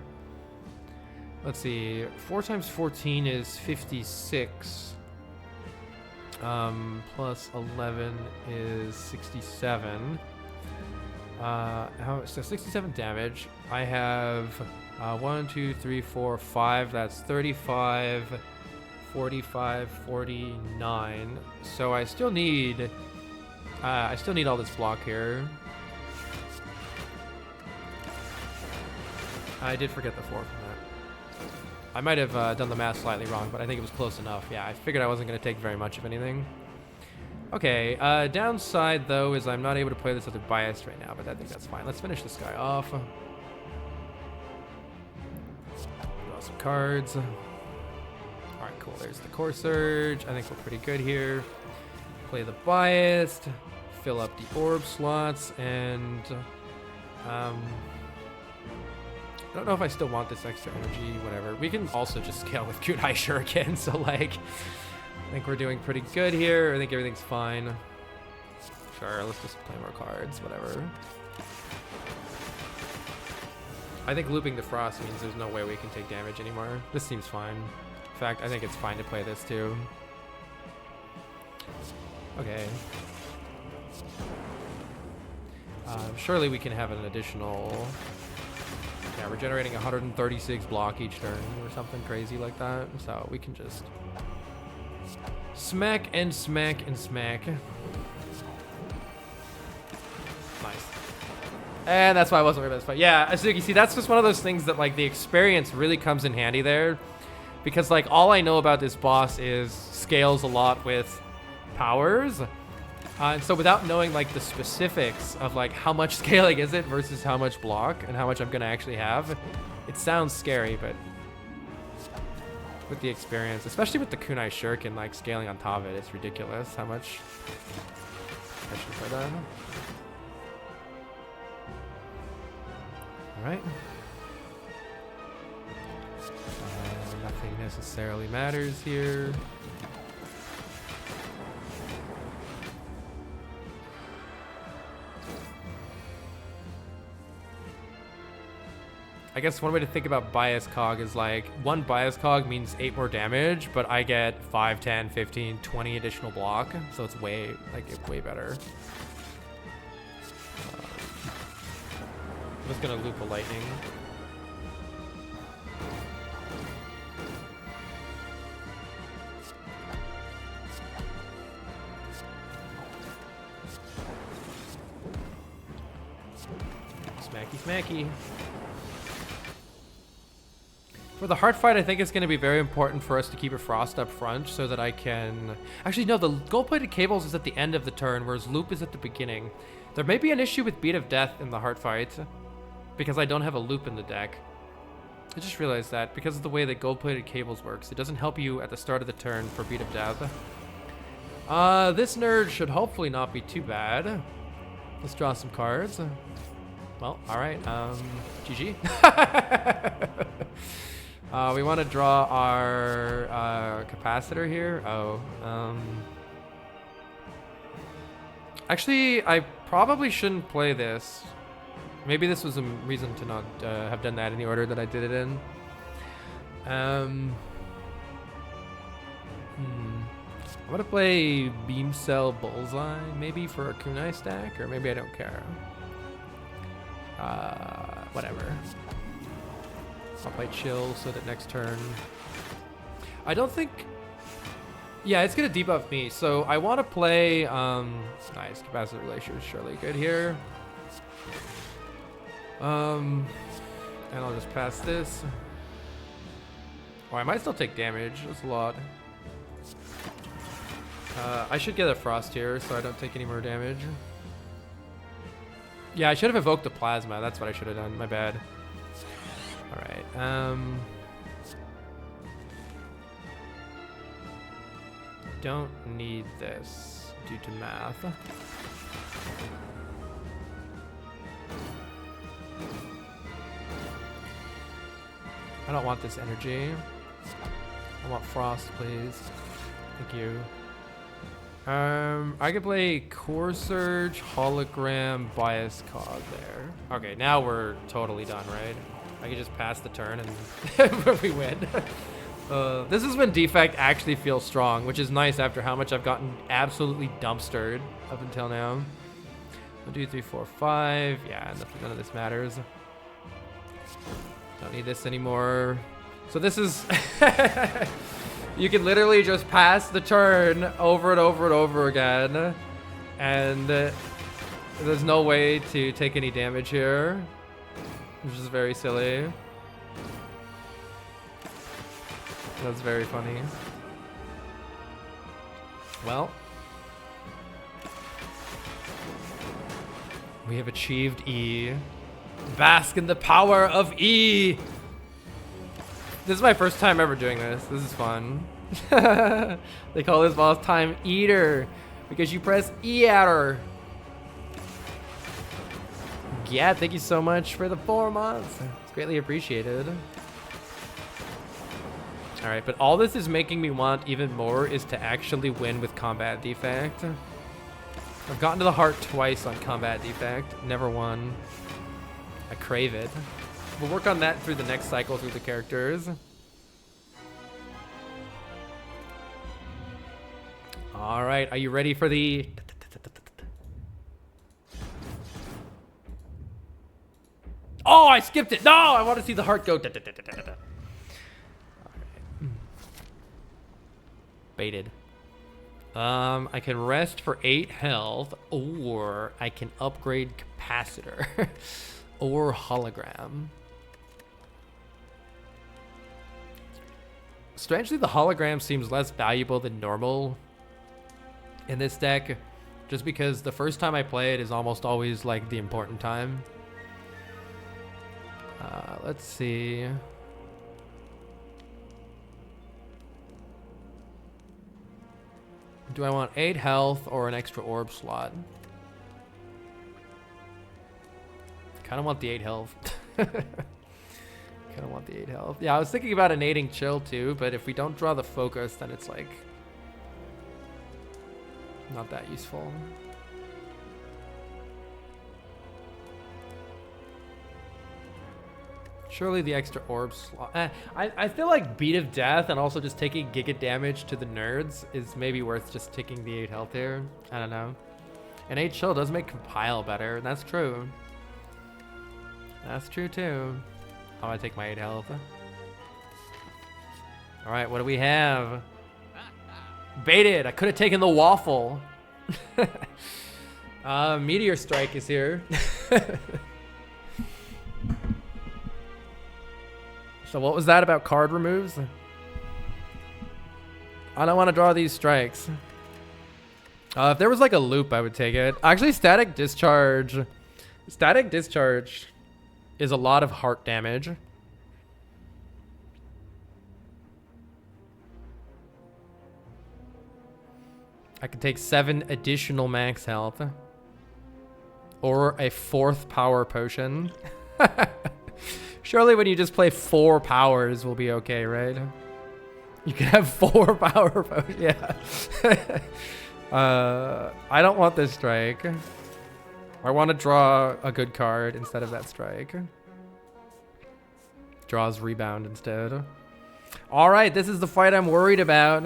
Let's see. 4 times 14 is 56. Plus 11 is 67. So 67 damage. I have 1, 2, 3, 4, 5. That's 35, 45, 49. So I still need all this block here. I did forget the 4 from that. I might have done the math slightly wrong, but I think it was close enough. Yeah, I figured I wasn't going to take very much of anything. Okay, downside, though, is I'm not able to play this other bias right now, but I think that's fine. Let's finish this guy off. Draw some cards. All right, cool. There's the Core Surge. I think we're pretty good here. Play the biased, fill up the orb slots, and I don't know if I still want this extra energy, whatever. We can also just scale with Kunai Shuriken, so like, I think we're doing pretty good here. I think everything's fine. Sure, let's just play more cards, whatever. I think looping the frost means there's no way we can take damage anymore. This seems fine. In fact, I think it's fine to play this too. Okay. Surely we can have an additional... Yeah, we're generating 136 block each turn or something crazy like that. So we can just smack and smack and smack. Nice. And that's why I wasn't really best fight. Yeah, Azuki, see, that's just one of those things that like the experience really comes in handy there. Because like all I know about this boss is scales a lot with powers. And so without knowing like the specifics of like how much scaling is it versus how much block and how much I'm gonna actually have, it sounds scary, but with the experience, especially with the Kunai Shuriken like scaling on top of it, it's ridiculous how much I should play that. All right. Nothing necessarily matters here. I guess one way to think about bias cog is like one bias cog means 8 more damage, but I get 5, 10, 15, 20 additional block. So it's way, like, it's way better. I'm just gonna loop a lightning. Smacky, smacky. For the heart fight, I think it's going to be very important for us to keep a frost up front so that I can... Actually, no, the gold-plated cables is at the end of the turn, whereas loop is at the beginning. There may be an issue with Beat of Death in the heart fight because I don't have a loop in the deck. I just realized that because of the way that gold-plated cables works, it doesn't help you at the start of the turn for Beat of Death. This nerd should hopefully not be too bad. Let's draw some cards. Well, all right. GG. We want to draw our capacitor here. Oh. Actually, I probably shouldn't play this. Maybe this was a reason to not have done that in the order that I did it in. I'm gonna play Beam Cell Bullseye, maybe for a kunai stack, or maybe I don't care. Whatever. I'll play Chill so that next turn... I don't think... Yeah, it's gonna debuff me, so I want to play... Nice, capacitor relation is surely good here. And I'll just pass this. Oh, I might still take damage. That's a lot. I should get a Frost here so I don't take any more damage. Yeah, I should have evoked the Plasma. That's what I should have done. My bad. Alright, don't need this due to math. I don't want this energy. I want Frost, please. Thank you. I could play Core Surge, Hologram, Bias Cog there. Okay, now we're totally done, right? I can just pass the turn and we win. This is when Defect actually feels strong, which is nice after how much I've gotten absolutely dumpstered up until now. 1, 2, 3, 4, 5. Yeah, none of this matters. Don't need this anymore. So this is... You can literally just pass the turn over and over and over again. And there's no way to take any damage here, which is very silly. That's very funny. Well, we have achieved E. Bask in the power of E! This is my first time ever doing this. This is fun. They call this boss Time Eater because you press E at her. Yeah, thank you so much for the 4 months. It's greatly appreciated. All right, but all this is making me want even more is to actually win with Combat Defect. I've gotten to the heart twice on Combat Defect, never won. I crave it. We'll work on that through the next cycle through the characters. All right, are you ready for the... Oh, I skipped it. No, I want to see the heart go. All right. Baited. I can rest for 8 health, or I can upgrade capacitor or hologram. Strangely, the hologram seems less valuable than normal in this deck, just because the first time I play it is almost always like the important time. Let's see. Do I want 8 health or an extra orb slot? Kind of want the 8 health. Kind of want the 8 health. Yeah, I was thinking about inating chill too, but if we don't draw the focus, then it's like not that useful. Surely the extra orb slot. I feel like Beat of Death and also just taking giga damage to the nerds is maybe worth just taking the 8 health here. I don't know. And 8 chill does make compile better, and that's true. That's true too. I'm gonna take my 8 health. All right, what do we have? Baited. I could have taken the waffle. Meteor Strike is here. So what was that about card removes? I don't want to draw these strikes. If there was like a loop, I would take it. Actually, Static Discharge. Static Discharge is a lot of heart damage. I could take 7 additional max health. Or a 4th power potion. Surely when you just play 4 powers, we'll be okay, right? You can have 4 power potions. Yeah. I don't want this strike. I want to draw a good card instead of that strike. Draws rebound instead. All right, this is the fight I'm worried about.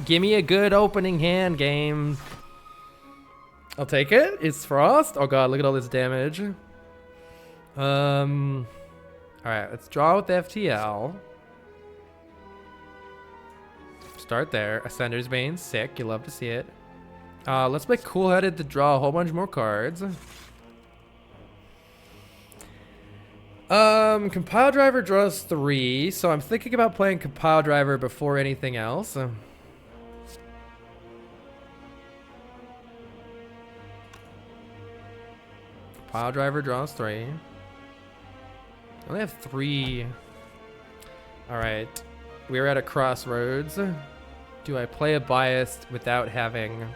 Give me a good opening hand, game. I'll take it. It's Frost. Oh god, look at all this damage. All right, let's draw with the FTL. Start there. Ascender's Bane, sick. You love to see it. Let's play Cool-Headed to draw a whole bunch more cards. Compile Driver draws 3, so I'm thinking about playing Compile Driver before anything else. Compile Driver draws 3. I only have 3. Alright. We're at a crossroads. Do I play a biased without having...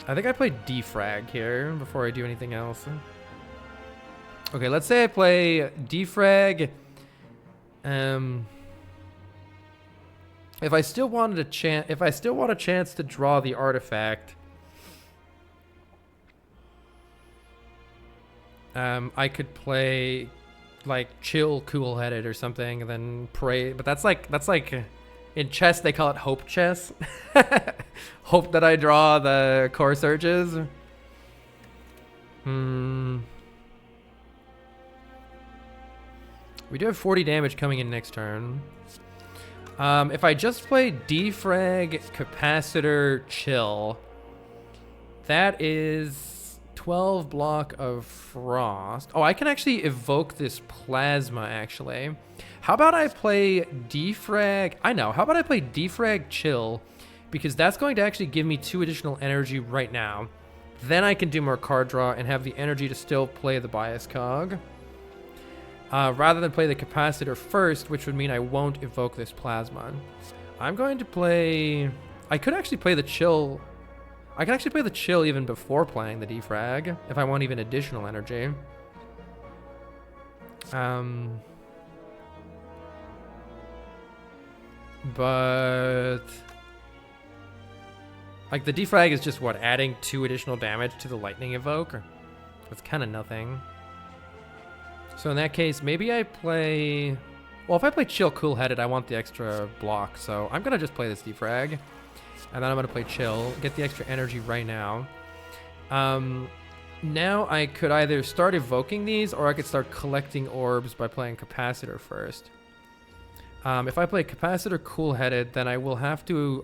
I think I play Defrag here before I do anything else. Okay, let's say I play Defrag. If I still want a chance to draw the artifact, I could play like Chill Cool-Headed or something and then pray, but that's like in chess they call it hope chess. Hope that I draw the core surges. We do have 40 damage coming in next turn. If I just play Defrag, Capacitor, Chill, that is 12 block of Frost. Oh, I can actually evoke this Plasma, actually. How about I play Defrag? I know. How about I play Defrag, Chill? Because that's going to actually give me 2 additional energy right now. Then I can do more card draw and have the energy to still play the Bias Cog. Rather than play the Capacitor first, which would mean I won't evoke this Plasma. I'm going to play... I could actually play the Chill... I can actually play the Chill even before playing the Defrag, if I want even additional energy. But... like, the Defrag is just, what, adding 2 additional damage to the Lightning Evoke? That's kind of nothing. So in that case, maybe I play... well, if I play Chill Cool-Headed, I want the extra block, so I'm going to just play this Defrag. And then I'm going to play Chill, get the extra energy right now. Now I could either start evoking these, or I could start collecting orbs by playing Capacitor first. If I play Capacitor Cool-Headed, then I will have to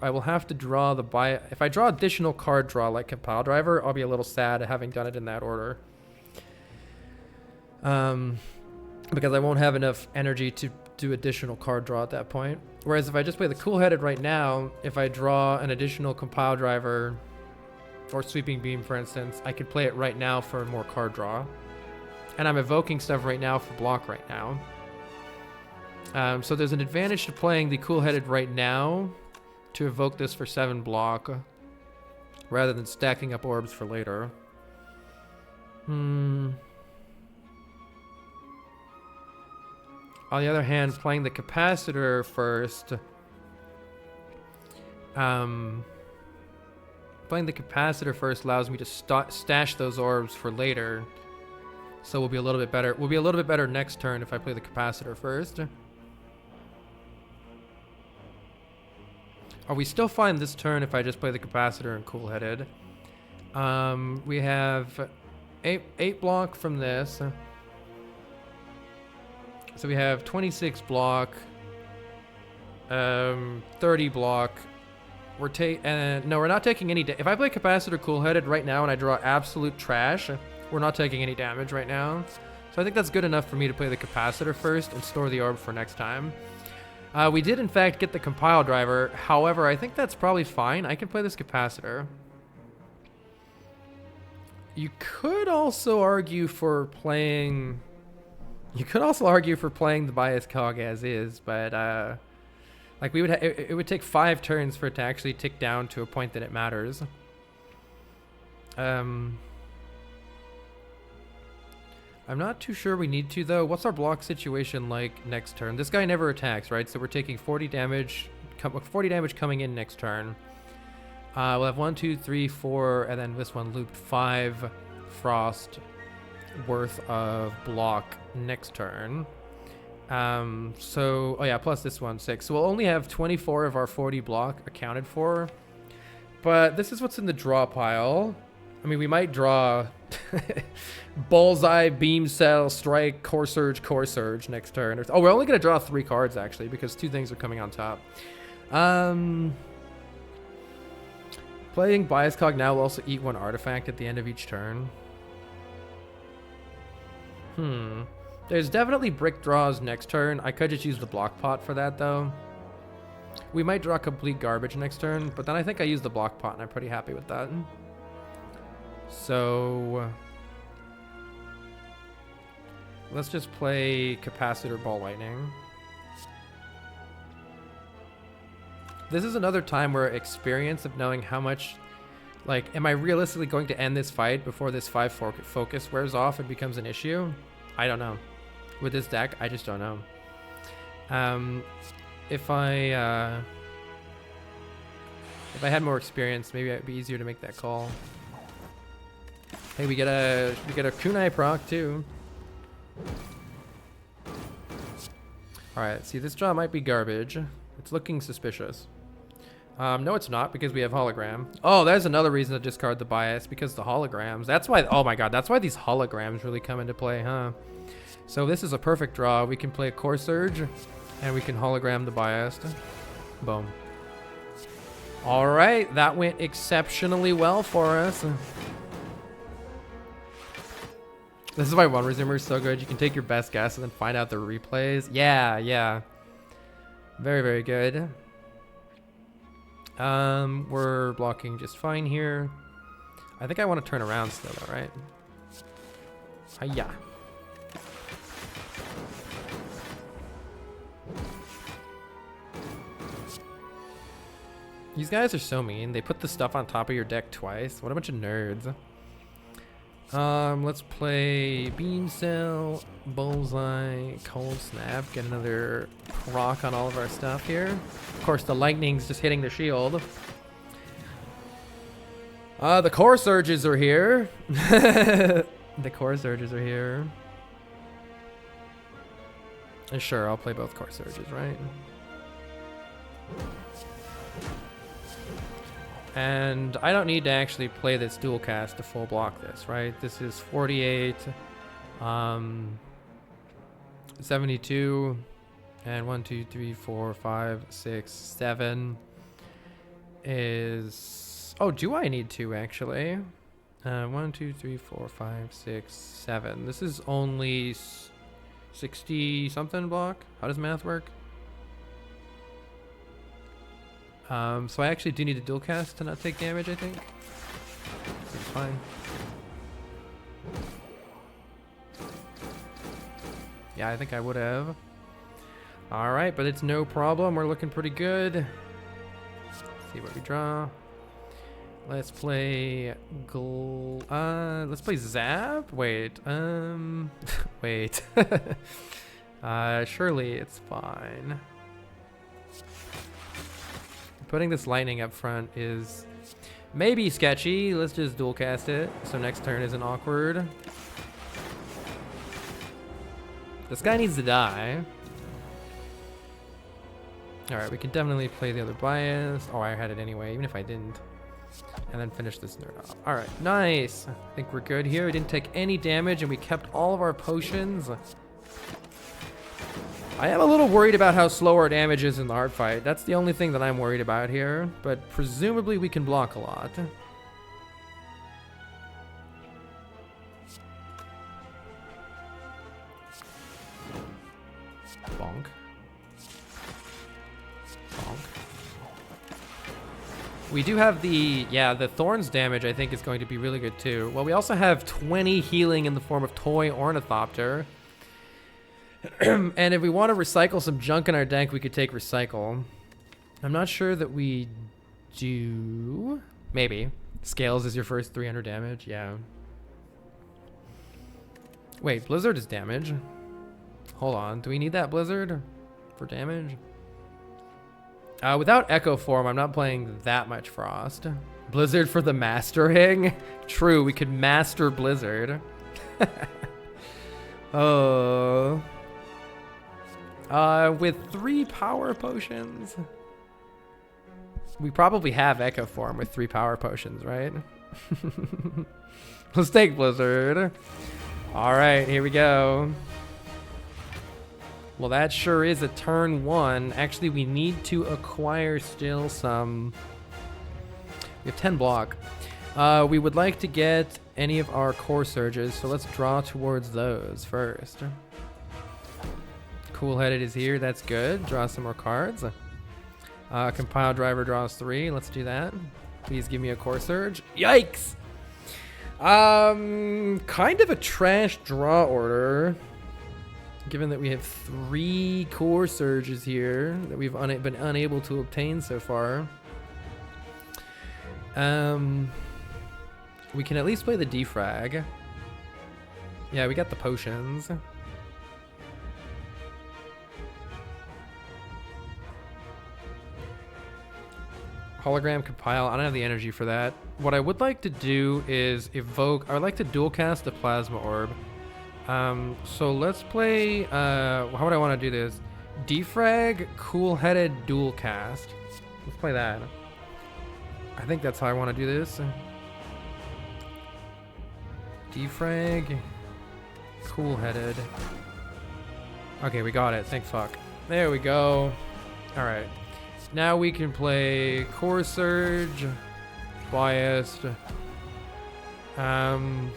draw the if I draw additional card draw like Compile Driver, I'll be a little sad having done it in that order. Because I won't have enough energy to do additional card draw at that point. Whereas if I just play the Cool-Headed right now, if I draw an additional Compile Driver or Sweeping Beam, for instance, I could play it right now for more card draw. And I'm evoking stuff right now for block right now. So there's an advantage to playing the Cool-Headed right now to evoke this for 7 block rather than stacking up orbs for later. On the other hand, playing the Capacitor first, allows me to stash those orbs for later, so we'll be a little bit better. We'll be a little bit better next turn if I play the Capacitor first. Are we still fine this turn if I just play the Capacitor and Cool-Headed? We have 8 block from this. So we have 26 block, 30 block. No, we're not taking any. If I play Capacitor Cool-Headed right now and I draw absolute trash, we're not taking any damage right now. So I think that's good enough for me to play the capacitor first and store the orb for next time. We did in fact get the compile driver. However, I think that's probably fine. I can play this capacitor. You could also argue for playing... You could also argue for playing the bias cog as is, but like we would it would take 5 turns for it to actually tick down to a point that it matters. I'm not too sure we need to though. What's our block situation like next turn? This guy never attacks, right? So we're taking 40 damage coming in next turn. We'll have 1, 2, 3, 4, and then this one looped 5 frost worth of block next turn. So, oh yeah, plus this one, 6. So we'll only have 24 of our 40 block accounted for. But this is what's in the draw pile. I mean, we might draw Bullseye, Beam Cell, Strike, Core Surge next turn. Oh, we're only going to draw 3 cards, actually, because 2 things are coming on top. Playing Bias Cog now will also eat 1 artifact at the end of each turn. There's definitely brick draws next turn. I could just use the block pot for that, though. We might draw complete garbage next turn, but then I think I use the block pot, and I'm pretty happy with that. So... let's just play Capacitor Ball Lightning. This is another time where experience of knowing how much... like, am I realistically going to end this fight before this 5 focus wears off and becomes an issue? I don't know. With this deck, I just don't know. If I had more experience, maybe it'd be easier to make that call. Hey, we get a kunai proc too. All right, see, this draw might be garbage. It's looking suspicious. No, it's not, because we have hologram. Oh, there's another reason to discard the bias, because the holograms. That's why, oh my god, that's why these holograms really come into play, huh? So this is a perfect draw. We can play a Core Surge, and we can hologram the biased. Boom. All right, that went exceptionally well for us. This is why One Resumer is so good. You can take your best guess and then find out the replays. Yeah. Very, very good. We're blocking just fine here. I think I want to turn around still, though, right? Hiya. These guys are so mean. They put the stuff on top of your deck twice. What a bunch of nerds. Let's play Beam Cell, Bullseye, Cold Snap. Get another proc on all of our stuff here. Of course, the lightning's just hitting the shield. The Core Surges are here. The Core Surges are here. And sure, I'll play both Core Surges, right? And I don't need to actually play this dual cast to full block this, right? This is 48, 72, and 1, 2, 3, 4, 5, 6, 7 is... oh, do I need to actually? 1, 2, 3, 4, 5, 6, 7. This is only 60 something block. How does math work? So I actually do need a dual cast to not take damage, I think. Seems fine. Yeah, I think I would have. Alright, but it's no problem. We're looking pretty good. Let's see what we draw. Let's play let's play Zap? Wait, wait. Surely it's fine. Putting this lightning up front is maybe sketchy. Let's just dual cast it so next turn isn't awkward. This guy needs to die. Alright, we can definitely play the other bias. Oh, I had it anyway, even if I didn't. And then finish this nerd off. Alright, nice. I think we're good here. We didn't take any damage and we kept all of our potions. I am a little worried about how slow our damage is in the hard fight. That's the only thing that I'm worried about here. But presumably we can block a lot. Bonk. Bonk. We do have the Thorns damage I think is going to be really good too. Well, we also have 20 healing in the form of Toy Ornithopter. And if we want to recycle some junk in our deck, we could take Recycle. I'm not sure that we do. Maybe. Scales is your first 300 damage. Yeah. Wait, Blizzard is damage. Hold on. Do we need that Blizzard for damage? Without Echo Form, I'm not playing that much Frost. Blizzard for the mastering? True, we could master Blizzard. Oh. With 3 power potions. We probably have Echo Form with 3 power potions, right? Let's take Blizzard. Alright, here we go. Well, that sure is a turn 1. Actually, we need to acquire still some... We have 10 block. We would like to get any of our core surges, so let's draw towards those first. Cool-headed is here, that's good. Draw some more cards. Compile driver draws 3, let's do that. Please give me a core surge. Yikes! Kind of a trash draw order. Given that we have 3 core surges here that we've been unable to obtain so far. We can at least play the defrag. Yeah, we got the potions. Hologram compile. I don't have the energy for that. What I would like to do is evoke. I would like to dual cast the plasma orb. So let's play. How would I want to do this? Defrag, cool-headed dual cast. Let's play that. I think that's how I want to do this. Defrag, cool-headed. Okay, we got it. Thank fuck. There we go. All right. Now we can play Core Surge, Biased, and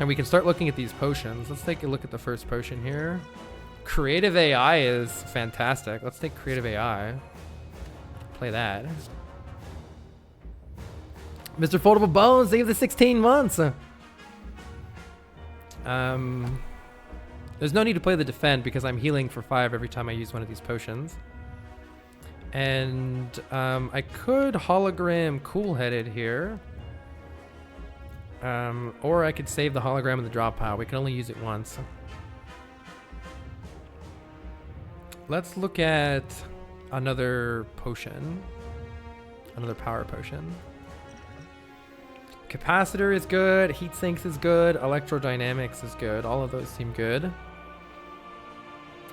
we can start looking at these potions. Let's take a look at the first potion here. Creative AI is fantastic. Let's take Creative AI. Play that. Mr. Foldable Bones, thank you for the 16 months. There's no need to play the Defend because I'm healing for 5 every time I use one of these potions. And I could hologram cool-headed here. Or I could save the hologram in the drop pile. We can only use it once. Let's look at another potion. Another power potion. Capacitor is good. Heat sinks is good. Electrodynamics is good. All of those seem good.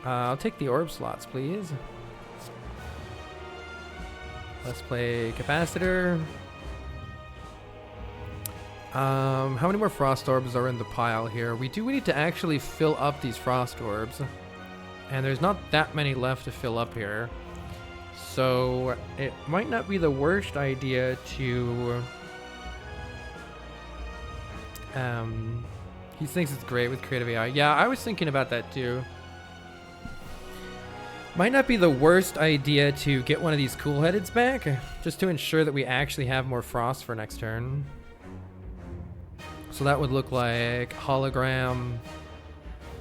I'll take the orb slots, please. Let's play capacitor. How many more frost orbs are in the pile here? We need to actually fill up these frost orbs. And there's not that many left to fill up here. So it might not be the worst idea to... he thinks it's great with Creative AI. Yeah, I was thinking about that too. Might not be the worst idea to get one of these cool-headeds back, just to ensure that we actually have more frost for next turn. So that would look like hologram.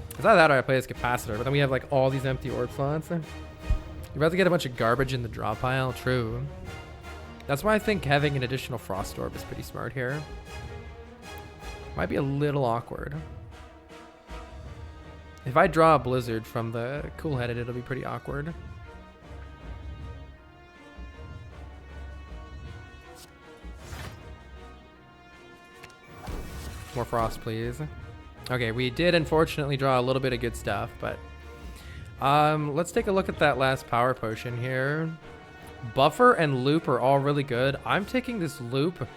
It's not that I play as capacitor, but then we have like all these empty orb slots. You're about to get a bunch of garbage in the draw pile. True. That's why I think having an additional frost orb is pretty smart here. Might be a little awkward. If I draw a Blizzard from the cool-headed, it'll be pretty awkward. More frost, please. Okay, we did unfortunately draw a little bit of good stuff, but... let's take a look at that last power potion here. Buffer and Loop are all really good. I'm taking this Loop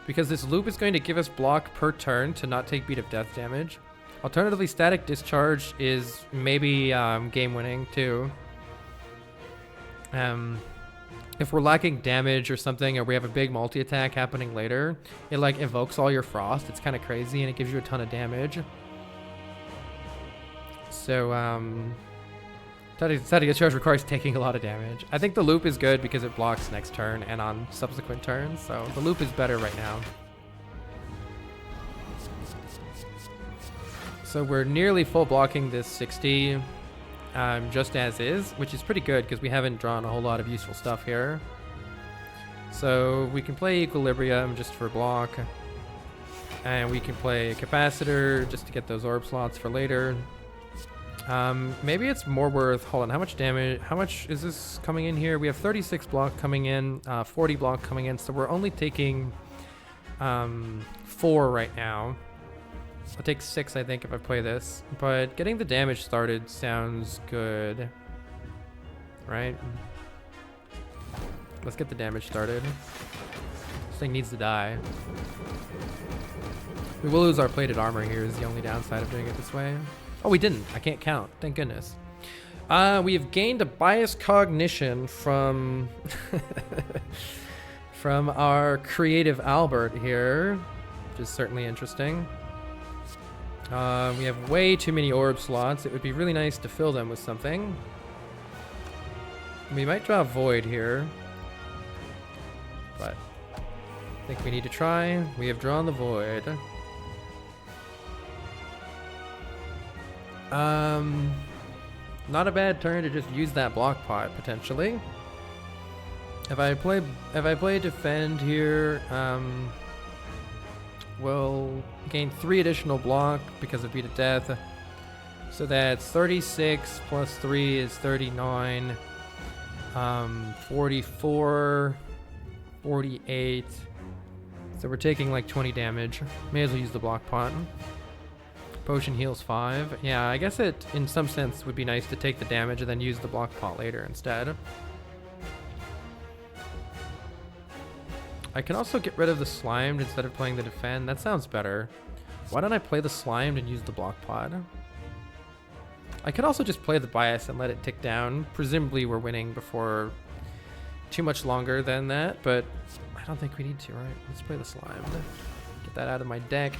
because this Loop is going to give us block per turn to not take Beat of Death damage. Alternatively, Static Discharge is maybe game-winning too. If we're lacking damage or something, or we have a big multi-attack happening later, it like evokes all your frost. It's kind of crazy, and it gives you a ton of damage. So Static Charge requires taking a lot of damage. I think the loop is good because it blocks next turn and on subsequent turns, so the loop is better right now. So we're nearly full blocking this 60 just as is, which is pretty good because we haven't drawn a whole lot of useful stuff here. So we can play Equilibrium just for block, and we can play Capacitor just to get those orb slots for later. Maybe it's more worth, hold on, how much damage, how much is this coming in here? We have 36 block coming in, 40 block coming in, so we're only taking 4 right now. I'll take 6, I think, if I play this, but getting the damage started sounds good, right? Let's get the damage started. This thing needs to die. We will lose our plated armor here is the only downside of doing it this way. Oh, we didn't. I can't count. Thank goodness. We have gained a bias cognition from from our creative Albert here, which is certainly interesting. We have way too many orb slots. It would be really nice to fill them with something. We might draw Void here, but I think we need to try. We have drawn the Void. Not a bad turn to just use that block pot potentially. If I play defend here, we'll gain 3 additional block because of Beat of Death. So that's 36 plus 3 is 39. 44, 48. So we're taking like 20 damage. May as well use the block pot. Potion heals 5. Yeah, I guess it, in some sense, would be nice to take the damage and then use the block pot later instead. I can also get rid of the Slimed instead of playing the defend. That sounds better. Why don't I play the Slimed and use the block pot? I could also just play the bias and let it tick down. Presumably we're winning before too much longer than that, but I don't think we need to, right? Let's play the Slimed. Get that out of my deck.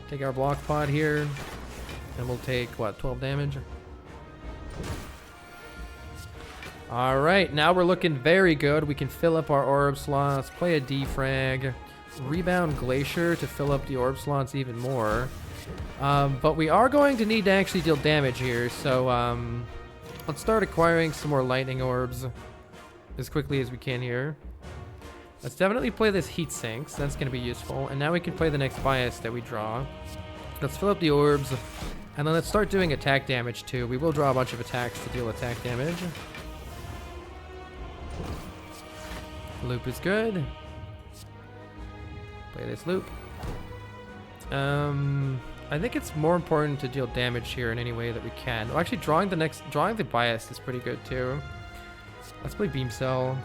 Take our block pot here, and we'll take, what, 12 damage? Alright, now we're looking very good. We can fill up our orb slots, play a defrag, rebound Glacier to fill up the orb slots even more. But we are going to need to actually deal damage here, so let's start acquiring some more lightning orbs as quickly as we can here. Let's definitely play this heat sink, so that's going to be useful. And now we can play the next bias that we draw. Let's fill up the orbs, and then let's start doing attack damage too. We will draw a bunch of attacks to deal attack damage. Loop is good. Play this loop. I think it's more important to deal damage here in any way that we can. Well, actually, drawing the bias is pretty good too. Let's play Beam Cell.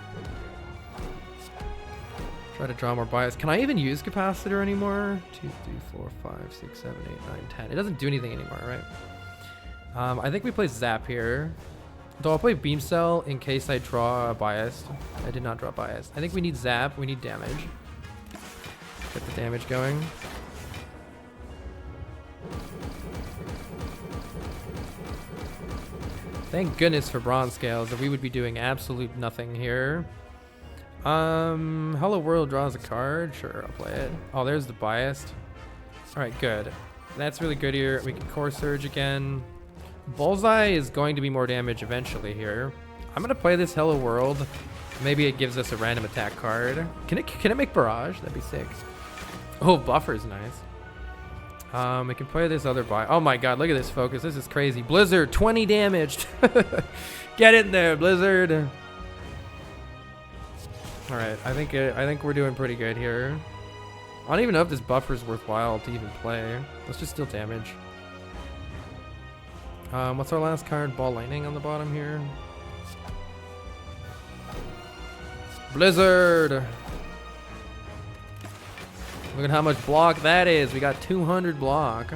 Try to draw more bias. Can I even use Capacitor anymore? 2, 3, 4, 5, 6, 7, 8, 9, 10. It doesn't do anything anymore, right? I think we play Zap here. Though I'll play Beam Cell in case I draw a bias. I did not draw bias. I think we need Zap. We need damage. Get the damage going. Thank goodness for bronze scales, or we would be doing absolute nothing here. Hello World draws a card. Sure, I'll play it. Oh, there's the biased. Alright, good. That's really good here. We can Core Surge again. Bullseye is going to be more damage eventually here. I'm gonna play this Hello World. Maybe it gives us a random attack card. Can it make Barrage? That'd be sick. Oh, Buffer's nice. We can play this other bias. Oh my god, look at this focus. This is crazy. Blizzard, 20 damaged. Get in there, Blizzard. All right, I think we're doing pretty good here. I don't even know if this buffer is worthwhile to even play. Let's just deal damage. What's our last card? Ball Lightning on the bottom here. Blizzard. Look at how much block that is. We got 200 block.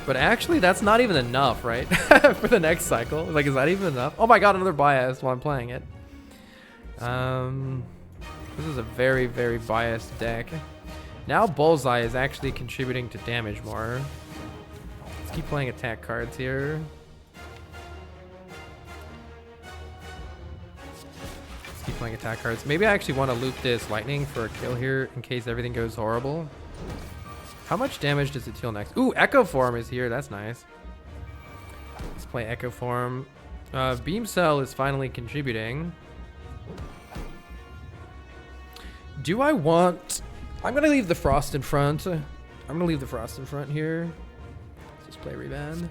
But actually, that's not even enough, right? For the next cycle. Like, is that even enough? Oh my god, another bias while I'm playing it. This is a very, very biased deck. Now Bullseye is actually contributing to damage more. Let's keep playing attack cards here. Just keep playing attack cards. Maybe I actually want to loop this lightning for a kill here in case everything goes horrible. How much damage does it deal next? Ooh, Echo Form is here. That's nice. Let's play Echo Form. Beam Cell is finally contributing. Do I want... I'm going to leave the Frost in front. I'm going to leave the Frost in front here. Let's just play Rebound.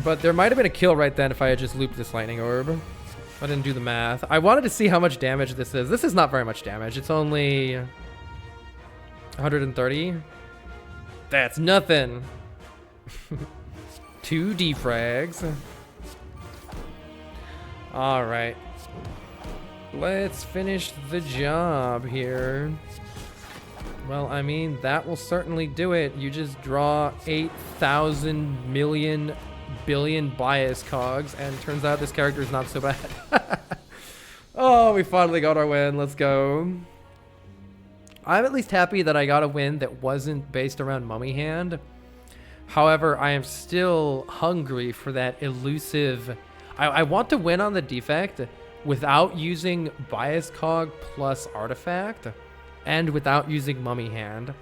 But there might have been a kill right then if I had just looped this Lightning Orb. I didn't do the math. I wanted to see how much damage this is. This is not very much damage. It's only 130. That's nothing. 2 defrags. All right. Let's finish the job here. Well, I mean, that will certainly do it. You just draw 8,000 million billion bias cogs, and turns out this character is not so bad. Oh, we finally got our win. Let's go. I'm at least happy that I got a win that wasn't based around Mummy Hand. However, I am still hungry for that elusive... I want to win on the defect without using bias cog plus artifact and without using Mummy Hand.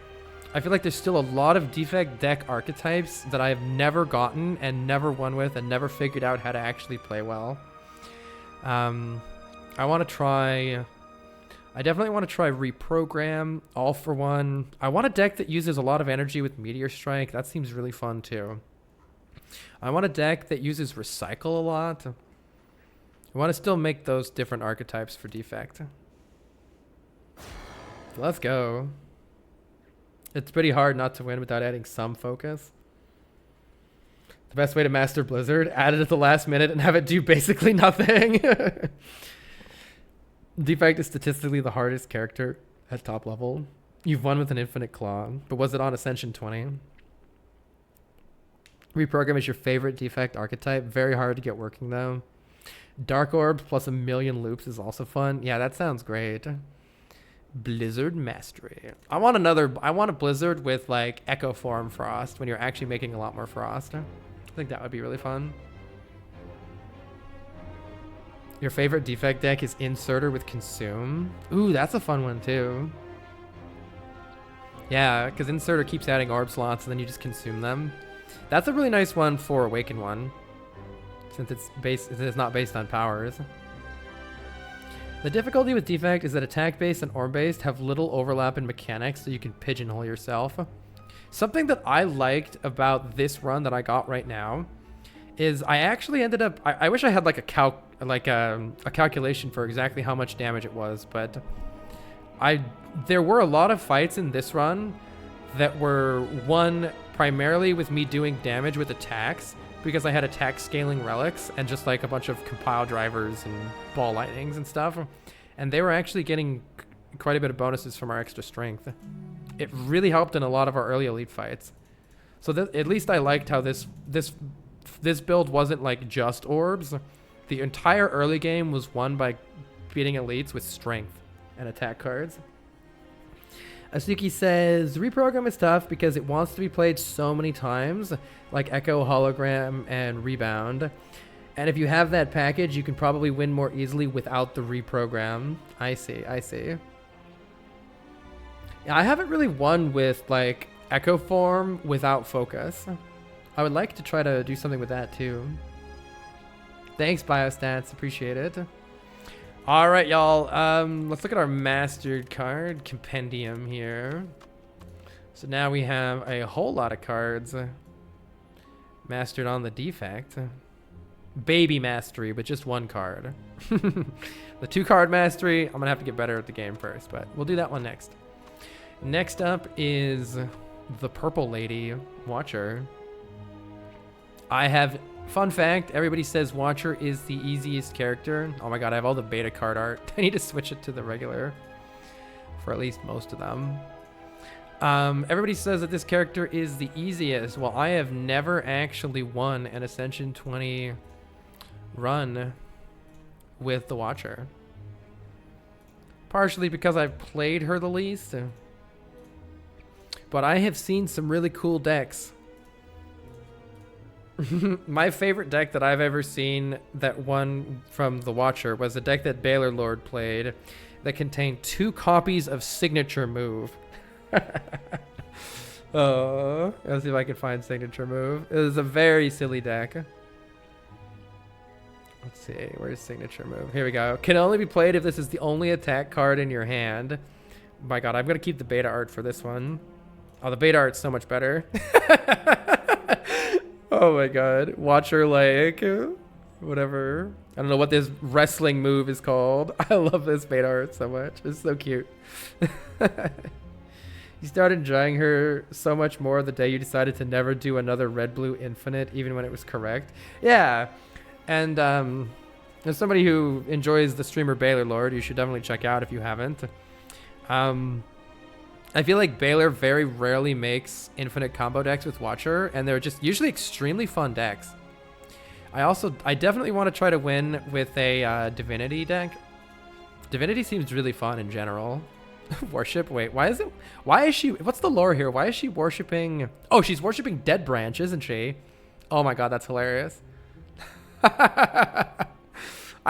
I feel like there's still a lot of defect deck archetypes that I have never gotten and never won with and never figured out how to actually play well. I want to try... I definitely want to try Reprogram, All for One. I want a deck that uses a lot of energy with Meteor Strike. That seems really fun too. I want a deck that uses Recycle a lot. I want to still make those different archetypes for defect. Let's go. It's pretty hard not to win without adding some focus. The best way to master Blizzard, add it at the last minute and have it do basically nothing. Defect is statistically the hardest character at top level. You've won with an Infinite Claw, but was it on Ascension 20? Reprogram is your favorite defect archetype. Very hard to get working though. Dark Orbs plus a million loops is also fun. Yeah, that sounds great. Blizzard Mastery. I want a Blizzard with like Echo Form Frost when you're actually making a lot more Frost. I think that would be really fun. Your favorite defect deck is Inserter with Consume. Ooh, that's a fun one too. Yeah, because Inserter keeps adding orb slots and then you just consume them. That's a really nice one for Awaken One, since it's not based on powers. The difficulty with defect is that attack-based and orb-based have little overlap in mechanics, so you can pigeonhole yourself. Something that I liked about this run that I got right now is I actually ended up... I wish I had like a calculation for exactly how much damage it was, but there were a lot of fights in this run that were won primarily with me doing damage with attacks, because I had attack scaling relics and just like a bunch of compile drivers and ball lightnings and stuff, and they were actually getting quite a bit of bonuses from our extra strength. It really helped in a lot of our early elite fights. So at least I liked how this build wasn't like just orbs. The entire early game was won by beating elites with strength and attack cards. Asuki says, Reprogram is tough because it wants to be played so many times, like Echo, Hologram, and Rebound. And if you have that package, you can probably win more easily without the Reprogram. I see. Yeah, I haven't really won with, like, Echo Form without focus. I would like to try to do something with that, too. Thanks, Biostats. Appreciate it. All right, y'all. Let's look at our mastered card compendium here. So now we have a whole lot of cards mastered on the defect. Baby mastery, but just one card. The 2-card mastery, I'm gonna have to get better at the game first, but we'll do that one next. Next up is the Purple Lady Watcher. Fun fact, everybody says Watcher is the easiest character. Oh my god, I have all the beta card art. I need to switch it to the regular for at least most of them. Everybody says that this character is the easiest. Well, I have never actually won an Ascension 20 run with the Watcher. Partially because I've played her the least. But I have seen some really cool decks My favorite deck that I've ever seen that won from the Watcher was a deck that Baylor Lord played that contained 2 copies of Signature Move. Oh, let's see if I can find Signature Move. It was a very silly deck. Let's see, where's Signature Move? Here we go. Can only be played if this is the only attack card in your hand. My god, I'm going to keep the beta art for this one. Oh, the beta art's so much better. Oh my god. Watcher, like, whatever. I don't know what this wrestling move is called. I love this beta art so much. It's so cute. You started enjoying her so much more the day you decided to never do another red-blue infinite, even when it was correct. Yeah. And as somebody who enjoys the streamer Baylor Lord, you should definitely check out if you haven't. I feel like Baylor very rarely makes infinite combo decks with Watcher, and they're just usually extremely fun decks. I definitely want to try to win with a Divinity deck. Divinity seems really fun in general. Worship? Wait, why is she, what's the lore here? Why is she worshipping? Oh, she's worshipping Dead Branch, isn't she? Oh my god, that's hilarious. I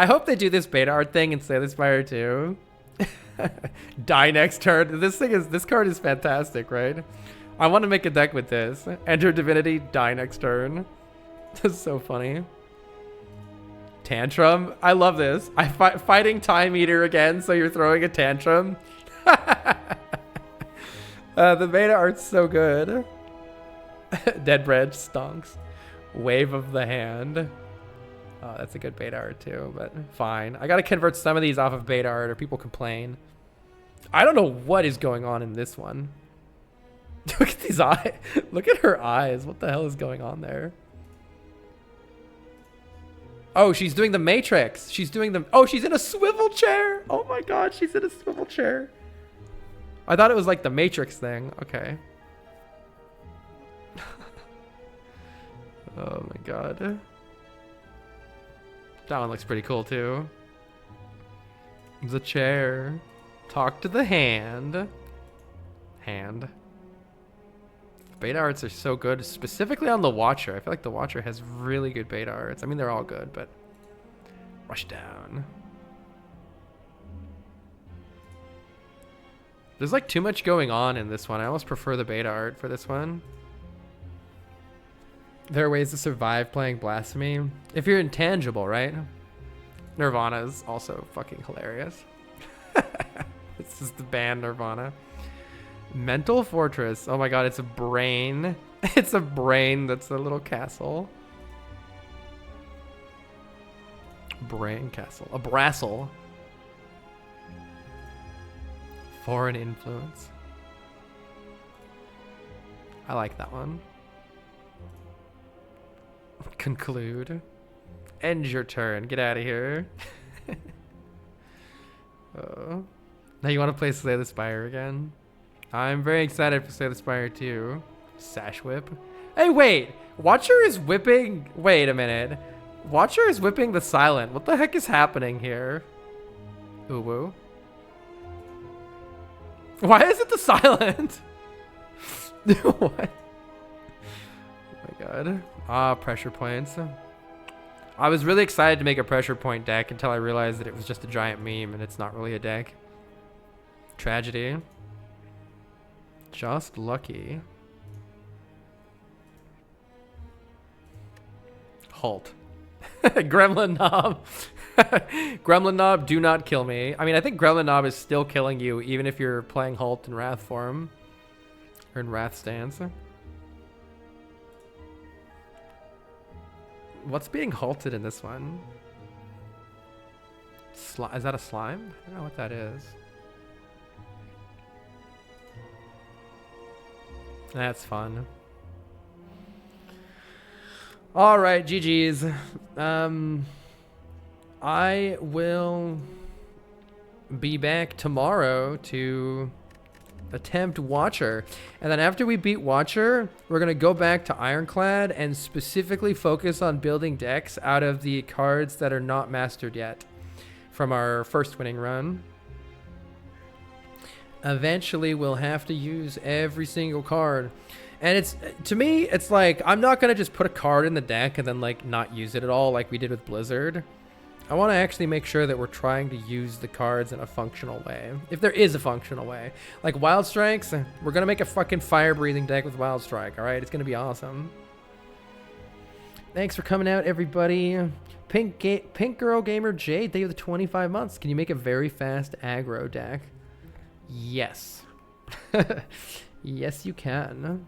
hope they do this beta art thing in Slay the Spire too. Die next turn. This card is fantastic, right? I want to make a deck with this. Enter Divinity, die next turn. That's so funny. Tantrum. I love this. Fighting Time Eater again, so you're throwing a tantrum. The beta art's so good. Dead Branch stonks. Wave of the Hand. Oh, that's a good beta art too, but fine. I gotta convert some of these off of beta art or people complain. I don't know what is going on in this one. Look at these eyes. Look at her eyes. What the hell is going on there? Oh, she's doing the Matrix. She's doing the... Oh, she's in a swivel chair. Oh my god, she's in a swivel chair. I thought it was like the Matrix thing. Okay. Oh my god. That one looks pretty cool too. The chair. Talk to the hand. Hand. Beta arts are so good, specifically on the Watcher. I feel like the Watcher has really good beta arts. I mean, they're all good, but... Rush down. There's like too much going on in this one. I almost prefer the beta art for this one. There are ways to survive playing Blasphemy. If you're intangible, right? Nirvana is also fucking hilarious. This is the band Nirvana. Mental Fortress. Oh my god, it's a brain. It's a brain that's a little castle. Brain castle. A brassel. Foreign influence. I like that one. Conclude. End your turn. Get out of here. Oh. Now you want to play Slay the Spire again? I'm very excited for Slay the Spire too. Sash Whip. Hey, wait. Watcher is whipping... Wait a minute. Watcher is whipping the Silent. What the heck is happening here? Uwu. Why is it the Silent? What? Oh my god. Ah, pressure points. I was really excited to make a pressure point deck until I realized that it was just a giant meme and it's not really a deck. Tragedy. Just lucky. Halt. Gremlin Knob. Gremlin Knob, do not kill me. I mean, I think Gremlin Knob is still killing you even if you're playing Halt in Wrath form. Or in Wrath stance. What's being halted in this one? Is that a slime? I don't know what that is. That's fun. All right, GG's. I will be back tomorrow to attempt Watcher, and then after we beat Watcher, we're gonna go back to Ironclad and specifically focus on building decks out of the cards that are not mastered yet from our first winning run. Eventually we'll have to use every single card, And it's, to me, it's like, I'm not going to just put a card in the deck and then like not use it at all like we did with Blizzard. I want to actually make sure that we're trying to use the cards in a functional way. If there is a functional way. Like Wild Strikes, we're going to make a fucking fire-breathing deck with Wild Strike, alright? It's going to be awesome. Thanks for coming out, everybody. Pink Girl Gamer Jade, thank you for the 25 months. Can you make a very fast aggro deck? Yes. Yes, you can.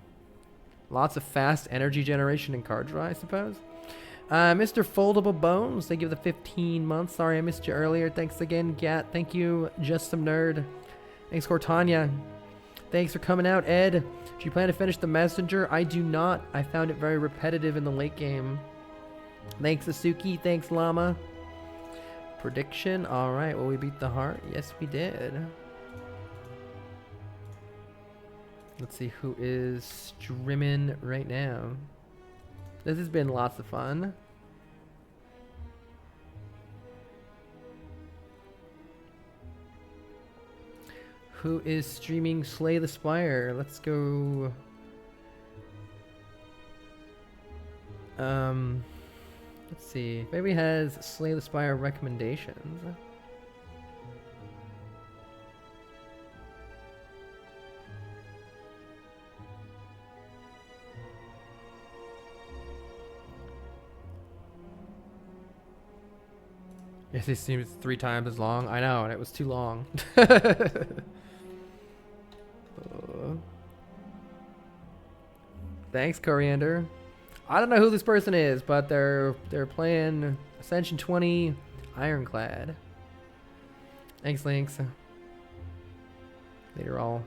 Lots of fast energy generation and card draw, I suppose. Mr. Foldable Bones, thank you for the 15 months. Sorry I missed you earlier. Thanks again, Gat. Thank you, Just Some Nerd. Thanks, Cortania. Thanks for coming out, Ed. Do you plan to finish The Messenger? I do not. I found it very repetitive in the late game. Thanks, Asuki. Thanks, Llama. Prediction. All right. Well, we beat the heart. Yes, we did. Let's see who is streaming right now. This has been lots of fun. Who is streaming Slay the Spire? Let's go. Let's see. Maybe has Slay the Spire recommendations. Yes, it seems 3 times as long. I know, and it was too long. Thanks, Coriander. I don't know who this person is, but they're playing Ascension 20 Ironclad. Thanks, Lynx. Later all.